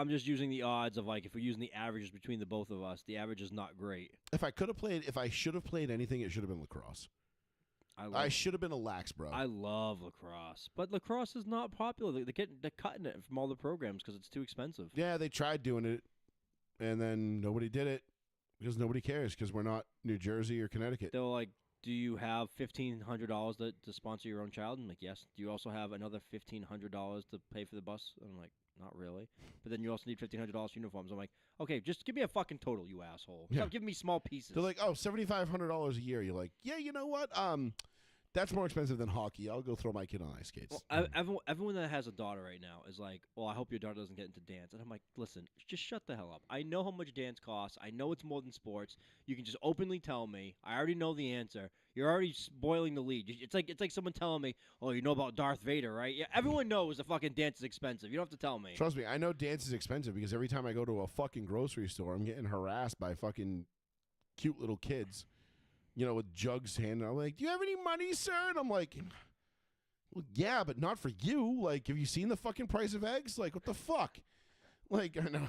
just using the odds of like if we're using the averages between the both of us, the average is not great. If I should have played anything, it should have been lacrosse. I should have been a lax bro. I love lacrosse, but lacrosse is not popular. They're cutting it from all the programs because it's too expensive. Yeah, they tried doing it, and then nobody did it because nobody cares because we're not New Jersey or Connecticut. They were like, do you have $1,500 to sponsor your own child? I'm like, yes. Do you also have another $1,500 to pay for the bus? I'm like, not really. But then you also need $1,500 for uniforms. I'm like, okay, just give me a fucking total, you asshole. Yeah. Stop giving me small pieces. They're like, oh, $7,500 a year. You're like, yeah, you know what? That's more expensive than hockey. I'll go throw my kid on ice skates. Well, everyone that has a daughter right now is like, well, I hope your daughter doesn't get into dance. And I'm like, listen, just shut the hell up. I know how much dance costs. I know it's more than sports. You can just openly tell me. I already know the answer. You're already spoiling the lead. It's like someone telling me, oh, you know about Darth Vader, right? Yeah, everyone knows the fucking dance is expensive. You don't have to tell me. Trust me, I know dance is expensive because every time I go to a fucking grocery store, I'm getting harassed by fucking cute little kids. With jugs handing out, like, do you have any money, sir? And I'm like, well, yeah, but not for you. Like, have you seen the fucking price of eggs? Like, what the fuck? Like, no.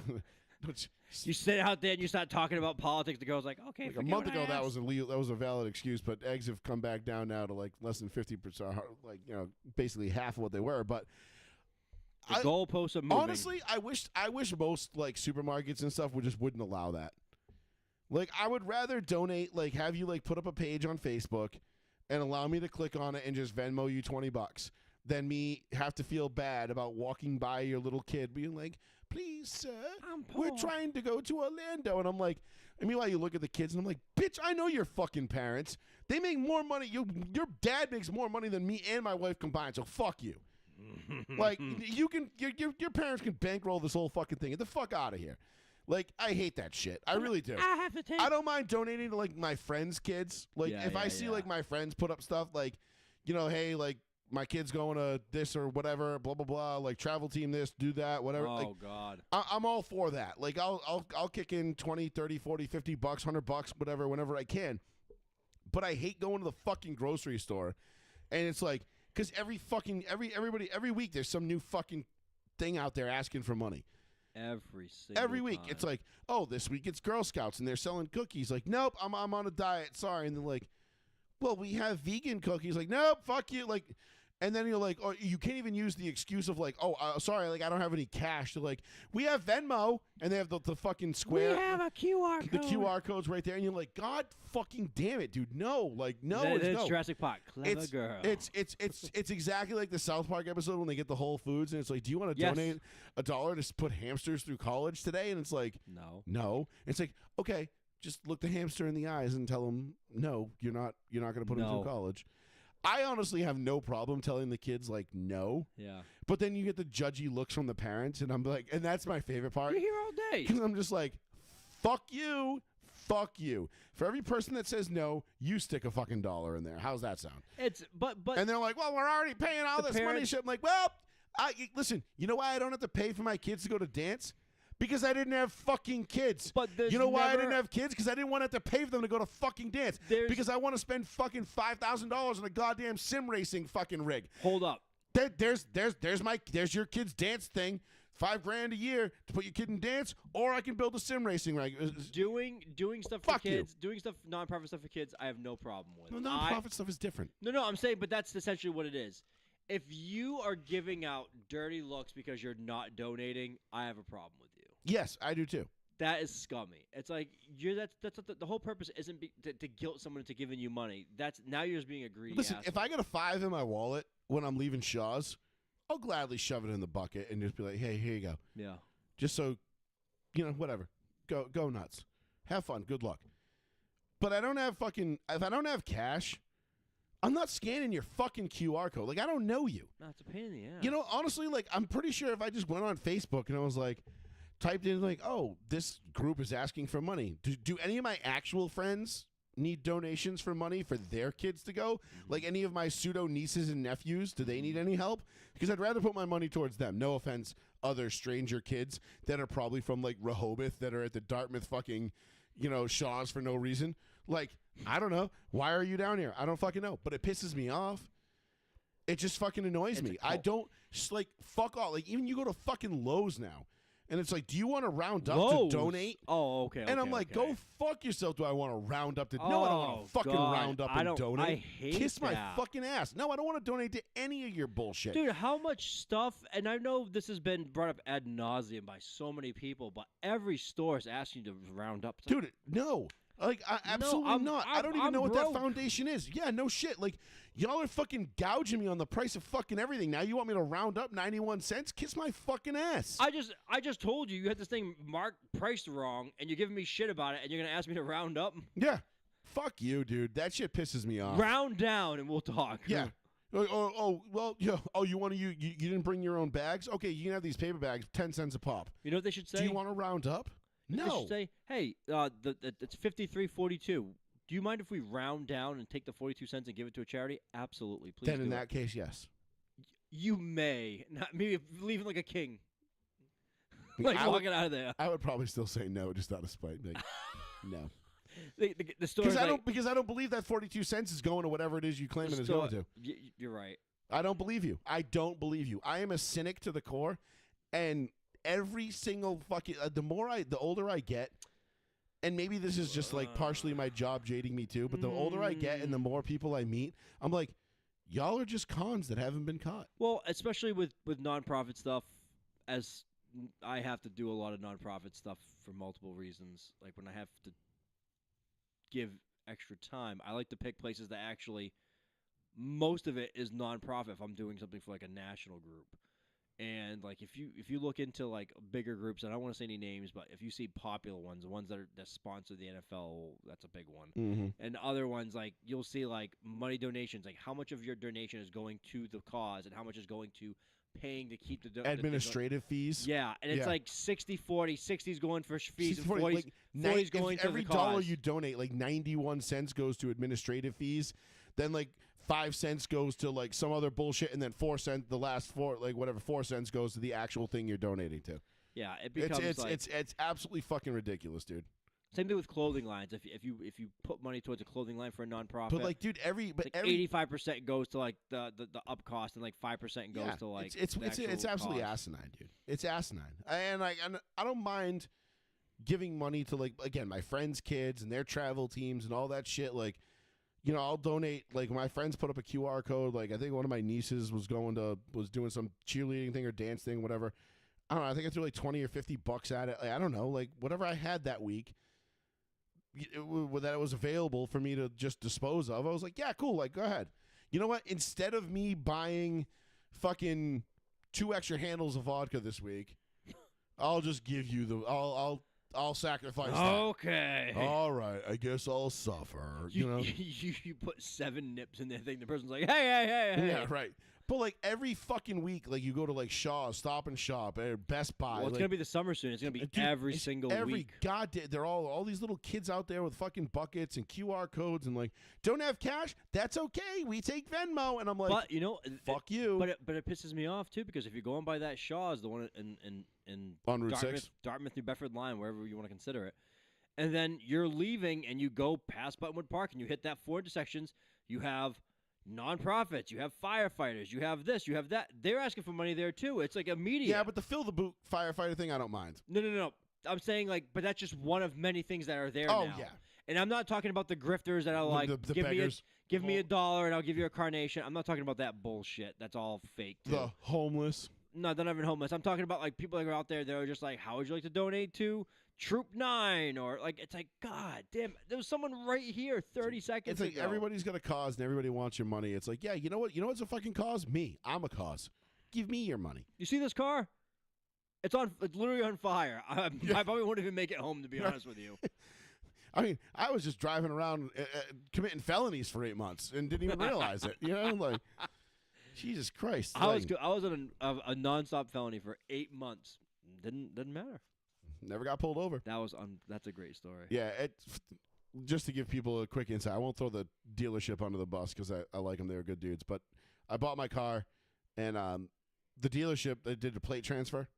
You sit out there and you start talking about politics. The girl's like, okay, Like a forget month what I ago, that asked. was illegal. That was a valid excuse, but eggs have come back down now to like less than 50%, like basically half of what they were. But The goalposts are moving. honestly, I wish most like supermarkets and stuff wouldn't allow that. Like, I would rather donate, like, have you like put up a page on Facebook and allow me to click on it and just Venmo you $20 than me have to feel bad about walking by your little kid being like, please, sir, we're trying to go to Orlando. And I'm like, I mean, while you look at the kids and I'm like, bitch, I know your fucking parents. They make more money. Your dad makes more money than me and my wife combined. So fuck you. Like, you can, your parents can bankroll this whole fucking thing. Get the fuck out of here. Like, I hate that shit. I really do. I have to take. I don't mind donating to like my friends' kids. Like, if I see like my friends put up stuff like, hey, like, my kid's going to this or whatever, blah blah blah, like travel team this, do that, whatever. Oh like, God. I'm all for that. Like I'll kick in 20, 30, 40, 50 bucks, $100, whatever, whenever I can. But I hate going to the fucking grocery store, and it's like, because every week there's some new fucking thing out there asking for money. Every week time. it's like, oh, this week it's Girl Scouts and they're selling cookies. Like, nope, I'm on a diet. Sorry. And they're like, well, we have vegan cookies. Like, nope, fuck you. Like. And then you're like, oh, you can't even use the excuse of like, oh, sorry, like I don't have any cash. They're like, we have Venmo, and they have the fucking square. We have a QR code. The QR code's right there, and you're like, God fucking damn it, dude, no, like no, It's no. Jurassic Park. Clever girl. It's exactly like the South Park episode when they get the Whole Foods, and it's like, do you want to Yes. donate $1 to put hamsters through college today? And it's like, no. It's like, okay, just look the hamster in the eyes and tell him, no, you're not going to put him through college. I honestly have no problem telling the kids, like, no. Yeah. But then you get the judgy looks from the parents, and I'm like, and that's my favorite part. You're here all day. Because I'm just like, fuck you. Fuck you. For every person that says no, you stick a fucking $1 in there. How's that sound? But And they're like, well, we're already paying all this money. parents- Shit. I'm like, well, listen, you know why I don't have to pay for my kids to go to dance? Because I didn't have fucking kids. But there's you know why I never- didn't have kids? Because I didn't want to have to pay for them to go to fucking dance. There's- Because I want to spend fucking $5,000 on a goddamn sim racing fucking rig. Hold up. There's your kid's dance thing. $5,000 a year to put your kid in dance, or I can build a sim racing rig. Doing stuff for Fuck you. kids, doing stuff nonprofit stuff for kids, I have no problem with. No, nonprofit stuff is different. No, I'm saying, but that's essentially what it is. If you are giving out dirty looks because you're not donating, I have a problem with you. Yes, I do too. That is scummy. It's like that's what the whole purpose isn't to guilt someone into giving you money. Now you're just being a greedy Listen, asshole. if I got a $5 in my wallet when I'm leaving Shaw's, I'll gladly shove it in the bucket and just be like, hey, here you go. Yeah. Just so, whatever. Go nuts. Have fun. Good luck. But if I don't have cash, I'm not scanning your fucking QR code. Like, I don't know you. No, it's a pain in the ass. Honestly, like, I'm pretty sure if I just went on Facebook and I was like, typed in like, oh, this group is asking for money. Do any of my actual friends need donations for money for their kids to go? Like any of my pseudo nieces and nephews, do they need any help? Because I'd rather put my money towards them. No offense, other stranger kids that are probably from like Rehoboth that are at the Dartmouth fucking, Shaw's for no reason. Like, I don't know. Why are you down here? I don't fucking know. But it pisses me off. It just fucking annoys me. I don't, like, fuck all. Like, even you go to fucking Lowe's now. And it's like, do you want to round up Lowe's? to donate? Oh, okay. And I'm like, go fuck yourself. Do I want to round up to? No, I don't want Oh, to fucking God. round up I and don't- donate. I hate Kiss my that. fucking ass. No, I don't want to donate to any of your bullshit. Dude, how much stuff, and I know this has been brought up ad nauseum by so many people, but every store is asking you to round up. It's like, Dude, no. Like, absolutely I'm- not. I don't even I'm know what broke. that foundation is. Yeah, no shit. Like, y'all are fucking gouging me on the price of fucking everything. Now you want me to round up 91 cents? Kiss my fucking ass. I just told you had this thing marked priced wrong, and you're giving me shit about it, and you're gonna ask me to round up, Yeah. Fuck you, dude. That shit pisses me off. round down, and we'll talk. Yeah. Well, yeah. Oh, you didn't bring your own bags? Okay, you can have these paper bags, 10 cents a pop. You know what they should say? Do you want to round up? They No. should say, hey, it's 53.42. Do you mind if we round down and take the 42 cents and give it to a charity? Absolutely, please. Then do in it. that case, yes. You may not maybe leaving like a king, like I would- walking out of there. I would probably still say no, just out of spite. Like, no, The store's because I don't believe that 42 cents is going to whatever it is you claim it is going to. You're right. I don't believe you. I don't believe you. I am a cynic to the core, and every single fucking the older I get, and maybe this is just like partially my job jading me too, but the older I get and the more people I meet, I'm like, y'all are just cons that haven't been caught. Well, especially with nonprofit stuff, as I have to do a lot of nonprofit stuff for multiple reasons. Like when I have to give extra time, I like to pick places that actually, most of it is nonprofit if I'm doing something for like a national group. And like if you look into like bigger groups, and I don't want to say any names, but if you see popular ones, the ones that sponsor the NFL, that's a big one. Mm-hmm. And other ones, like you'll see like money donations, like how much of your donation is going to the cause and how much is going to paying to keep the Administrative fees. Yeah, and it's like 60-40. 60's going for fees, and 40, 40's, like, 40's going to every the cause. dollar you donate, like 91 cents goes to administrative fees. Then like 5 cents goes to like some other bullshit, and then 4 cents, the last 4 cents goes to the actual thing you're donating to. Yeah, it becomes it's absolutely fucking ridiculous, dude. Same thing with clothing lines. If you put money towards a clothing line for a nonprofit, But like, dude, every 85% goes to like the up cost, and like 5% goes to like it's absolutely asinine, dude. It's asinine, and I don't mind giving money to like, again, my friends' kids and their travel teams and all that shit. Like, you know, I'll donate. Like my friends put up a QR code. Like I think one of my nieces was doing some cheerleading thing or dance thing, whatever. I don't know. I think I threw like $20 or $50 at it. Like, I don't know. Like whatever I had that week. That it was available for me to just dispose of. I was like, yeah, cool. Like, go ahead. You know what? Instead of me buying fucking 2 extra handles of vodka this week, I'll just give you I'll sacrifice that. Okay. All right. I guess I'll suffer. You know? you put 7 nips in there. Thing the person's like, hey. Yeah, right. But like every fucking week, like you go to like Shaw's, Stop and Shop, or Best Buy. Well, it's like, gonna be the summer soon. It's gonna be dude, every single every week. goddamn, they're all these little kids out there with fucking buckets and QR codes and like, don't have cash? That's okay. We take Venmo. And I'm like, But you know, fuck you. But it pisses me off too, because if you're going by that Shaw's, the one in On Route 6? Dartmouth, New Bedford line, wherever you want to consider it, and then you're leaving and you go past Buttonwood Park and you hit that 4 intersections, you have nonprofits, you have firefighters, you have this, you have that. They're asking for money there too. It's like immediate. Yeah, but the fill the boot firefighter thing, I don't mind. No. I'm saying like, but that's just one of many things that are there now. Oh yeah. And I'm not talking about the grifters that are like, the give beggars. me $1 and I'll give you a carnation. I'm not talking about that bullshit. That's all fake too. The homeless. No, they're not even homeless. I'm talking about like people that are out there that are just like, how would you like to donate to Troop 9? Or like, it's like, God damn, there was someone right here 30 seconds It's like ago. everybody's got a cause and everybody wants your money. It's like, yeah, you know what? You know what's a fucking cause? Me. I'm a cause. Give me your money. You see this car? It's literally on fire. I probably won't even make it home, to be honest with you. I mean, I was just driving around committing felonies for 8 months and didn't even realize it. You know, like, Jesus Christ. I was on a nonstop felony for 8 months. Didn't matter. Never got pulled over. That's a great story. Yeah, just to give people a quick insight, I won't throw the dealership under the bus because I like them. They were good dudes. But I bought my car, and the dealership, they did a plate transfer.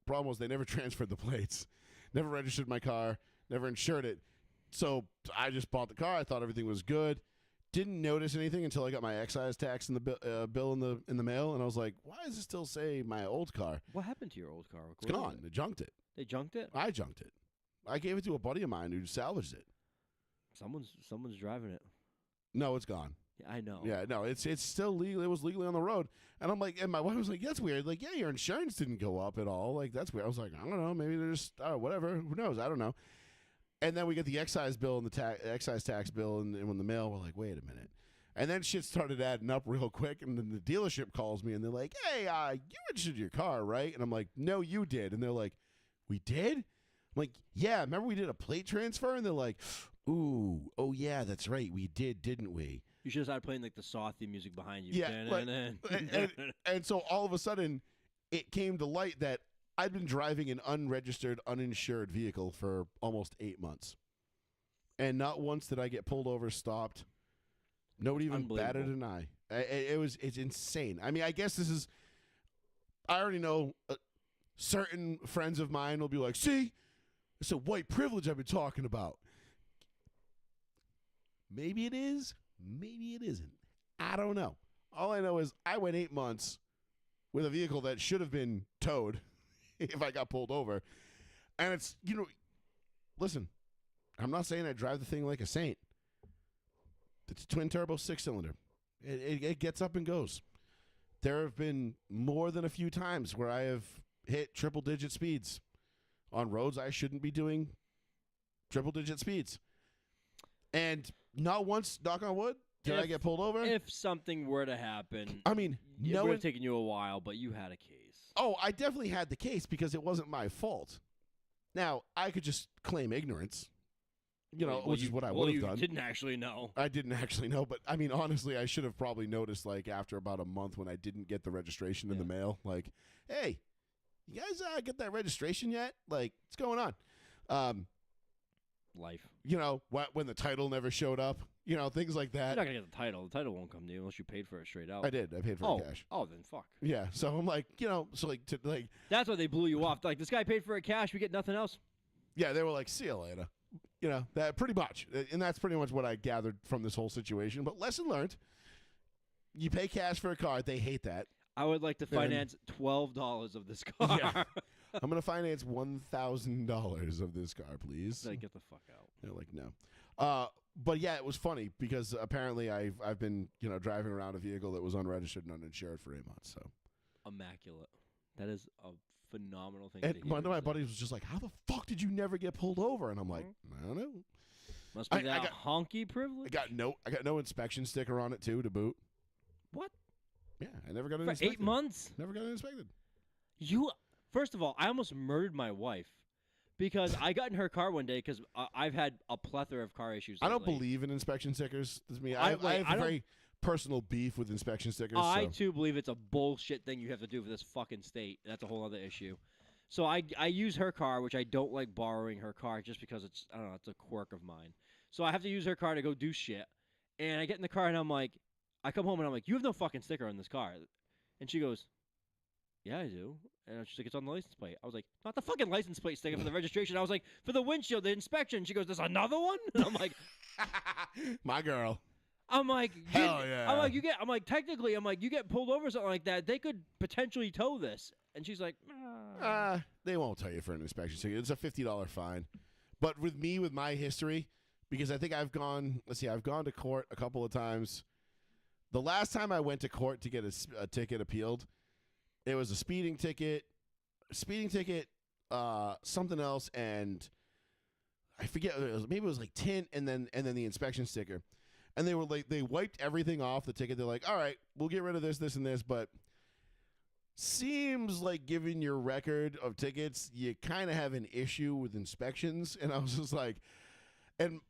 Problem was they never transferred the plates, never registered my car, never insured it. So I just bought the car. I thought everything was good. Didn't notice anything until I got my excise tax in the bill in the mail, and I was like, "Why does it still say my old car?" What happened to your old car? It's gone. They junked it. They junked it? I junked it. I gave it to a buddy of mine who salvaged it. Someone's driving it. No, it's gone. Yeah, I know. Yeah, no, it's still legal. It was legally on the road, and I'm like, and my wife was like, "That's weird." Like, yeah, your insurance didn't go up at all. Like, that's weird. I was like, I don't know. Maybe they're just whatever. Who knows? I don't know. And then we get the excise bill and the excise tax bill in the mail. We're like, wait a minute. And then shit started adding up real quick, and then the dealership calls me, and they're like, "Hey, you registered your car, right?" And I'm like, "No, you did." And they're like, "We did?" I'm like, "Yeah, remember we did a plate transfer?" And they're like, "Ooh, oh yeah, that's right, we did, didn't we?" You should have started playing like the saw theme music behind you. Yeah, and so all of a sudden, it came to light that I'd been driving an unregistered, uninsured vehicle for almost 8 months, and not once did I get pulled over, stopped. Nobody even batted an eye. It's insane. I mean, I guess this is. I already know certain friends of mine will be like, "See, it's a white privilege I've been talking about." Maybe it is. Maybe it isn't. I don't know. All I know is I went 8 months with a vehicle that should have been towed if I got pulled over. And it's, listen, I'm not saying I drive the thing like a saint. It's a twin turbo 6-cylinder. It gets up and goes. There have been more than a few times where I have hit triple-digit speeds on roads I shouldn't be doing triple-digit speeds. And not once, knock on wood, did I get pulled over? If something were to happen, I mean, it would have taken you a while, but you had a case. Oh, I definitely had the case because it wasn't my fault. Now, I could just claim ignorance, which is what I would have done. You didn't actually know. I didn't actually know, but I mean, honestly, I should have probably noticed, like, after about a month when I didn't get the registration in the mail, like, hey, you guys get that registration yet? Like, what's going on? Life. When the title never showed up, things like that. You're not going to get the title. The title won't come to you unless you paid for it straight out. I did. I paid for it cash. Oh, then fuck. Yeah, so I'm like, That's why they blew you off. Like, this guy paid for it cash, we get nothing else. Yeah, they were like, see you later. That pretty much. And that's pretty much what I gathered from this whole situation. But lesson learned. You pay cash for a car. They hate that. I would like to finance $12 of this car. Yeah. I'm going to finance $1,000 of this car, please. Like, get the fuck out. They're like, no. But yeah, it was funny because apparently I've been, driving around a vehicle that was unregistered and uninsured for 8 months. So immaculate. That is a phenomenal thing and to hear. one of my buddies was just like, how the fuck did you never get pulled over? And I'm like, I don't know. Must be that honky privilege. I got no inspection sticker on it too to boot. What? Yeah, I never got it for inspected. 8 months? Never got it inspected. First of all, I almost murdered my wife because I got in her car one day because I've had a plethora of car issues lately. I don't believe in inspection stickers. That's me. I have a very personal beef with inspection stickers. I too believe it's a bullshit thing you have to do for this fucking state. That's a whole other issue. So I use her car, which I don't like borrowing her car just because it's a quirk of mine. So I have to use her car to go do shit. And I get in the car and I'm like, I come home and I'm like, you have no fucking sticker on this car. And she goes, yeah, I do. And she's like, it's on the license plate. I was like, not the fucking license plate sticker for the registration. I was like, for the windshield, the inspection. She goes, there's another one? And I'm like, my girl. I'm like, hell yeah. I'm like, technically, you get pulled over or something like that, they could potentially tow this. And she's like, they won't tell you for an inspection sticker. It's a $50 fine. But with my history, because I think I've gone to court a couple of times. The last time I went to court to get a ticket appealed, it was a speeding ticket, something else, and I forget. Maybe it was like tint, and then the inspection sticker. And they wiped everything off the ticket. They're like, all right, we'll get rid of this, this, and this, but seems like given your record of tickets, you kind of have an issue with inspections. And I was just like, and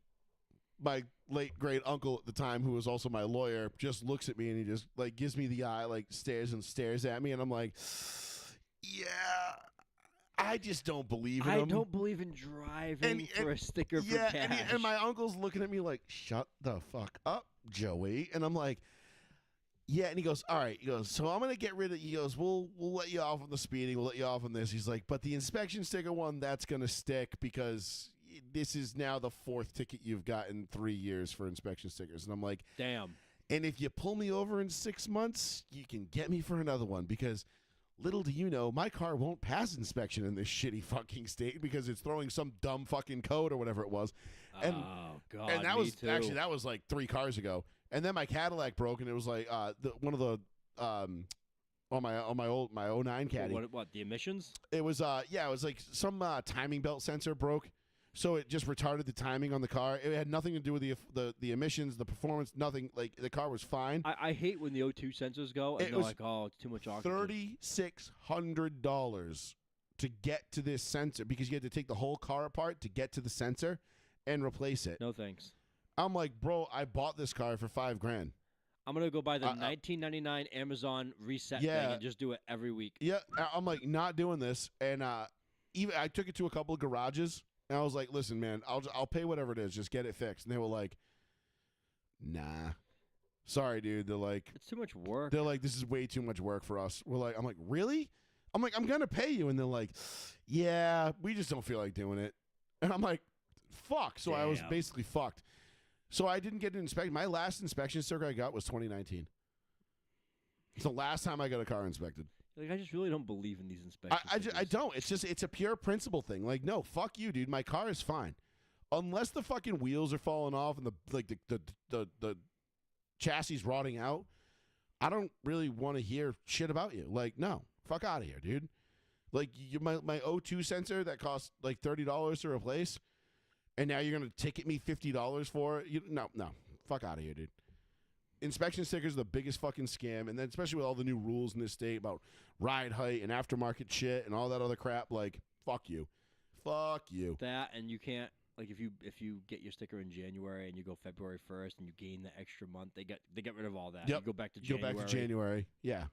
my late great uncle at the time, who was also my lawyer, just looks at me and he just like gives me the eye, like stares at me, and I'm like, yeah, I just don't believe in him. I don't believe in driving for a sticker for cash. And my uncle's looking at me like, shut the fuck up, Joey. And I'm like, yeah. And he goes, all right. He goes, so I'm gonna get rid of. He goes, we'll let you off on the speeding. We'll let you off on this. He's like, but the inspection sticker one, that's gonna stick because this is now the 4th ticket you've got in 3 years for inspection stickers. And I'm like, damn. And if you pull me over in 6 months, you can get me for another one because little do you know, my car won't pass inspection in this shitty fucking state because it's throwing some dumb fucking code or whatever it was. And, oh God! And that me was too. actually that was like 3 cars ago. And then my Cadillac broke, and it was like one of the on my 09 Caddy. What the emissions? It was it was like some timing belt sensor broke. So it just retarded the timing on the car. It had nothing to do with the emissions, the performance, nothing. Like, the car was fine. I hate when the O2 sensors go and they're like, oh, it's too much oxygen. $3,600 to get to this sensor because you had to take the whole car apart to get to the sensor and replace it. No thanks. I'm like, bro, I bought this car for $5,000. I'm going to go buy the 1999 Amazon reset thing and just do it every week. Yeah, I'm like, not doing this. And even I took it to a couple of garages. And I was like, listen, man, I'll pay whatever it is. Just get it fixed. And they were like, nah. Sorry, dude. They're like, it's too much work. They're like, this is way too much work for us. I'm like, really? I'm like, I'm going to pay you. And they're like, yeah, we just don't feel like doing it. And I'm like, fuck. So I was basically fucked. So I didn't get an inspection. My last inspection sticker I got was 2019. It's the last time I got a car inspected. Like, I just really don't believe in these inspections. I don't. It's a pure principle thing. Like, no, fuck you, dude. My car is fine, unless the fucking wheels are falling off and the chassis rotting out. I don't really want to hear shit about you. Like, no, fuck out of here, dude. Like, my O2 sensor that costs like $30 to replace, and now you're gonna ticket me $50 for it. No, fuck out of here, dude. Inspection stickers are the biggest fucking scam, and then especially with all the new rules in this state about ride height and aftermarket shit and all that other crap. Like, fuck you. That, and you can't, like, if you get your sticker in January and you go February 1st and you gain the extra month, they get rid of all that. Yep. You go back to January. Yeah.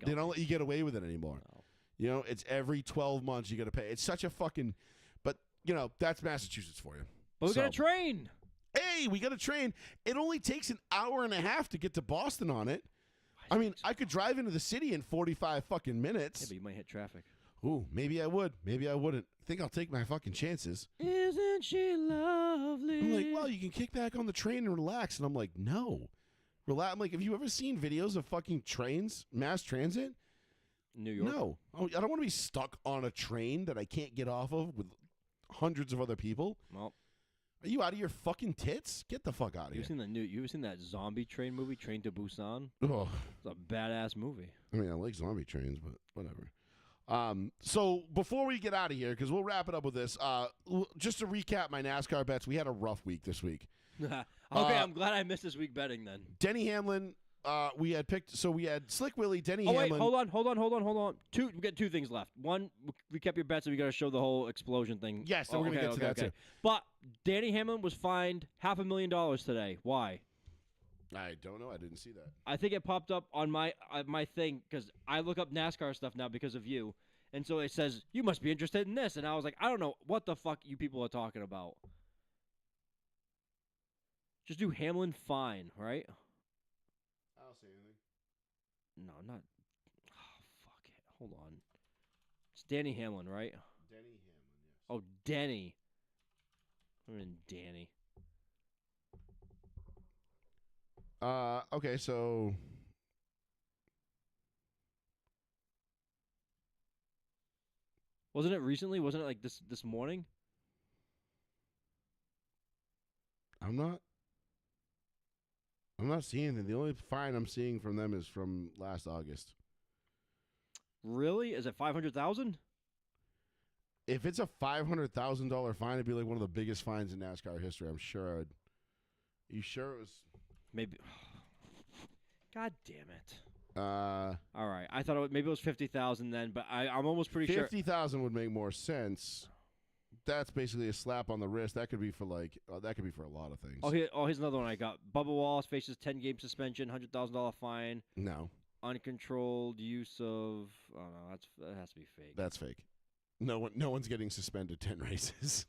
They don't let you get away with it anymore. No. You know, it's every 12 months you got to pay. It's such a fucking, but you know, that's Massachusetts for you. But we got a train. Hey, we got a train. It only takes an hour and a half to get to Boston on it. I mean, I could drive into the city in 45 fucking minutes. Yeah, but you might hit traffic. Ooh, maybe I would. Maybe I wouldn't. I think I'll take my fucking chances. Isn't she lovely? I'm like, well, you can kick back on the train and relax. And I'm like, no. Relax. I'm like, have you ever seen videos of fucking trains, mass transit? New York? No. I don't want to be stuck on a train that I can't get off of with hundreds of other people. Well, are you out of your fucking tits? Get the fuck out of here. You ever seen that zombie train movie, Train to Busan? Oh. It's a badass movie. I mean, I like zombie trains, but whatever. So before we get out of here, because we'll wrap it up with this, just to recap my NASCAR bets, we had a rough week this week. Okay, I'm glad I missed this week betting then. Denny Hamlin, we had picked, so we had Slick Willie, Denny Wait, Hamlin. hold on. We got two things left. One, we kept your bets, and we got to show the whole explosion thing. Yes, and we're going to get to that too. But Danny Hamlin was fined $500,000 today. Why? I don't know. I didn't see that. I think it popped up on my thing because I look up NASCAR stuff now because of you. And so it says, you must be interested in this. And I was like, I don't know what the fuck you people are talking about. Just do Hamlin fine, right? I don't see anything. No, not. Oh, fuck it. Hold on. It's Danny Hamlin, right? Denny Hamlin, yes. Oh, Denny. I'm in Danny. Okay, so Wasn't it recently? Wasn't it like this morning? I'm not seeing anything. The only fine I'm seeing from them is from last August. Really? Is it 500,000? If it's a $500,000 fine, it'd be like one of the biggest fines in NASCAR history. I'm sure I would. You sure it was? Maybe. God damn it. Uh, All right. I thought maybe it was 50,000 then, but I'm almost pretty sure. 50,000 would make more sense. That's basically a slap on the wrist. That could be for like that could be for a lot of things. Here's another one I got. Bubba Wallace faces 10-game suspension, $100,000 fine. No, Uncontrolled use of. Oh no, that has to be fake. that's fake. No one's getting suspended 10 races.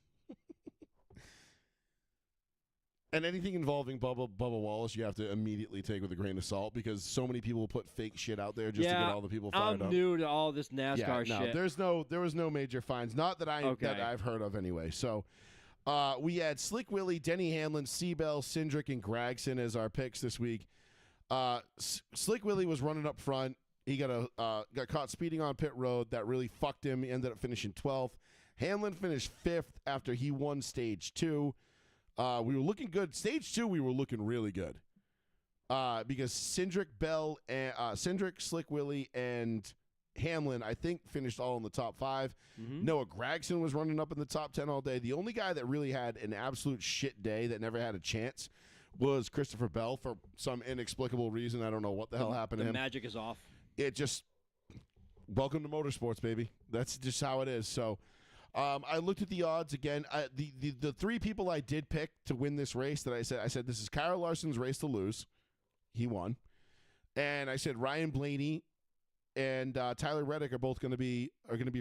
And anything involving Bubba Wallace, you have to immediately take with a grain of salt because so many people put fake shit out there just to get all the people fired up. I'm new to all this NASCAR no, shit. there was no major fines, not that I've heard of anyway. So, we had Slick Willie, Denny Hamlin, Seabell, Cindric, and Gragson as our picks this week. Slick Willie was running up front. He got caught speeding on pit road. That really fucked him. He ended up finishing 12th. Hamlin finished 5th after he won stage 2. We were looking good. Stage 2, we were looking really good. Because Cindric, Slick Willie, and Hamlin, I think, finished all in the top 5. Mm-hmm. Noah Gragson was running up in the top 10 all day. The only guy that really had an absolute shit day that never had a chance was Christopher Bell for some inexplicable reason. I don't know what the hell happened to him. The magic is off. It just, welcome to motorsports, baby. That's just how it is. So, I looked at the odds again. The 3 people I did pick to win this race that I said this is Kyle Larson's race to lose. He won. And I said Ryan Blaney and Tyler Reddick are both going to be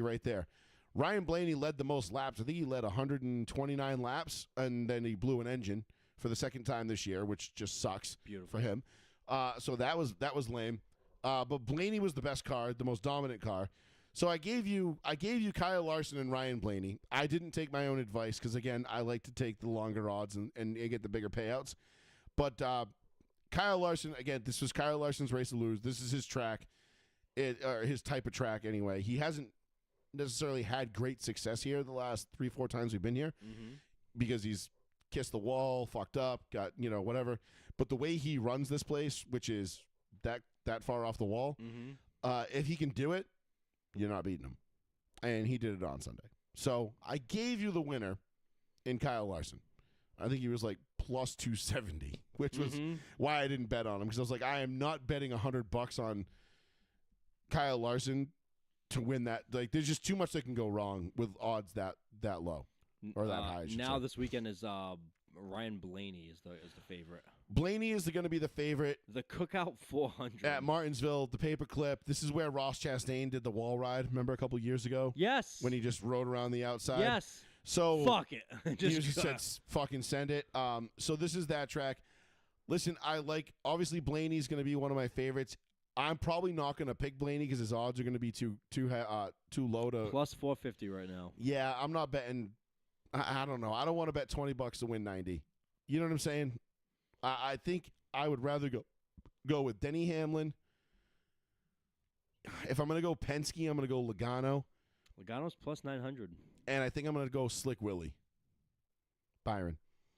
right there. Ryan Blaney led the most laps. I think he led 129 laps, and then he blew an engine for the second time this year, which just sucks for him. So that was lame. But Blaney was the best car, the most dominant car. So I gave you Kyle Larson and Ryan Blaney. I didn't take my own advice because, again, I like to take the longer odds and get the bigger payouts. But Kyle Larson, again, this was Kyle Larson's race to lose. This is his track. or his type of track anyway. He hasn't necessarily had great success here the last 3-4 times we've been here because he's kissed the wall, fucked up, got, whatever. But the way he runs this place, which is that far off the wall, if he can do it, you're not beating him. And he did it on Sunday. So I gave you the winner in Kyle Larson. I think he was like plus 270, which was why I didn't bet on him, because I was like, I am not betting $100 on Kyle Larson to win that. Like, there's just too much that can go wrong with odds that low or that high. Now this weekend is Ryan Blaney is the favorite. Blaney is going to be the favorite. The Cookout 400 at Martinsville, the paperclip. This is where Ross Chastain did the wall ride. Remember a couple years ago? Yes. When he just rode around the outside. Yes. So fuck it. He just said, "Fucking send it." So this is that track. Listen, obviously Blaney's going to be one of my favorites. I'm probably not going to pick Blaney because his odds are going to be too low to plus 450 right now. Yeah, I'm not betting. I don't know. I don't want to bet $20 to win 90. You know what I'm saying? I think I would rather go with Denny Hamlin. If I'm going to go Penske, I'm going to go Logano. Logano's plus 900. And I think I'm going to go Slick Willie. Byron.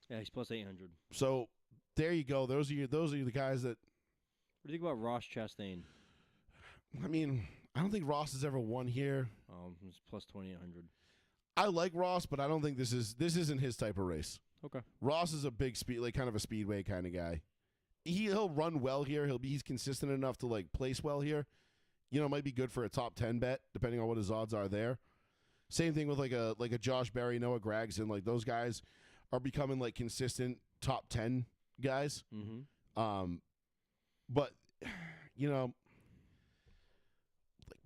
Yeah, he's plus 800. So there you go. Those are the guys that. What do you think about Ross Chastain? I mean, I don't think Ross has ever won here. He's plus 2,800. I like Ross, but I don't think this isn't his type of race. Okay. Ross is a big speed, like kind of a speedway kind of guy. He'll run well here. He's consistent enough to like place well here. Might be good for a top 10 bet depending on what his odds are there. Same thing with like a Josh Berry, Noah Gragson. Like those guys are becoming like consistent top 10 guys. But like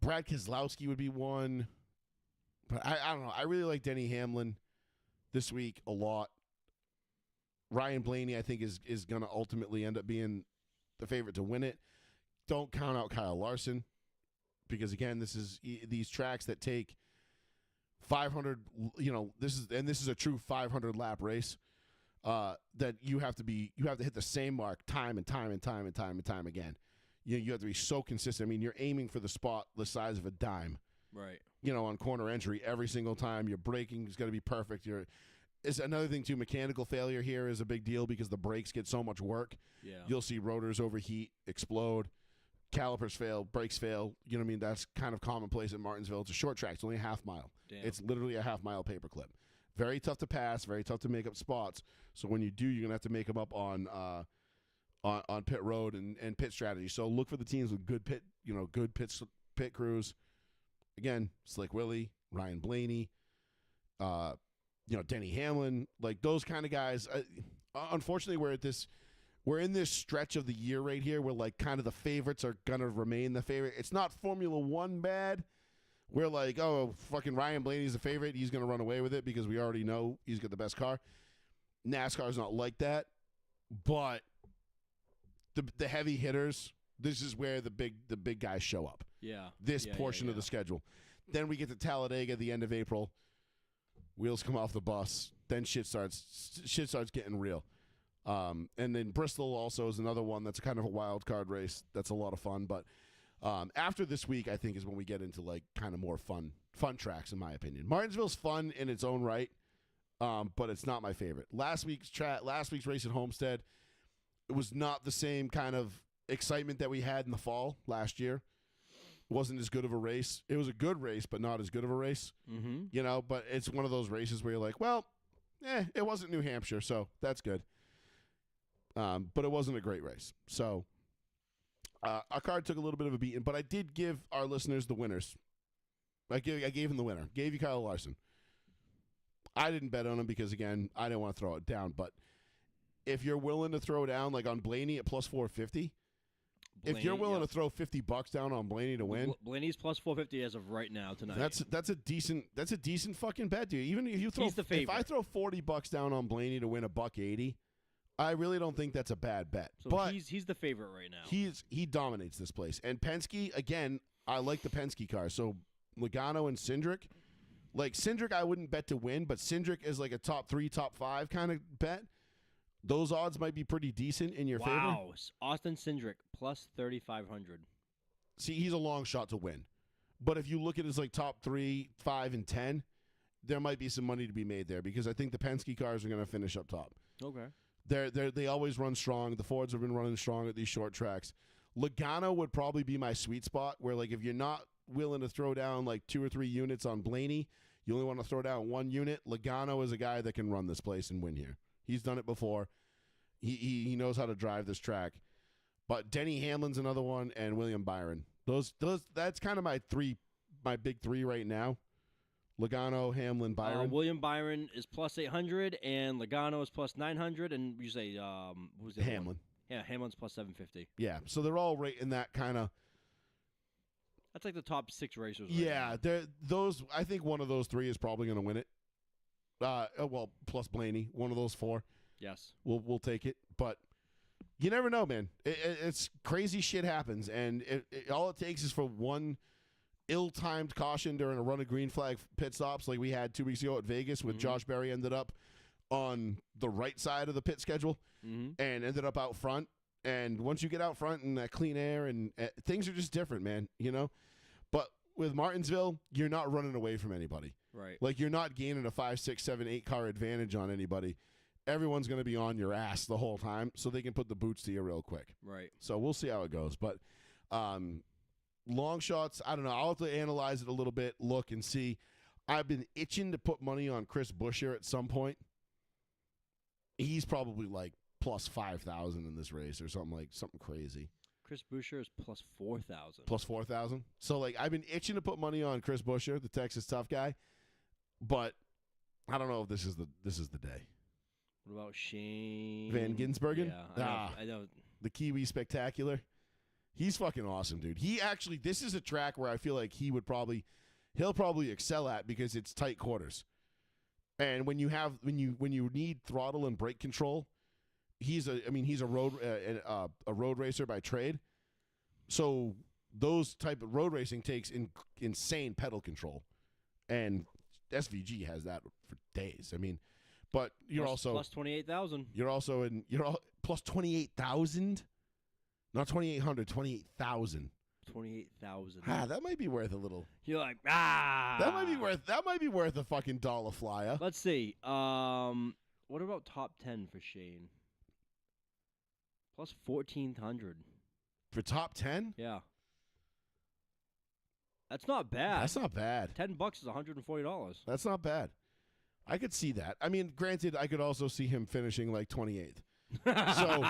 Brad Keselowski would be one. But I don't know. I really like Denny Hamlin this week a lot. Ryan Blaney, I think, is going to ultimately end up being the favorite to win it. Don't count out Kyle Larson because, again, this is these tracks that take 500. This is a true 500 lap race that you have to hit the same mark time and time again. You have to be so consistent. I mean, you're aiming for the spot the size of a dime. Right. On corner entry every single time. Your braking is going to be perfect. It's another thing too. Mechanical failure here is a big deal because the brakes get so much work. Yeah. You'll see rotors overheat, explode, calipers fail, brakes fail. You know what I mean? That's kind of commonplace at Martinsville. It's a short track. It's only a half mile. Damn. It's literally a half mile paperclip. Very tough to pass. Very tough to make up spots. So when you do, you're gonna have to make them up on pit road and pit strategy. So look for the teams with good pit crews. Again, Slick Willie, Ryan Blaney, Denny Hamlin, like those kind of guys. Unfortunately, we're in this stretch of the year right here where like kind of the favorites are gonna remain the favorite. It's not Formula One bad. We're like, oh, fucking Ryan Blaney's the favorite. He's gonna run away with it because we already know he's got the best car. NASCAR's not like that, but the heavy hitters. This is where the big guys show up. Yeah. This portion of the schedule. Then we get to Talladega at the end of April. Wheels come off the bus. Then shit starts getting real. And then Bristol also is another one that's kind of a wild card race. That's a lot of fun. But after this week, I think is when we get into like kind of more fun tracks, in my opinion. Martinsville's fun in its own right, but it's not my favorite. Last week's race at Homestead, it was not the same kind of excitement that we had in the fall last year. It wasn't as good of a race. It was a good race, but not as good of a race. But it's one of those races where you're like, well, it wasn't New Hampshire, so that's good. But it wasn't a great race. So our card took a little bit of a beating, but I did give our listeners the winners. I gave him the winner. Gave you Kyle Larson. I didn't bet on him because, again, I didn't want to throw it down. But if you're willing to throw down, like on Blaney at plus 450, if you're willing to throw $50 down on Blaney to win, Blaney's plus 450 as of right now tonight. That's a decent fucking bet, dude. Even if you throw, He's the favorite. If I throw $40 down on Blaney to win $180, I really don't think that's a bad bet. So but he's the favorite right now. He dominates this place. And Penske, again, I like the Penske car. So Logano and Cindric, like Cindric, I wouldn't bet to win, but Cindric is like a top 3, top 5 kind of bet. Those odds might be pretty decent in your favor. Wow, Austin Cindric plus 3,500. see, he's a long shot to win. But if you look at his like top 3, 5, and 10, there might be some money to be made there because I think the Penske cars are going to finish up top. Okay. They always run strong. The Fords have been running strong at these short tracks. Logano would probably be my sweet spot where, like, if you're not willing to throw down like 2 or 3 units on Blaney, you only want to throw down 1 unit. Logano is a guy that can run this place and win here. He's done it before. He knows how to drive this track. But Denny Hamlin's another one, and William Byron. That's kind of my big 3 right now. Logano, Hamlin, Byron. William Byron is plus 800, and Logano is plus 900, and you say who's the other Hamlin. one? Yeah, Hamlin's plus 750. Yeah, so they're all right in that kind of. That's like the top 6 racers. Yeah, right those. I think one of those 3 is probably going to win it. Well, plus Blaney, one of those 4. Yes. We'll take it, but you never know, man. It's crazy shit happens, and all it takes is for one ill-timed caution during a run of green flag pit stops like we had 2 weeks ago at Vegas with Josh Berry ended up on the right side of the pit schedule and ended up out front. And once you get out front in that clean air and things are just different, man, you know? But with Martinsville, you're not running away from anybody. Right. Like, you're not gaining a 5, 6, 7, 8 car advantage on anybody. Everyone's going to be on your ass the whole time so they can put the boots to you real quick. Right. So we'll see how it goes. But long shots, I don't know. I'll have to analyze it a little bit, look and see. I've been itching to put money on Chris Buescher at some point. He's probably like plus 5,000 in this race or something crazy. Chris Buescher is plus 4,000. Plus 4,000. So like I've been itching to put money on Chris Buescher, the Texas tough guy, but I don't know if this is the day. What about Shane Van Ginsbergen? Yeah, I know. The Kiwi Spectacular. He's fucking awesome, dude. This is a track where I feel like he'll probably excel at because it's tight quarters. And when you need throttle and brake control, he's a road racer by trade. So those type of road racing takes insane pedal control. And SVG has that for days. I mean, but you're also plus 28,000. You're plus 28,000. Not 2,800, 28,000. 28,000. That might be worth a little. You're like, That might be worth a fucking dollar flyer. Let's see. What about top 10 for Shane? Plus 1,400. For top 10? Yeah. That's not bad. That's not bad. $10 is $140. That's not bad. I could see that. I mean, granted, I could also see him finishing like 28th. So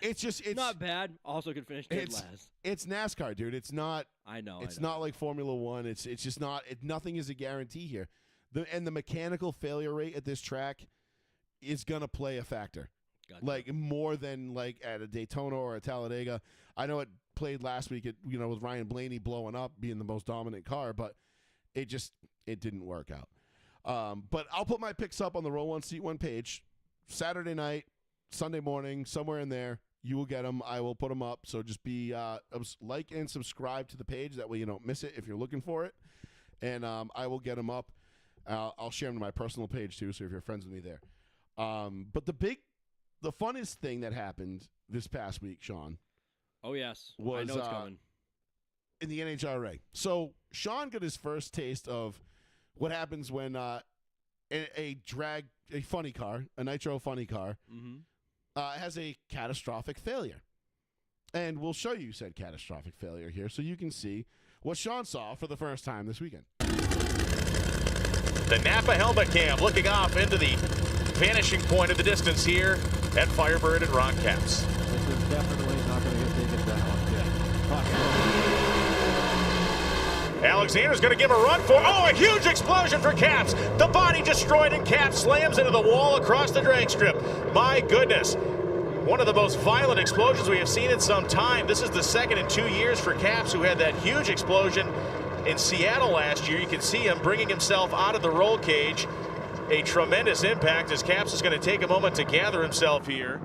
it's not bad. Also could finish dead last. It's NASCAR, dude. It's not. I know. It's not like Formula One. It's just not. Nothing is a guarantee here. The mechanical failure rate at this track is gonna play a factor. Gotcha. Like more than like at a Daytona or a Talladega. I know it played last week. With Ryan Blaney blowing up, being the most dominant car, but it didn't work out. But I'll put my picks up on the Row One Seat One page Saturday night. Sunday morning, somewhere in there, you will get them. I will put them up. So just be like and subscribe to the page. That way you don't miss it if you're looking for it. And I will get them up. I'll share them to my personal page too. So if you're friends with me there. But the funnest thing that happened this past week, Sean. Oh yes, was, I know it's coming. In the NHRA. So Sean got his first taste of what happens when a funny car, a nitro funny car. Mm-hmm. Has a catastrophic failure. And we'll show you said catastrophic failure here so you can see what Sean saw for the first time this weekend. The Napa helmet cam looking off into the vanishing point of the distance here at Firebird and Ron Capps. This is definitely not going to get taken down. Alexander's going to give a run for, a huge explosion for Capps. The body destroyed and Capps slams into the wall across the drag strip. My goodness. One of the most violent explosions we have seen in some time. This is the second in 2 years for Capps, who had that huge explosion in Seattle last year. You can see him bringing himself out of the roll cage. A tremendous impact as Capps is going to take a moment to gather himself here.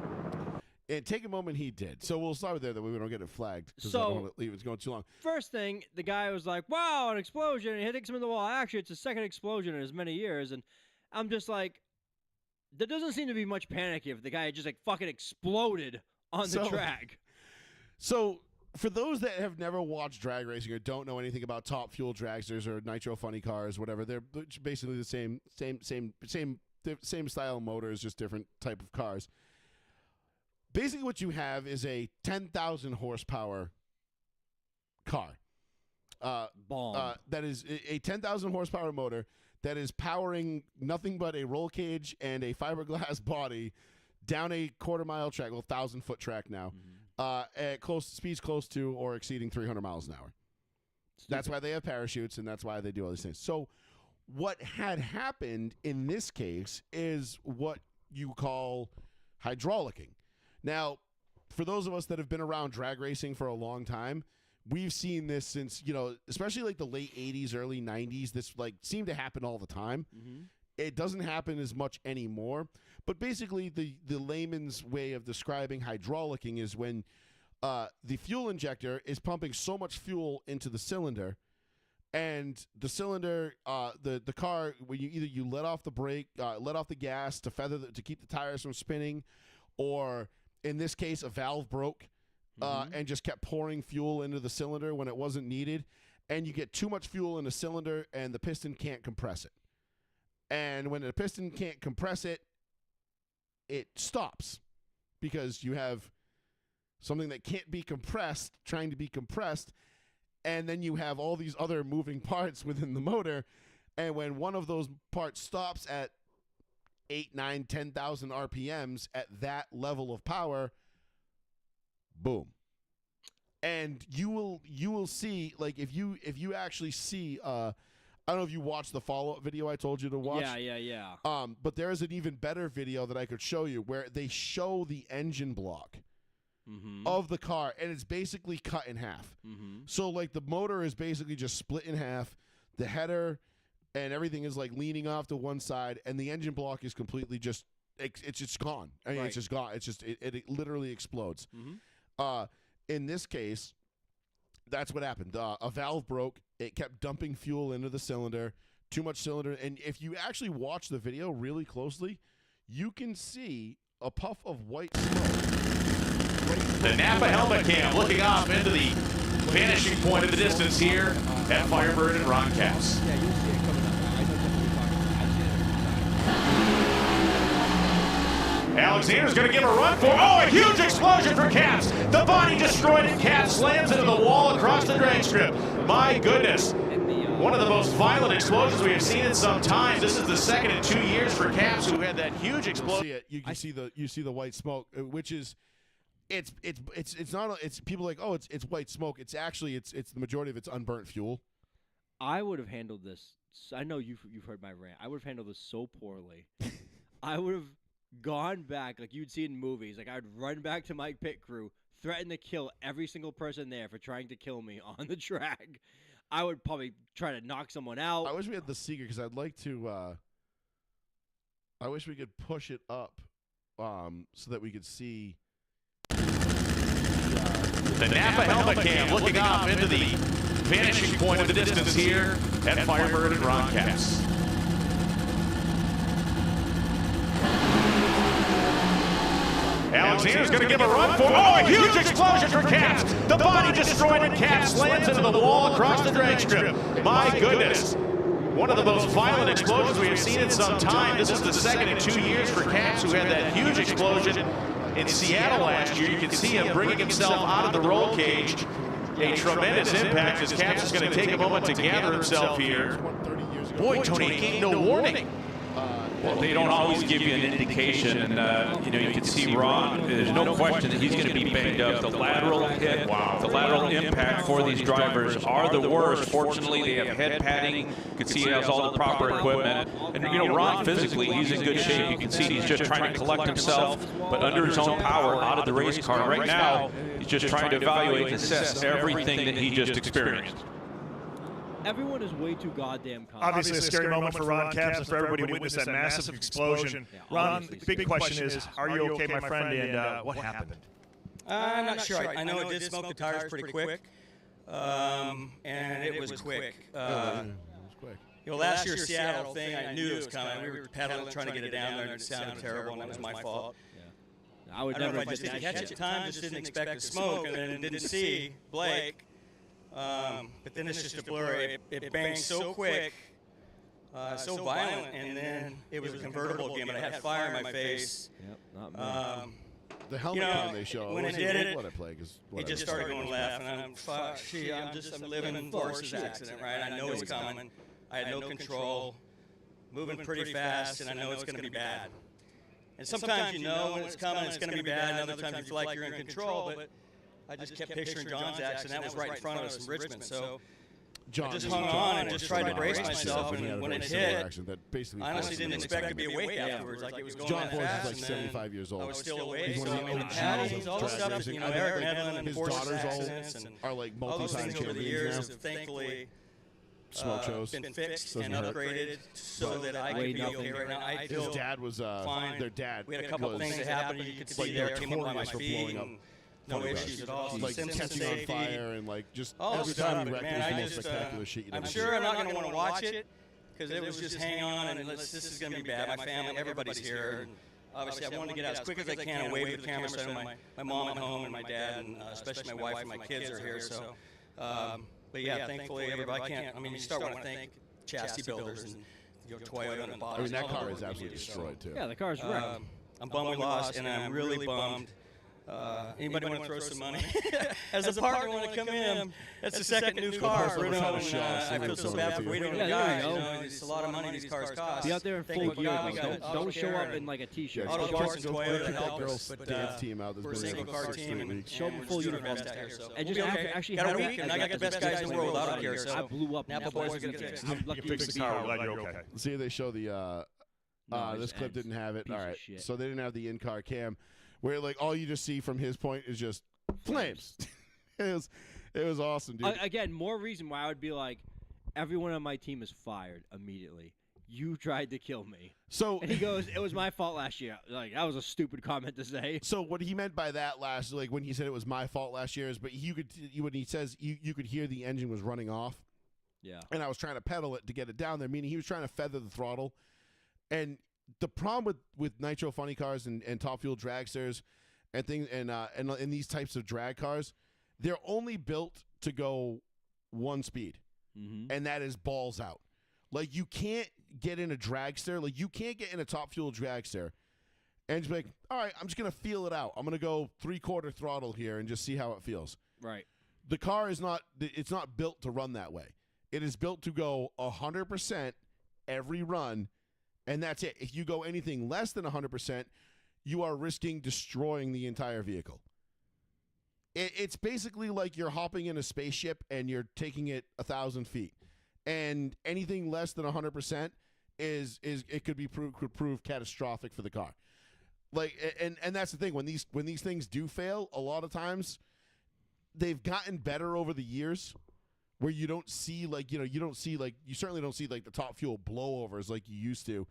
And take a moment, he did. So we'll start with there that way we don't get it flagged. So, I don't want to leave. It's going too long. First thing, the guy was like, wow, an explosion. And he takes him in the wall. Actually, it's the second explosion in as many years. And I'm just like, there doesn't seem to be much panic if the guy just like fucking exploded on the track. So for those that have never watched drag racing or don't know anything about Top Fuel dragsters or Nitro Funny Cars, whatever, they're basically the same style of motors, just different type of cars. Basically, what you have is a 10,000 horsepower car. That is a 10,000 horsepower motor that is powering nothing but a roll cage and a fiberglass body down a quarter-mile track, 1,000-foot track now, at speeds close to or exceeding 300 miles an hour. That's why they have parachutes, and that's why they do all these things. So what had happened in this case is what you call hydraulicking. Now, for those of us that have been around drag racing for a long time, we've seen this since, especially like the late 80s, early 90s. This seemed to happen all the time. It doesn't happen as much anymore. But basically, the layman's way of describing hydraulicking is when the fuel injector is pumping so much fuel into the cylinder, and the cylinder, the car, when you let off the brake, let off the gas to to keep the tires from spinning, or in this case, a valve broke and just kept pouring fuel into the cylinder when it wasn't needed, and you get too much fuel in the cylinder, and the piston can't compress it. And when the piston can't compress it, it stops because you have something that can't be compressed trying to be compressed, and then you have all these other moving parts within the motor, and when one of those parts stops at 8, 9, 10,000 RPMs at that level of power, boom. And you will see, like, if you actually see I don't know if you watched the follow-up video I told you to watch. Yeah. But there is an even better video that I could show you where they show the engine block of the car, and it's basically cut in half. So, like, the motor is basically just split in half. The header and everything is, like, leaning off to one side, and the engine block is completely just it's just gone. I mean, it's just gone. It's just it literally explodes. In this case, that's what happened. A valve broke. It kept dumping fuel into the cylinder, too much cylinder. And if you actually watch the video really closely, you can see a puff of white smoke. The Napa helmet cam looking off into the vanishing point of the distance here at Firebird and Ron Caps. Yeah, you'll see it coming up. I know exactly what you're talking about. I've seen it every time. Alexander's going to give a run for, a huge explosion for Caps. The body destroyed and Caps slams into the wall across the drag strip. My goodness. One of the most violent explosions we have seen in some time. This is the second in 2 years for Caps, who had that huge explosion. You can see the white smoke, which is it's not it's people like, it's white smoke. It's actually it's the majority of it's unburnt fuel. I would have handled this. I know you've heard my rant. I would have handled this so poorly. I would have gone back like you'd see in movies. Like, I'd run back to my pit crew, threaten to kill every single person there for trying to kill me on the track. I would probably try to knock someone out. I wish we had the secret because I'd like to. I wish we could push it up, so that we could see. The Napa helmet cam looking off into the vanishing point of the distance here at Firebird and Ron Caps. Alexander's going to give a run for, a huge explosion for Caps. The body destroyed and Caps slams into the wall across the drag strip. My goodness. One of the most violent explosions we have seen in some time. This is the second in 2 years for Caps, who had that huge explosion in Seattle last year. You can see him bringing himself out of the roll cage. A tremendous impact as Caps is going to take a moment to gather himself here. Boy, Tony, it gave no warning. Well, they don't always give you an indication, and you can see Ron. There's no question that he's going to be banged up. The lateral hit, the lateral impact for these drivers are the worst. Fortunately, they have head padding. You can see he has all the proper equipment. And Ron physically, he's in good shape. You can see he's just trying to collect himself, but under his own power, out of the race car. Right now, he's just trying to evaluate and assess everything that he just experienced. Everyone is way too goddamn calm. Obviously a scary moment for Ron Caps and for everybody to witness that massive explosion. Ron, the big question is, are you okay, my friend, and what happened? I'm not sure. I know it did smoke the tires pretty quick, and it was quick. Last year's Seattle thing, I knew it was coming. We were pedaling, trying to get it down there, and it sounded terrible, and that was my fault. I would I don't know never if I just do didn't that catch it shit. at the time, just didn't expect the smoke, and then didn't see Blake. But then it's just a blur. It banged so quick, so violent, and then it was a convertible again, but I had fire in my face. Yep, not me. The helmet cam they show. when it it did it, what I play, 'cause it just started going left, and I'm living in forces accident, right? I know it's coming. I had no control, moving pretty fast, and I know it's going to be bad. And sometimes you know when it's coming, it's going to be bad, and other times you feel like you're in control, but I just kept picturing John's accident. That was right in front of us in Richmond, so I just hung on and just tried to brace myself, and when it hit, I honestly didn't expect to be awake afterwards. Like, it was going John that Force fast, is like 75 years old. I was still awake. He's one of the So, OGs Patties, of all the drag stuff, racing. you know, I think, Eric like, Medlin and his forces daughters accidents, and are like all those multi-time things over the champions years now. have thankfully Smoke shows. been fixed Doesn't and hurt. upgraded so that I could be okay right now. I feel His dad was fine. their dad. We had a couple was, things that happened. You could see like, there, came up on my notorious for feet. blowing up. And no funny issues at all. like Simpson catching on safety. fire and like just All every the time stuff, he wrecked man, it was the I most just, spectacular shit you'd I'm ever sure seen. I'm not going to want to watch it because it was just hang on and this is going to be bad. My family, everybody's here. And obviously, I wanted to get out as quick as I can and wave to the camera so my mom at home and my dad and especially my wife and my kids are here. So, but yeah, thankfully everybody can't. I mean, you start wanting to thank chassis builders and Toyota and the I bottom. mean, that car is absolutely destroyed too. Yeah, the car's wrecked. I'm bummed we lost, and I'm really bummed. Anybody want to throw some money? As a partner, want to come in? That's the second new car. You know, and, I feel so bad for waiting on the guys. You know, it's a lot of money these cars cost. Be out there in full Thank gear. God we got Don't show up in like a t-shirt. Auto Parts and Go Toyota kick that help girls' us, but dance team out. we're a There's been single car like team, and Show them we're full just doing our uniform. best out here. So And we'll just be okay. actually Got a have week, and I got the best guys in the world. I don't care. I So blew up. Napa boys are going to fix it. I'm lucky You fix to the be car. here. We're glad you're okay. See, they show the. No, This it's clip ends. didn't have it. Piece All of right, shit. so they didn't have the in-car cam, where like all you just see from his point is just flames. it was awesome, dude. Again, more reason why I would be like, everyone on my team is fired immediately. You tried to kill me. So And he goes, it was my fault last year. Like, that was a stupid comment to say. So what he meant by that like when he said it was my fault last year is, but when he says you could hear the engine was running off, Yeah. and I was trying to pedal it to get it down there, meaning he was trying to feather the throttle. And the problem with nitro funny cars and top fuel dragsters and things and these types of drag cars, they're only built to go one speed, and that is balls out. Like, you can't get in a dragster, like you can't get in a top fuel dragster and just be like, all right, I'm just gonna feel it out. I'm gonna go 3/4 throttle here and just see how it feels. Right. The car is not. It's not built to run that way. It is built to go 100% every run, and that's it. If you go anything less than 100%, you are risking destroying the entire vehicle. It's basically like you're hopping in a spaceship and you're taking it 1,000 feet, and anything less than 100% is it could prove catastrophic for the car. Like, and that's the thing, when these things do fail, a lot of times they've gotten better over the years, where you don't see you certainly don't see like the top fuel blowovers like you used to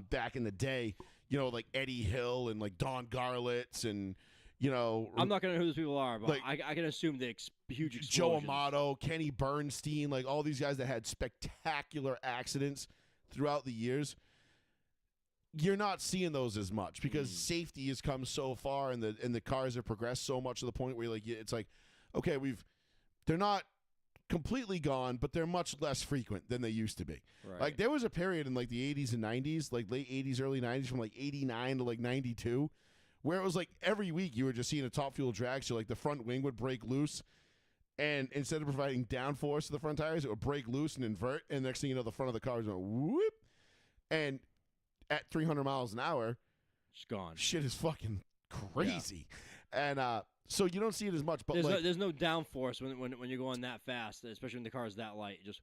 back in the day, like Eddie Hill and like Don Garlitz and I'm not going to know who those people are, but like, I can assume the huge explosions. Joe Amato, Kenny Bernstein, like all these guys that had spectacular accidents throughout the years. You're not seeing those as much because safety has come so far and the cars have progressed so much to the point where it's like, okay, they're not completely gone, but they're much less frequent than they used to be. Right. Like, there was a period in like the 80s and 90s, like late 80s, early 90s, from like 89 to like 92, where it was like every week you were just seeing a top fuel drag, so like the front wing would break loose, and instead of providing downforce to the front tires, it would break loose and invert, and next thing you know, the front of the car was going whoop, and at 300 miles an hour, it's gone. Shit is fucking crazy. Yeah. And so you don't see it as much, but there's no downforce when you're going that fast, especially when the car is that light. Just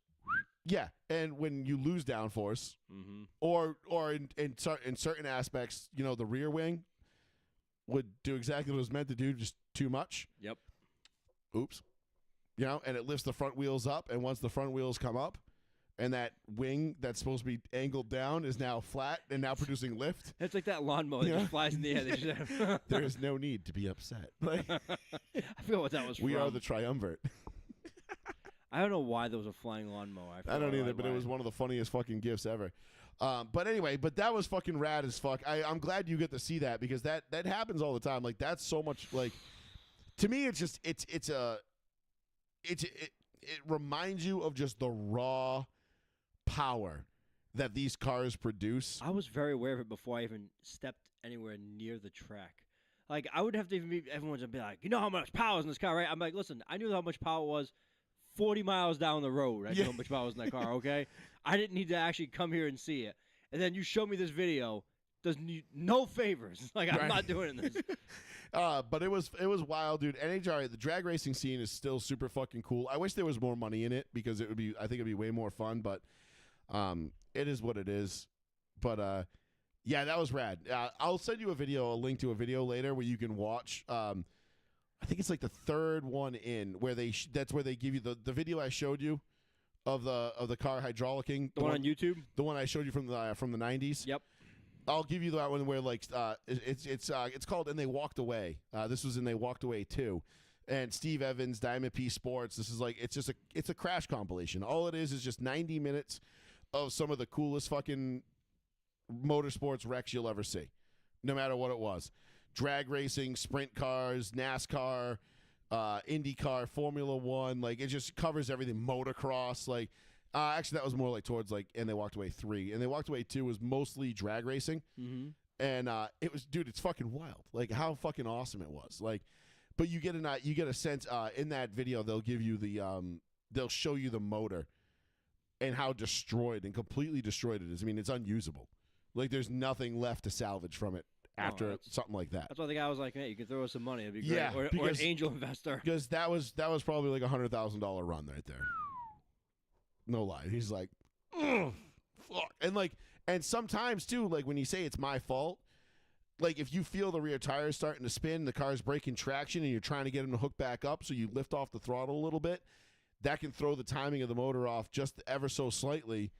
yeah, and when you lose downforce, or in certain aspects, the rear wing would do exactly what it was meant to do, just too much. Yep. Oops. And it lifts the front wheels up, and once the front wheels come up, and that wing that's supposed to be angled down is now flat and now producing lift. It's like that lawnmower that just flies in the air. They just have there is no need to be upset. Like, I forgot what that was we from. are the triumvirate. I don't know why there was a flying lawnmower. I don't either, but it was one of the funniest fucking gifts ever. But anyway, that was fucking rad as fuck. I'm glad you get to see that because that happens all the time. Like that's so much like to me it's just it reminds you of just the raw power that these cars produce. I was very aware of it before I even stepped anywhere near the track. Like I would have to even be everyone's gonna be like, you know how much power is in this car, right? I'm like, listen, I knew how much power was 40 miles down the road. I knew how much power was in that car, okay? I didn't need to actually come here and see it. And then you show me this video, does no favors. Like I'm not doing this. But it was wild, dude. NHRA, the drag racing scene is still super fucking cool. I wish there was more money in it because I think it'd be way more fun, but it is what it is. But yeah, that was rad. I'll send you a link to a video later where you can watch. I think it's like the third one in where that's where they give you the video I showed you of the car hydraulicking. The one on YouTube? The one I showed you from the 90s. Yep. I'll give you that one where like it's called And They Walked Away. This was in They Walked Away 2. And Steve Evans, Diamond P Sports. This is like it's a crash compilation. All it is just 90 minutes of some of the coolest fucking motorsports wrecks you'll ever see, no matter what it was. Drag racing, sprint cars, NASCAR, IndyCar, Formula One. Like it just covers everything. Motocross. Like actually, that was more like towards like And They Walked Away 3. And They Walked Away 2 was mostly drag racing. Mm-hmm. And it was, dude, it's fucking wild. Like how fucking awesome it was. Like, but you get a sense in that video. They'll give you they'll show you the motor and how destroyed and completely destroyed it is. I mean, it's unusable. Like there's nothing left to salvage from it after something like that. That's why the guy was like, hey, you can throw us some money. It'd be great. Yeah, or an angel investor. Because that was probably like $100,000 run right there. No lie. He's like, fuck. And sometimes too, like when you say it's my fault, like if you feel the rear tires starting to spin, the car's breaking traction, and you're trying to get them to hook back up, so you lift off the throttle a little bit, that can throw the timing of the motor off just ever so slightly.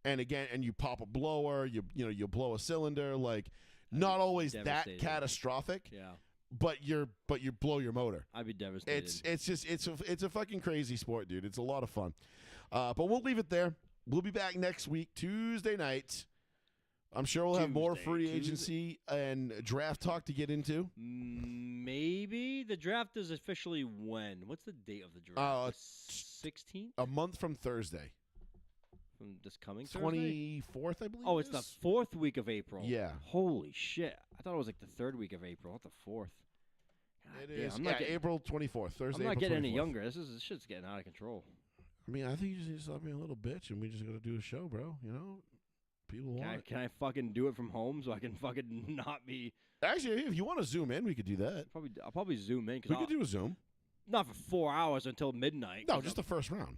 And again, and you pop a blower, you blow a cylinder, like not always that catastrophic. Yeah. But you blow your motor. I'd be devastated. It's a fucking crazy sport, dude. It's a lot of fun. But we'll leave it there. We'll be back next week, Tuesday night. I'm sure we'll have more free agency and draft talk to get into. Maybe the draft is officially when? What's the date of the draft? 16th? A month from Thursday. From this coming Thursday? 24th, I believe. Oh, it's the 4th week of April. Yeah. Holy shit! I thought it was like the 3rd week of April, not the 4th. It is. April 24th. Thursday. I'm not April getting 24th. any younger. This shit's getting out of control. I mean, I think you just need to stop being a little bitch, and we just got to do a show, bro. You know, people want it. Can I fucking do it from home so I can fucking not be? Actually, if you want to zoom in, we could do that. I'll probably zoom in. We could do a Zoom. Not for 4 hours until midnight. No, just the first round.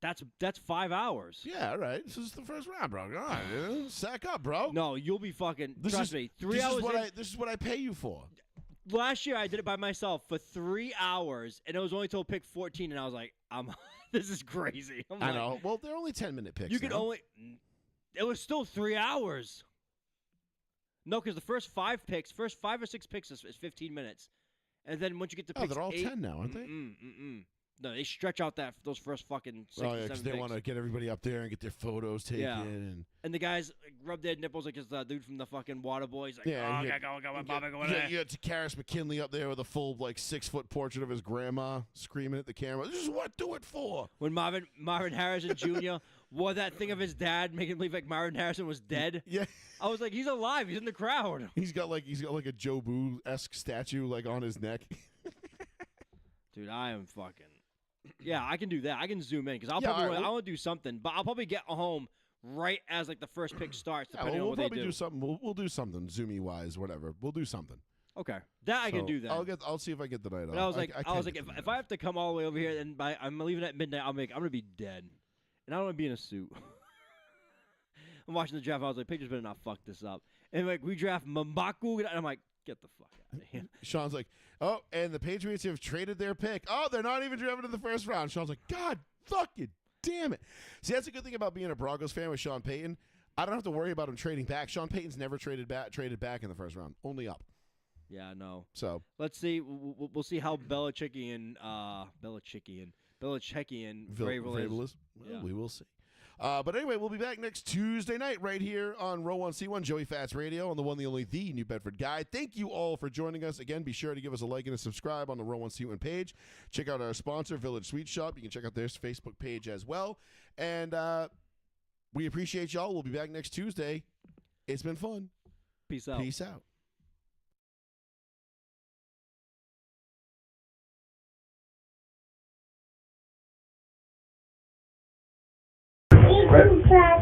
That's 5 hours. Yeah, all right. This is the first round, bro. Come on, dude. Sack up, bro. No, you'll be fucking. Trust me. 3 hours. This is what I pay you for. Last year I did it by myself for 3 hours, and it was only till pick 14, and I was like, this is crazy. I know. Well, they're only 10-minute picks. You could only. It was still 3 hours. No, because the first 5 or 6 picks is 15 minutes, and then once you get to picks, they're all 8, 10 now, aren't they? No, they stretch out those first fucking 6 or 7 because they want to get everybody up there and get their photos taken. Yeah. And the guys rub their nipples like it's the dude from the fucking Water Boys. Like, yeah, go, you got Karis McKinley up there with a full 6-foot portrait of his grandma screaming at the camera. This is what I do it for. When Marvin Harrison Jr. wore that thing of his dad, making him believe like Marvin Harrison was dead. Yeah, I was like, he's alive. He's in the crowd. He's got like a Joe Boo-esque statue like on his neck. Dude, I am fucking. Yeah, I can do that. I can zoom in because I want to do something, but I'll probably get home right as like the first pick starts. Depending on what we'll they do. Something. We'll do something zoomy wise, whatever. We'll do something. Okay, I can do that. I'll see if I get the night off. But I was like, if I have to come all the way over here and I'm leaving at midnight, I'm gonna be dead, and I don't want to be in a suit. I'm watching the draft. I was like, Patriots better not fuck this up. And like we draft M'Baku, and I'm like, get the fuck out of here. Sean's like, oh, and the Patriots have traded their pick. Oh, they're not even drafted in the first round. Sean's like, God fucking damn it. See, that's a good thing about being a Broncos fan with Sean Payton. I don't have to worry about him trading back. Sean Payton's never traded back in the first round, only up. Yeah, no. So let's see. We'll see how Belichickian Vrabel is. Well, yeah. we will see. But anyway, we'll be back next Tuesday night right here on Row 1C1, Joey Fats Radio, on the one, the only, the New Bedford Guy. Thank you all for joining us. Again, be sure to give us a like and a subscribe on the Row 1C1 page. Check out our sponsor, Village Sweet Shop. You can check out their Facebook page as well. And we appreciate y'all. We'll be back next Tuesday. It's been fun. Peace out. Peace out. Right.